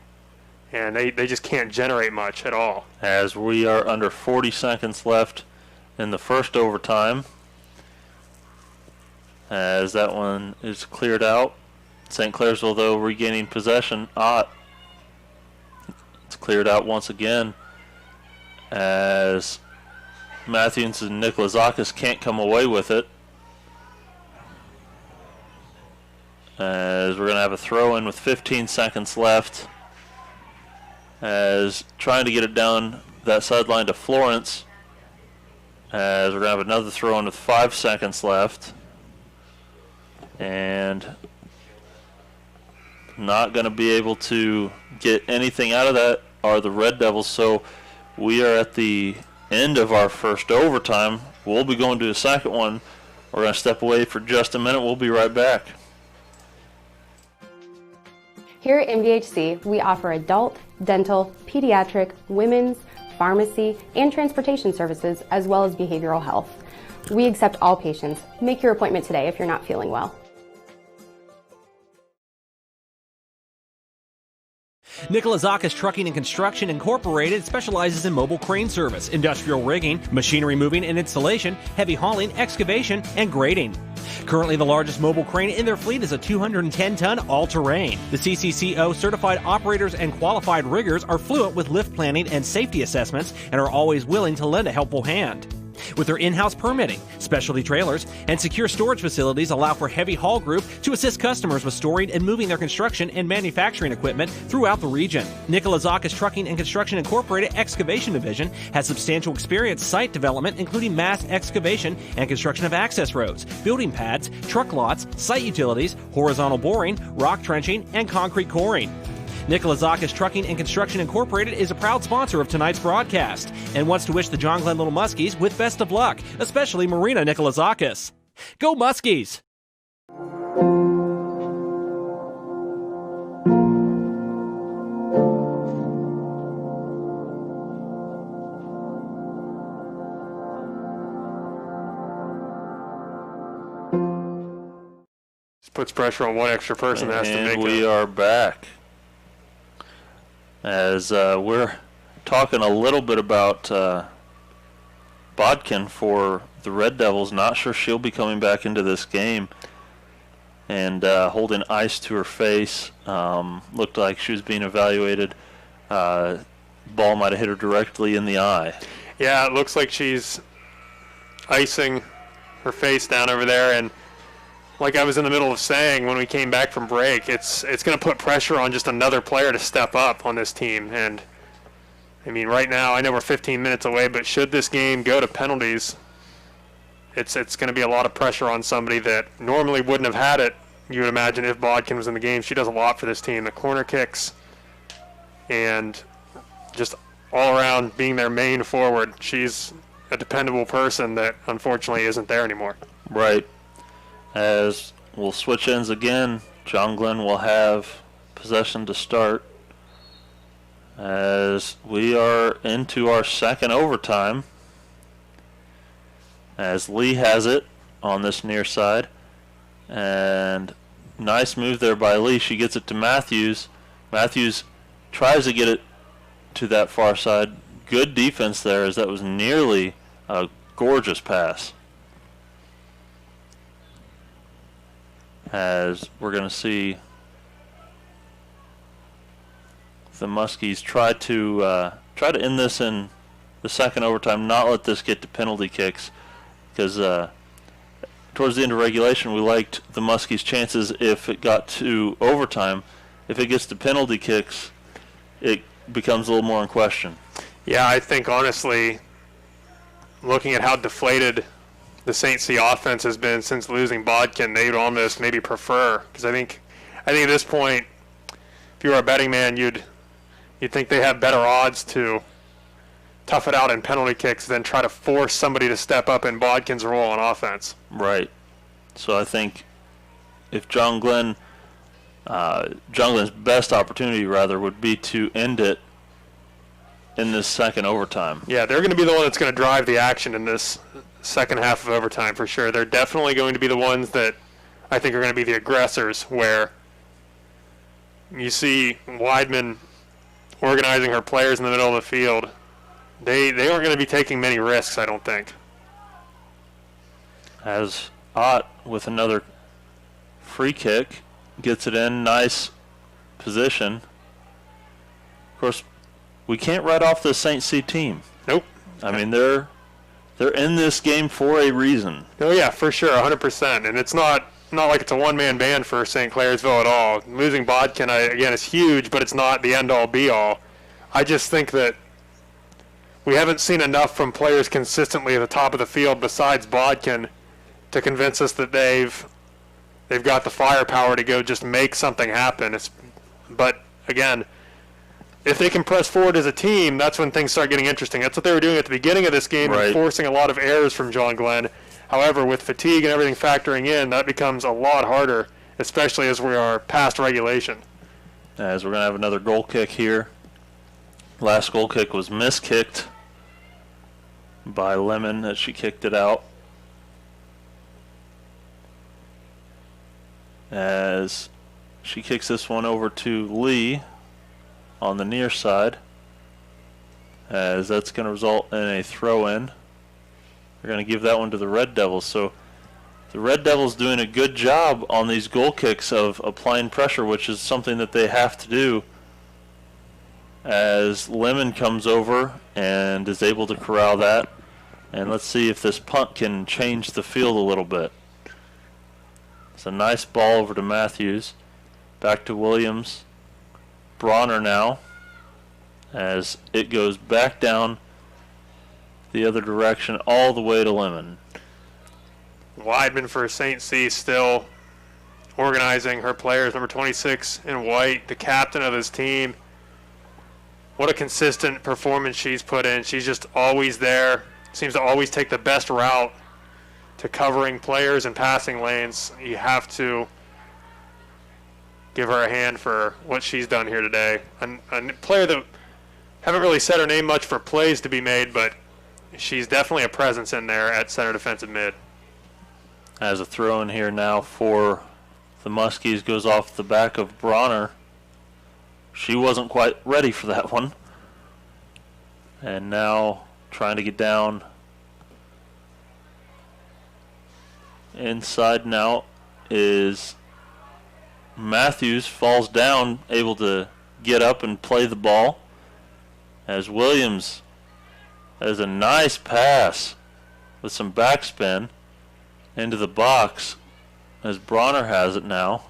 And they just can't generate much at all. As we are under 40 seconds left in the first overtime. As that one is cleared out. St. Clairsville, though, regaining possession. Ott. It's cleared out once again. As Matthews and Nikolazakis can't come away with it. As we're going to have a throw-in with 15 seconds left. As trying to get it down that sideline to Florence. As we're going to have another throw-in with 5 seconds left. And not going to be able to get anything out of that are the Red Devils. So we are at the end of our first overtime. We'll be going to a second one. We're going to step away for just a minute. We'll be right back. Here at MVHC, we offer adult, dental, pediatric, women's, pharmacy, and transportation services, as well as behavioral health. We accept all patients. Make your appointment today if you're not feeling well. Nikolazakis Trucking and Construction Incorporated specializes in mobile crane service, industrial rigging, machinery moving and installation, heavy hauling, excavation, and grading. Currently, the largest mobile crane in their fleet is a 210-ton all-terrain. The CCCO certified operators and qualified riggers are fluent with lift planning and safety assessments and are always willing to lend a helpful hand. With their in-house permitting, specialty trailers, and secure storage facilities allow for heavy haul group to assist customers with storing and moving their construction and manufacturing equipment throughout the region. Nikolazakis Trucking and Construction Incorporated Excavation Division has substantial experience site development, including mass excavation and construction of access roads, building pads, truck lots, site utilities, horizontal boring, rock trenching, and concrete coring. Nikolazakis Trucking and Construction Incorporated is a proud sponsor of tonight's broadcast and wants to wish the John Glenn Little Muskies with best of luck, especially Marina Nikolazakis. Go Muskies! This puts pressure on one extra person that has to make it. And we are back. As we're talking a little bit about Bodkin for the Red Devils. Not sure she'll be coming back into this game. And holding ice to her face. Looked like she was being evaluated. Ball might have hit her directly in the eye. Yeah, it looks like she's icing her face down over there. And like I was in the middle of saying when we came back from break, it's going to put pressure on just another player to step up on this team. And, I mean, right now, I know we're 15 minutes away, but should this game go to penalties, it's going to be a lot of pressure on somebody that normally wouldn't have had it, you would imagine, if Bodkin was in the game. She does a lot for this team. The corner kicks and just all around being their main forward. She's a dependable person that unfortunately isn't there anymore. Right. As we'll switch ends again, John Glenn will have possession to start. As we are into our second overtime. As Lee has it on this near side. And nice move there by Lee. She gets it to Matthews. Matthews tries to get it to that far side. Good defense there, as that was nearly a gorgeous pass. As we're going to see the Muskies try to end this in the second overtime, not let this get to penalty kicks, because towards the end of regulation we liked the Muskies' chances if it got to overtime. If it gets to penalty kicks, it becomes a little more in question. Yeah, I think honestly, looking at how deflated the St. C offense has been since losing Bodkin, they would almost maybe prefer, because I think at this point, if you were a betting man, you'd think they have better odds to tough it out in penalty kicks than try to force somebody to step up in Bodkin's role on offense. Right. So I think if John Glenn's best opportunity rather would be to end it in this second overtime. Yeah, they're going to be the one that's going to drive the action in this second half of overtime for sure. They're definitely going to be the ones that I think are going to be the aggressors, where you see Weidman organizing her players in the middle of the field. They aren't going to be taking many risks, I don't think. As Ott with another free kick, gets it in, nice position. Of course, we can't write off the St. C team. Nope. I mean, they're in this game for a reason. Oh yeah, for sure, 100%. And it's not like it's a one-man band for St. Clairsville at all. Losing Bodkin, again, is huge, but it's not the end-all, be-all. I just think that we haven't seen enough from players consistently at the top of the field besides Bodkin to convince us that they've got the firepower to go just make something happen. But again, if they can press forward as a team, that's when things start getting interesting. That's what they were doing at the beginning of this game, right, and forcing a lot of errors from John Glenn. However, with fatigue and everything factoring in, that becomes a lot harder, especially as we are past regulation. As we're going to have another goal kick here. Last goal kick was miskicked by Lemon as she kicked it out. As she kicks this one over to Lee on the near side, as that's going to result in a throw-in. They're going to give that one to the Red Devils. So the Red Devils doing a good job on these goal kicks of applying pressure, which is something that they have to do, as Lemon comes over and is able to corral that. And let's see if this punt can change the field a little bit. It's a nice ball over to Matthews. Back to Williams. Bronner now, as it goes back down the other direction all the way to Lemon. Weidman for St. C still organizing her players. Number 26 in white, the captain of his team. What a consistent performance she's put in. She's just always there. Seems to always take the best route to covering players and passing lanes. You have to give her a hand for what she's done here today. A player that haven't really said her name much for plays to be made, but she's definitely a presence in there at center defensive mid. As a throw in here now for the Muskies goes off the back of Bronner. She wasn't quite ready for that one. And now trying to get down inside now is Matthews. Falls down, able to get up and play the ball, as Williams has a nice pass with some backspin into the box, as Bronner has it now.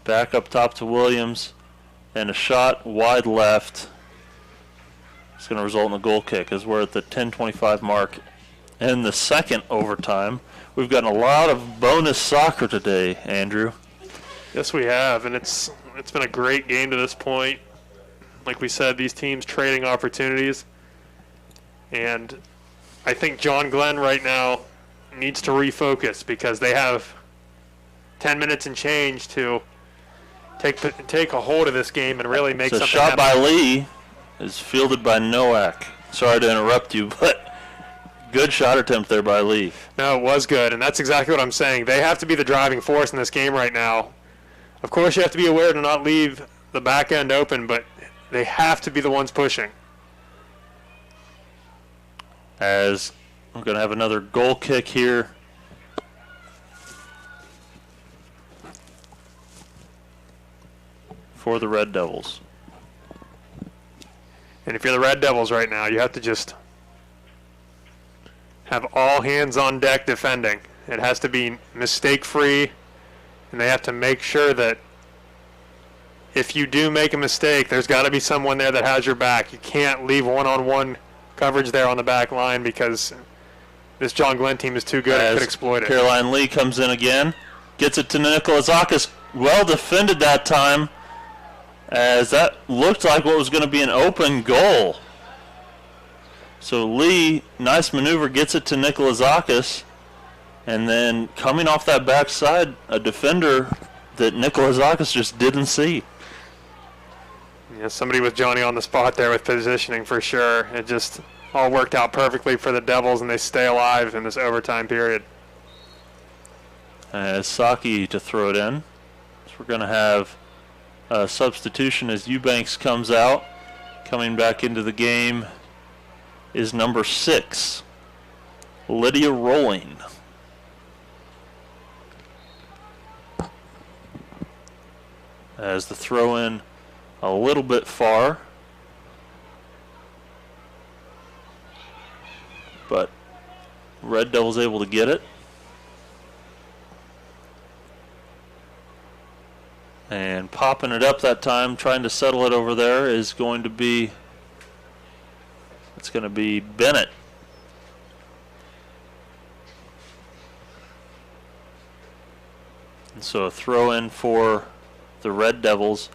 Back up top to Williams, and a shot wide left. It's going to result in a goal kick, as we're at the 10:25 mark in the second overtime. We've gotten a lot of bonus soccer today, Andrew. Yes, we have, and it's been a great game to this point. Like we said, these teams trading opportunities, and I think John Glenn right now needs to refocus, because they have 10 minutes and change to take a hold of this game and really make something happen. So shot by Lee is fielded by Nowak. Sorry to interrupt you, but Good shot attempt there by Lee. No, it was good, and that's exactly what I'm saying. They have to be the driving force in this game right now. Of course, you have to be aware to not leave the back end open, but they have to be the ones pushing. As we're going to have another goal kick here. For the Red Devils. And if you're the Red Devils right now, you have to just have all hands on deck defending. It has to be mistake-free, and they have to make sure that if you do make a mistake, there's got to be someone there that has your back. You can't leave one-on-one coverage there on the back line because this John Glenn team is too good and could exploit it. Caroline Lee comes in again, gets it to Nikolazakis. Well defended that time, as that looked like what was going to be an open goal. So Lee, nice maneuver, gets it to Nikolazakis, and then coming off that backside, a defender that Nikolazakis just didn't see. Yeah, somebody with Johnny on the spot there with positioning for sure. It just all worked out perfectly for the Devils, and they stay alive in this overtime period. As Saki to throw it in. So we're going to have a substitution as Eubanks comes out. Coming back into the game is number 6, Lydia Rolling. As the throw in a little bit far, but Red Devils able to get it. And popping it up that time, trying to settle it over there, is going to be, it's going to be Bennett. And so a throw in for the Red Devils,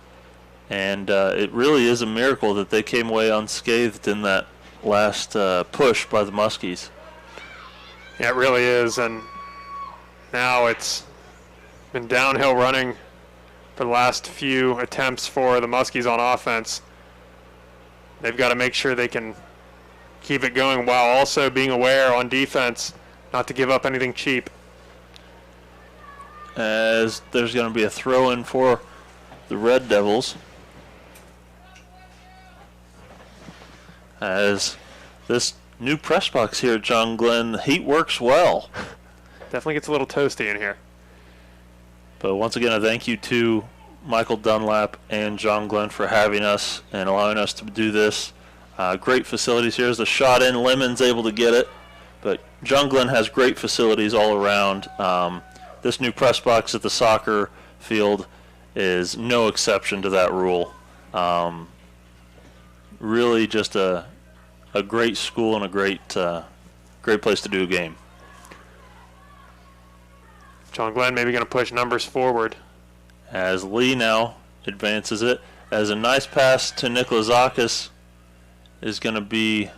and it really is a miracle that they came away unscathed in that last push by the Muskies. Yeah, it really is, and now it's been downhill running for the last few attempts for the Muskies on offense. They've got to make sure they can keep it going while also being aware on defense not to give up anything cheap. As there's going to be a throw in for the Red Devils. As this new press box here at John Glenn, the heat works well. Definitely gets a little toasty in here. But once again, a thank you to Michael Dunlap and John Glenn for having us and allowing us to do this. Great facilities here. As the shot in, Lemon's able to get it. But John Glenn has great facilities all around. This new press box at the soccer field is no exception to that rule. Really just a great school and a great place to do a game. John Glenn maybe going to push numbers forward. As Lee now advances it. As a nice pass to Nikolazakis is going to be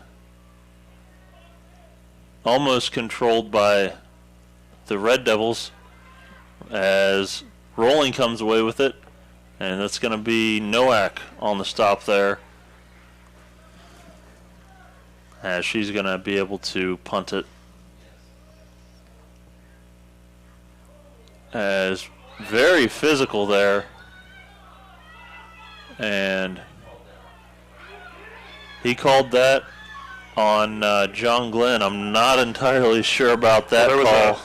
almost controlled by the Red Devils, as Rolling comes away with it, and that's going to be Nowak on the stop there, as she's going to be able to punt it. As very physical there, and he called that on John Glenn. I'm not entirely sure about that call.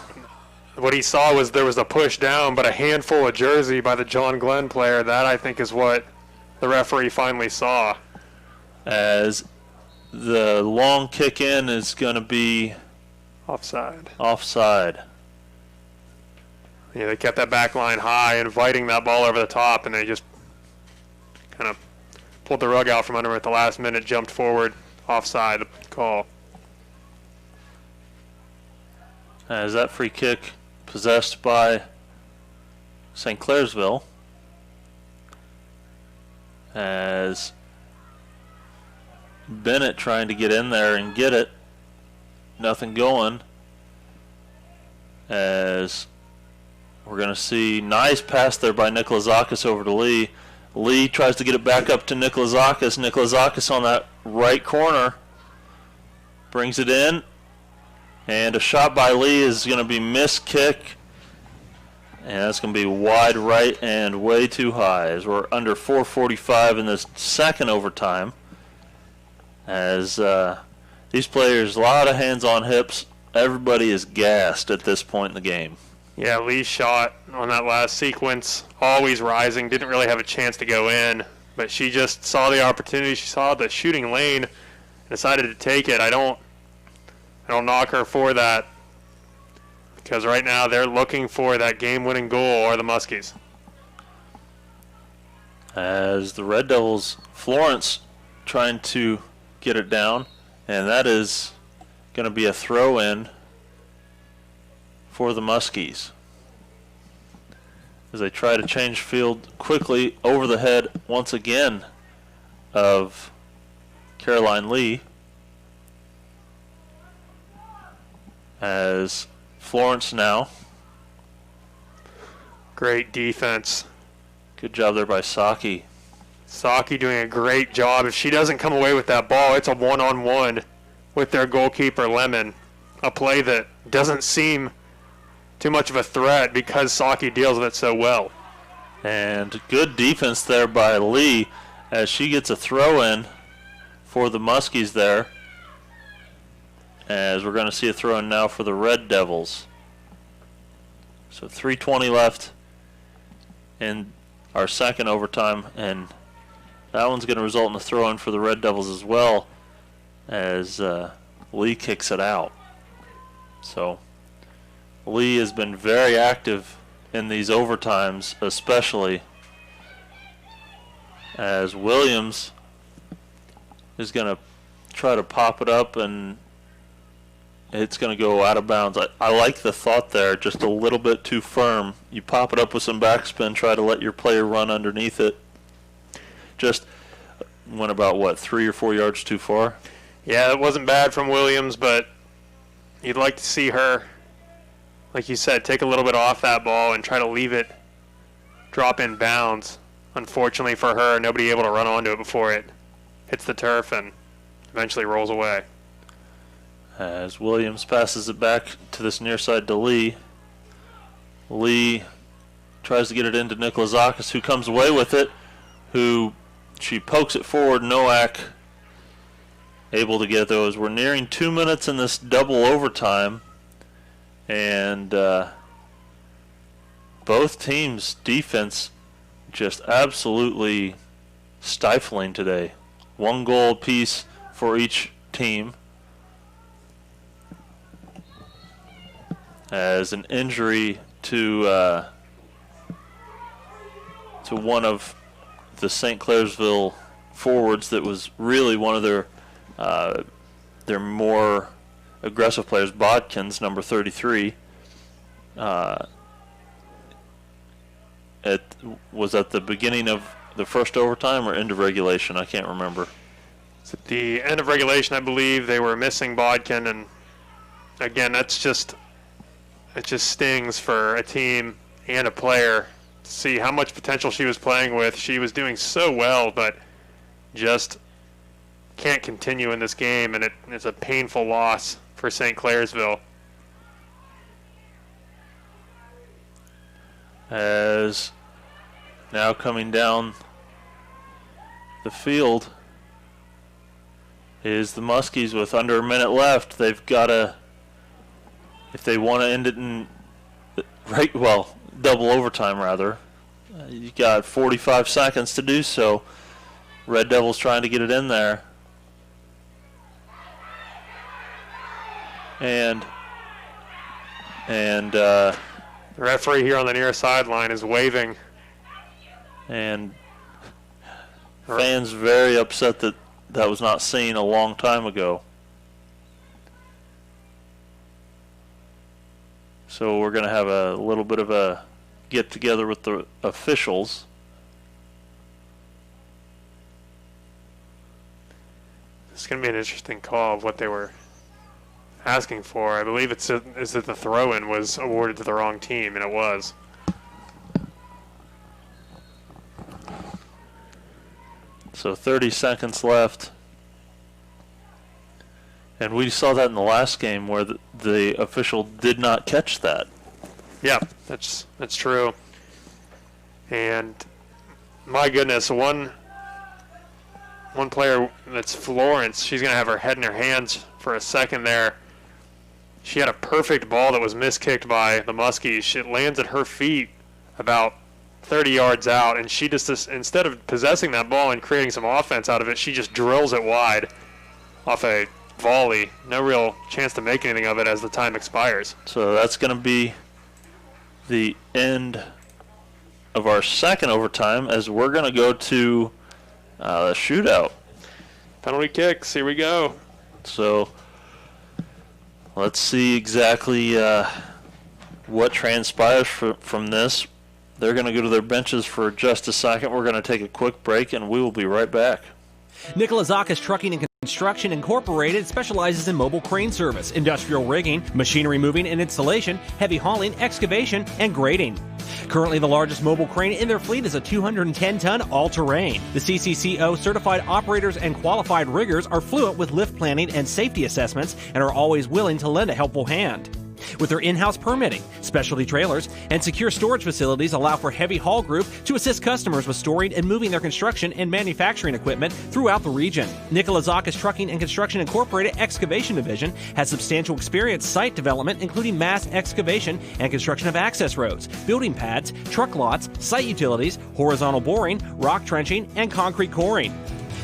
What he saw was there was a push down, but a handful of jersey by the John Glenn player. That, I think, is what the referee finally saw. As the long kick in is going to be offside. Yeah, they kept that back line high, inviting that ball over the top, and they just kind of pulled the rug out from under him at the last minute, jumped forward, offside call. As that free kick possessed by St. Clairsville, as Bennett trying to get in there and get it, nothing going, as we're going to see nice pass there by Nikolazakis over to Lee. Lee tries to get it back up to Nikolazakis. Nikolazakis on that right corner brings it in, And a shot by Lee is going to be missed kick. And that's going to be wide right and way too high as we're under 4:45 in this second overtime. As these players, a lot of hands on hips. Everybody is gassed at this point in the game. Yeah, Lee's shot on that last sequence, always rising, didn't really have a chance to go in, but she just saw the opportunity. She saw the shooting lane and decided to take it. I don't knock her for that, because right now they're looking for that game-winning goal, or the Muskies. As the Red Devils, Florence trying to get it down, and that is going to be a throw-in for the Muskies as they try to change field quickly over the head once again of Caroline Lee, as Florence now. Great defense. Good job there by Saki. Saki doing a great job. If she doesn't come away with that ball, it's a one-on-one with their goalkeeper, Lemon. A play that doesn't seem too much of a threat because Saki deals with it so well. And good defense there by Lee as she gets a throw-in for the Muskies there. As we're going to see a throw-in now for the Red Devils. So 3:20 left in our second overtime, and that one's going to result in a throw-in for the Red Devils as well, as Lee kicks it out. So Lee has been very active in these overtimes, especially as Williams is going to try to pop it up, and it's going to go out of bounds. I like the thought there, just a little bit too firm. You pop it up with some backspin, try to let your player run underneath it. Just went about, what, 3 or 4 yards too far? Yeah, it wasn't bad from Williams, but you'd like to see her, like you said, take a little bit off that ball and try to leave it drop in bounds. Unfortunately for her, nobody able to run onto it before it hits the turf and eventually rolls away. As Williams passes it back to this near side to Lee. Lee tries to get it into Nikolazakis, who comes away with it, who she pokes it forward. Nowak able to get those. We're nearing 2 minutes in this double overtime, and both teams' defense just absolutely stifling today. 1 goal apiece for each team. As an injury to one of the St. Clairsville forwards that was really one of their more aggressive players, Bodkins, number 33. Was at the beginning of the first overtime or end of regulation? I can't remember. It's at the end of regulation, I believe. They were missing Bodkin, and again, it just stings for a team and a player to see how much potential she was playing with. She was doing so well, but just can't continue in this game, and it's a painful loss for St. Clairsville. As now coming down the field is the Muskies with under a minute left. They've got to, if they want to end it in double overtime rather, you got 45 seconds to do so. Red Devils trying to get it in there. And the referee here on the near sideline is waving. And fans very upset that that was not seen a long time ago. So we're going to have a little bit of a get together with the officials. It's going to be an interesting call of what they were asking for. I believe is that the throw-in was awarded to the wrong team, and it was. So 30 seconds left And we saw that in the last game where the official did not catch that. Yeah, that's true. And my goodness, one player, that's Florence, she's going to have her head in her hands for a second there. She had a perfect ball that was miskicked by the Muskies. It lands at her feet about 30 yards out, and she just, instead of possessing that ball and creating some offense out of it, she just drills it wide off a volley. No real chance to make anything of it as the time expires. So that's going to be the end of our second overtime, as we're going to go to the shootout. Penalty kicks, here we go. So let's see exactly what transpires from this. They're going to go to their benches for just a second. We're going to take a quick break, and we will be right back. Nicolazakis Trucking and Construction Incorporated specializes in mobile crane service, industrial rigging, machinery moving and installation, heavy hauling, excavation, and grading. Currently, the largest mobile crane in their fleet is a 210-ton all-terrain. The CCCO certified operators and qualified riggers are fluent with lift planning and safety assessments and are always willing to lend a helpful hand. With their in-house permitting, specialty trailers, and secure storage facilities allow for heavy haul group to assist customers with storing and moving their construction and manufacturing equipment throughout the region. Nicolazakis Trucking and Construction Incorporated Excavation Division has substantial experience site development, including mass excavation and construction of access roads, building pads, truck lots, site utilities, horizontal boring, rock trenching, and concrete coring.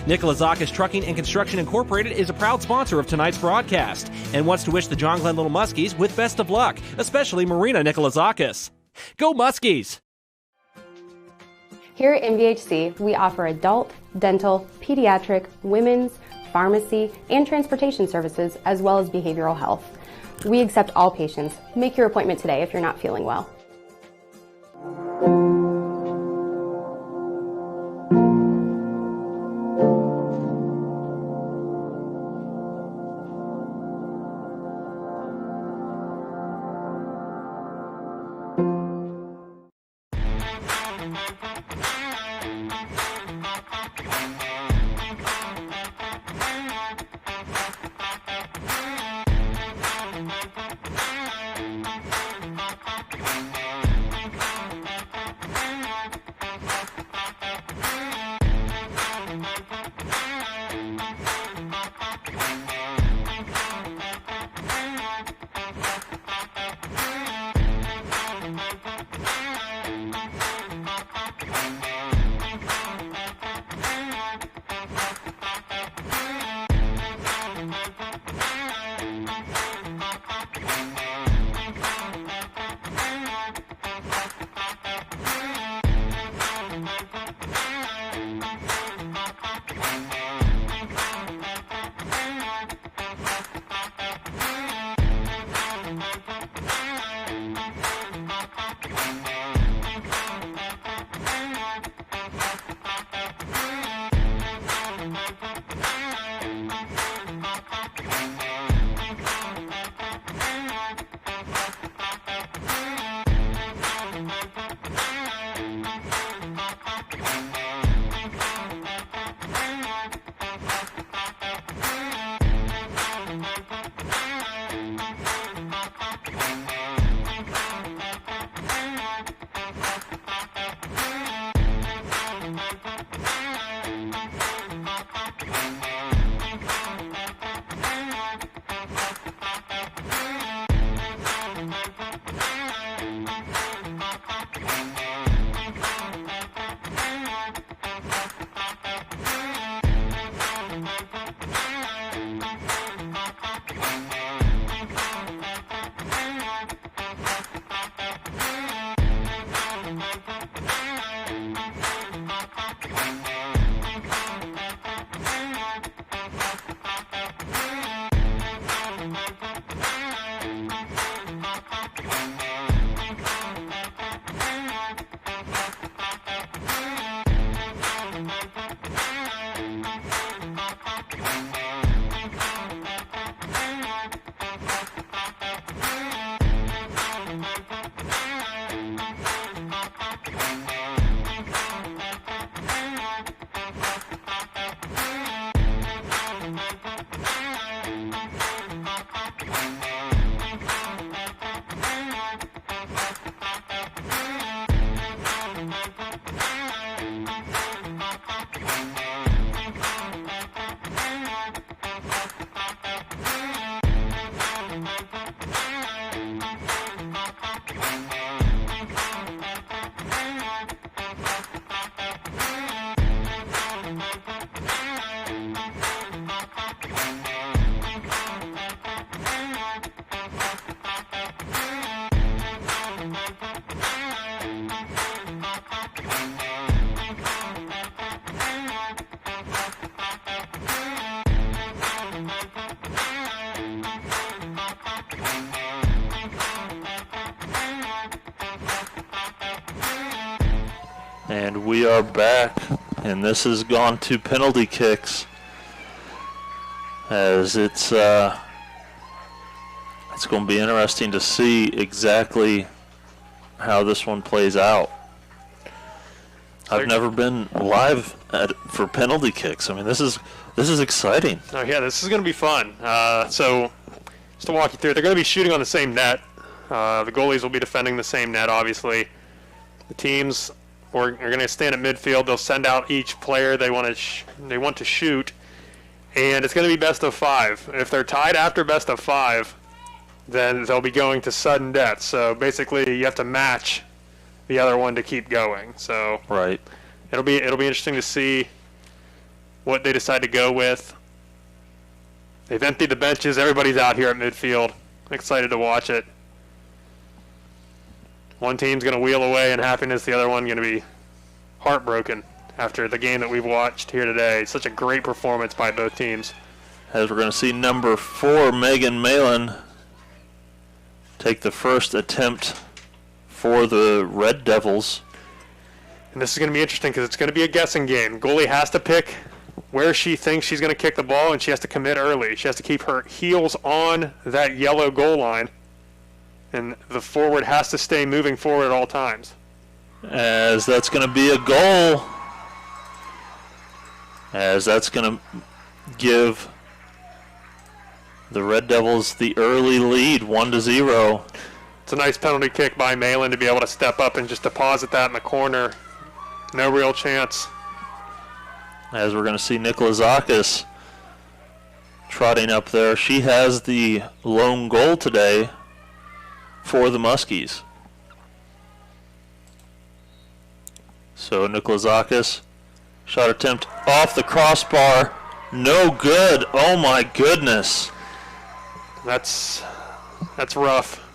Nicolazakis Trucking and Construction Incorporated is a proud sponsor of tonight's broadcast and wants to wish the John Glenn Little Muskies with best of luck, especially Marina Nicolazakis. Go Muskies! Here at MVHC, we offer adult, dental, pediatric, women's, pharmacy, and transportation services, as well as behavioral health. We accept all patients. Make your appointment today if you're not feeling well. And we are back, and this has gone to penalty kicks, as it's going to be interesting to see exactly how this one plays out. I've never been live for penalty kicks. I mean, this is exciting. Oh yeah, this is going to be fun. So just to walk you through, they're going to be shooting on the same net. The goalies will be defending the same net, obviously. The teams are going to stand at midfield. They'll send out each player they want to shoot, and it's going to be best of 5. If they're tied after best of 5, then they'll be going to sudden death. So basically, you have to match the other one to keep going. So right, it'll be interesting to see what they decide to go with. They've emptied the benches. Everybody's out here at midfield. I'm excited to watch it. One team's going to wheel away in happiness. The other one going to be heartbroken after the game that we've watched here today. Such a great performance by both teams. As we're going to see number 4, Megan Malin, take the first attempt for the Red Devils. And this is going to be interesting because it's going to be a guessing game. Goalie has to pick where she thinks she's going to kick the ball, and she has to commit early. She has to keep her heels on that yellow goal line. And the forward has to stay moving forward at all times. As that's going to be a goal. As that's going to give the Red Devils the early lead, 1-0. It's a nice penalty kick by Malin to be able to step up and just deposit that in the corner. No real chance. As we're going to see Nikolazakis trotting up there. She has the lone goal today for the Muskies. So Nikolazakis, shot attempt off the crossbar, no good. Oh my goodness. That's rough.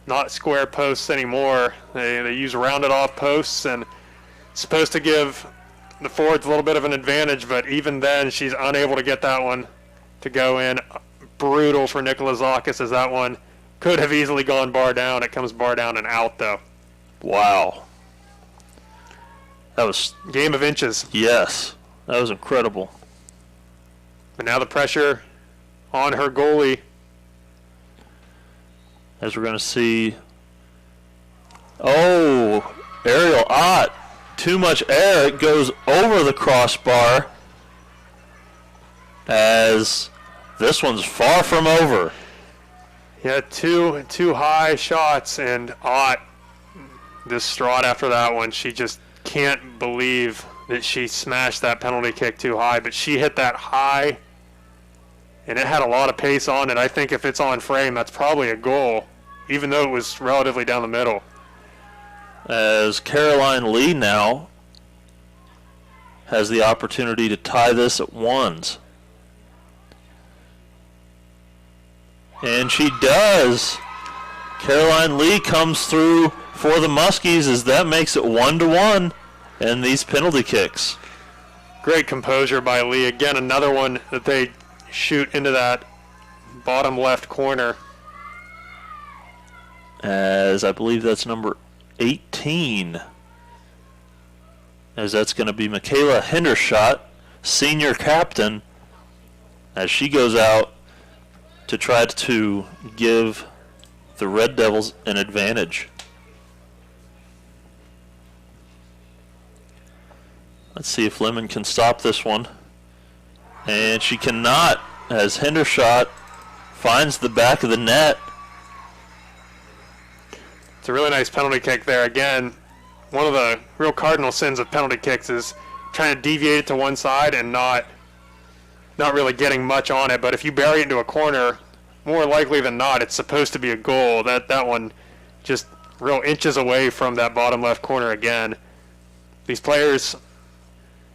Not square posts anymore. They use rounded off posts, and it's supposed to give the forwards a little bit of an advantage, but even then she's unable to get that one to go in. Brutal for Nikolazakis, as that one could have easily gone bar down. It comes bar down and out, though. Wow. That was... game of inches. Yes. That was incredible. But now the pressure on her goalie. As we're going to see... oh, Ariel Ott. Too much air. It goes over the crossbar. As this one's far from over. Yeah, two high shots, and Ott distraught after that one. She just can't believe that she smashed that penalty kick too high, but she hit that high, and it had a lot of pace on it. I think if it's on frame, that's probably a goal, even though it was relatively down the middle. As Caroline Lee now has the opportunity to tie this at ones. And she does. Caroline Lee comes through for the Muskies, as that makes it 1-1 in these penalty kicks. Great composure by Lee. Again, another one that they shoot into that bottom left corner. As I believe that's number 18. As that's going to be Michaela Hendershot, senior captain, as she goes out to try to give the Red Devils an advantage. Let's see if Lemon can stop this one. And she cannot, as Hendershot finds the back of the net. It's a really nice penalty kick there. Again, one of the real cardinal sins of penalty kicks is trying to deviate it to one side and not really getting much on it. But if you bury it into a corner, more likely than not, it's supposed to be a goal. That one just real inches away from that bottom left corner again. These players,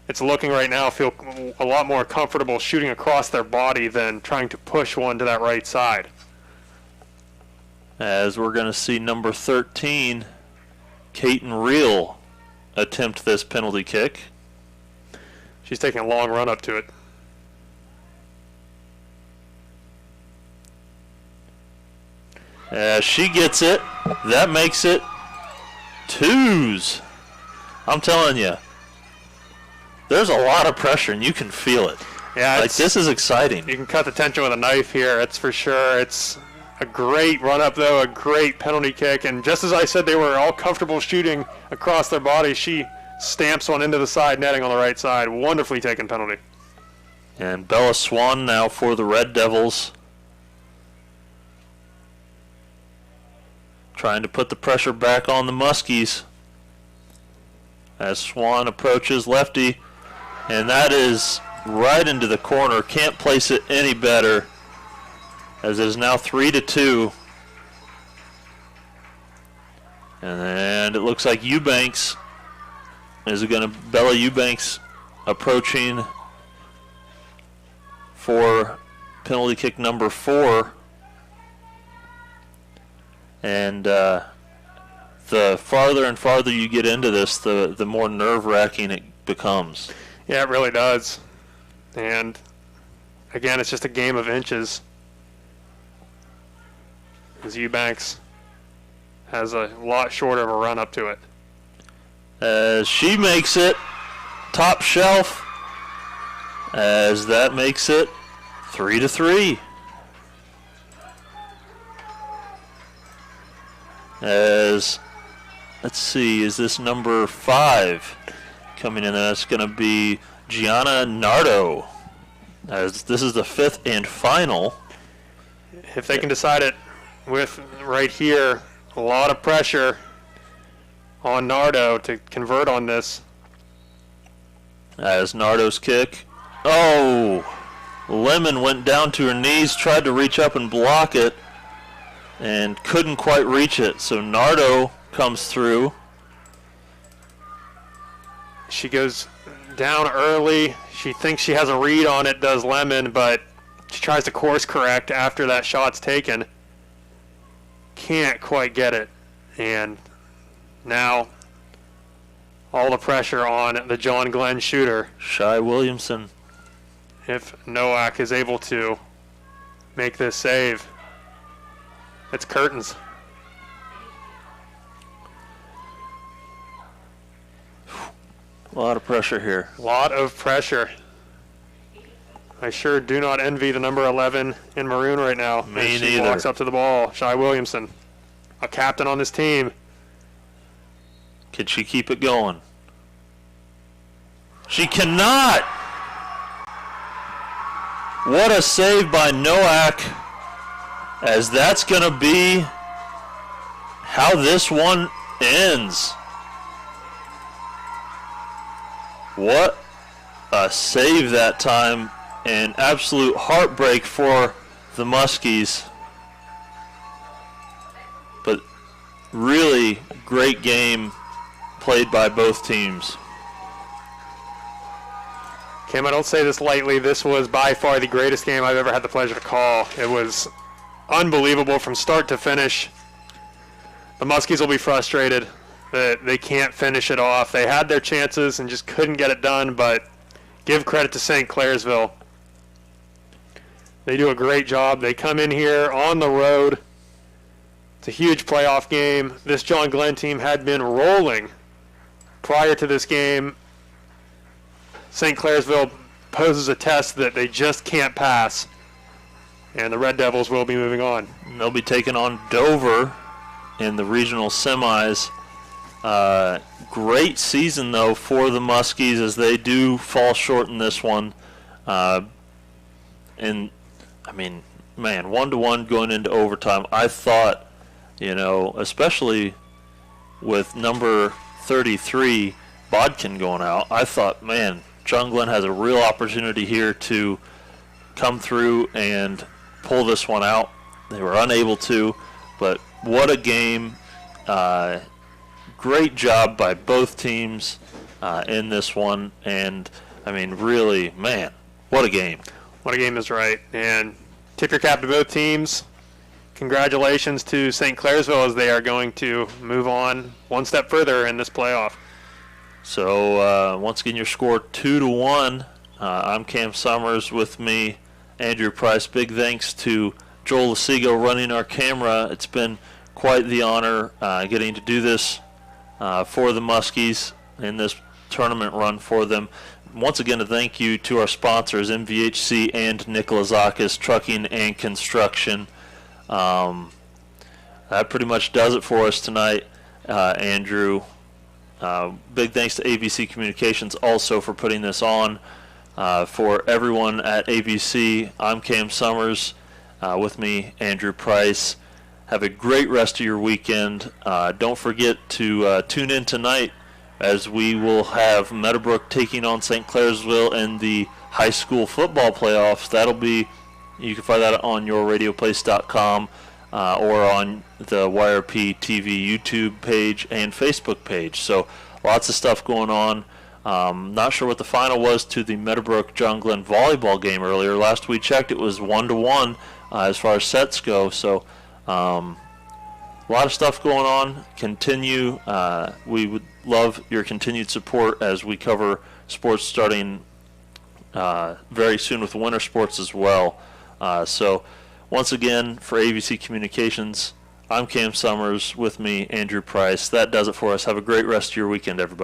it's looking right now, feel a lot more comfortable shooting across their body than trying to push one to that right side. As we're going to see number 13, Kaiten Reel, attempt this penalty kick. She's taking a long run up to it. As she gets it, that makes it twos. I'm telling you, there's a lot of pressure, and you can feel it. Yeah, like, this is exciting. You can cut the tension with a knife here, that's for sure. It's a great run-up, though, a great penalty kick. And just as I said, they were all comfortable shooting across their bodies. She stamps one into the side netting on the right side. Wonderfully taken penalty. And Bella Swan now for the Red Devils. Trying to put the pressure back on the Muskies as Swan approaches lefty. And that is right into the corner. Can't place it any better, as it is now 3-2. And it looks like Eubanks is going to, Bella Eubanks approaching for penalty kick number 4. And the farther and farther you get into this, the more nerve-wracking it becomes. Yeah, it really does. And again, it's just a game of inches, as Eubanks has a lot shorter of a run up to it. As she makes it top shelf, as that makes it 3-3. As, let's see, is this number 5 coming in? That's going to be Gianna Nardo, as this is the 5th and final. If they can decide it with right here, a lot of pressure on Nardo to convert on this. As Nardo's kick, oh, Lemon went down to her knees, tried to reach up and block it, and couldn't quite reach it. So Nardo comes through. She goes down early. She thinks she has a read on it, does Lemon, but she tries to course correct after that shot's taken. Can't quite get it. And now all the pressure on the John Glenn shooter. Shy Williamson. If Nowak is able to make this save, it's curtains. A lot of pressure here. A lot of pressure. I sure do not envy the number 11 in maroon right now. Me as she neither. walks up to the ball. Shy Williamson, a captain on this team. Can she keep it going? She cannot! What a save by Nowak, as that's going to be how this one ends. What a save that time, and absolute heartbreak for the Muskies. But really great game played by both teams. Kim, I don't say this lightly. This was by far the greatest game I've ever had the pleasure to call. It was unbelievable from start to finish. The Muskies will be frustrated that they can't finish it off. They had their chances and just couldn't get it done, but give credit to St. Clairsville. They do a great job. They come in here on the road. It's a huge playoff game. This John Glenn team had been rolling prior to this game. St. Clairsville poses a test that they just can't pass, and the Red Devils will be moving on. They'll be taking on Dover in the regional semis. Great season, though, for the Muskies, as they do fall short in this one. And, I mean, man, 1-1 going into overtime. I thought, you know, especially with number 33, Bodkin, going out, I thought, man, John Glenn has a real opportunity here to come through and pull this one out. They were unable to, but what a game. Great job by both teams in this one. And, I mean, really, man, what a game. What a game is right. And tip your cap to both teams. Congratulations to St. Clairsville, as they are going to move on one step further in this playoff. So, once again, your score 2-1. I'm Cam Summers, with me, Andrew Price. Big thanks to Joel Lasigo running our camera. It's been quite the honor getting to do this for the Muskies. in this tournament run for them. Once again, a thank you to our sponsors, MVHC and Nikolazakis Trucking and Construction. That pretty much does it for us tonight, Andrew. Big thanks to ABC Communications also for putting this on. For everyone at ABC, I'm Cam Summers. With me, Andrew Price. Have a great rest of your weekend. Don't forget to tune in tonight as we will have Meadowbrook taking on St. Clairsville in the high school football playoffs. That'll be, you can find that on yourradioplace.com or on the YRP TV YouTube page and Facebook page. So lots of stuff going on. Not sure what the final was to the Meadowbrook John Glenn volleyball game earlier. Last we checked, it was 1-1 as far as sets go. So a lot of stuff going on. Continue. We would love your continued support as we cover sports starting very soon with winter sports as well. So once again, for ABC Communications, I'm Cam Summers. With me, Andrew Price. That does it for us. Have a great rest of your weekend, everybody.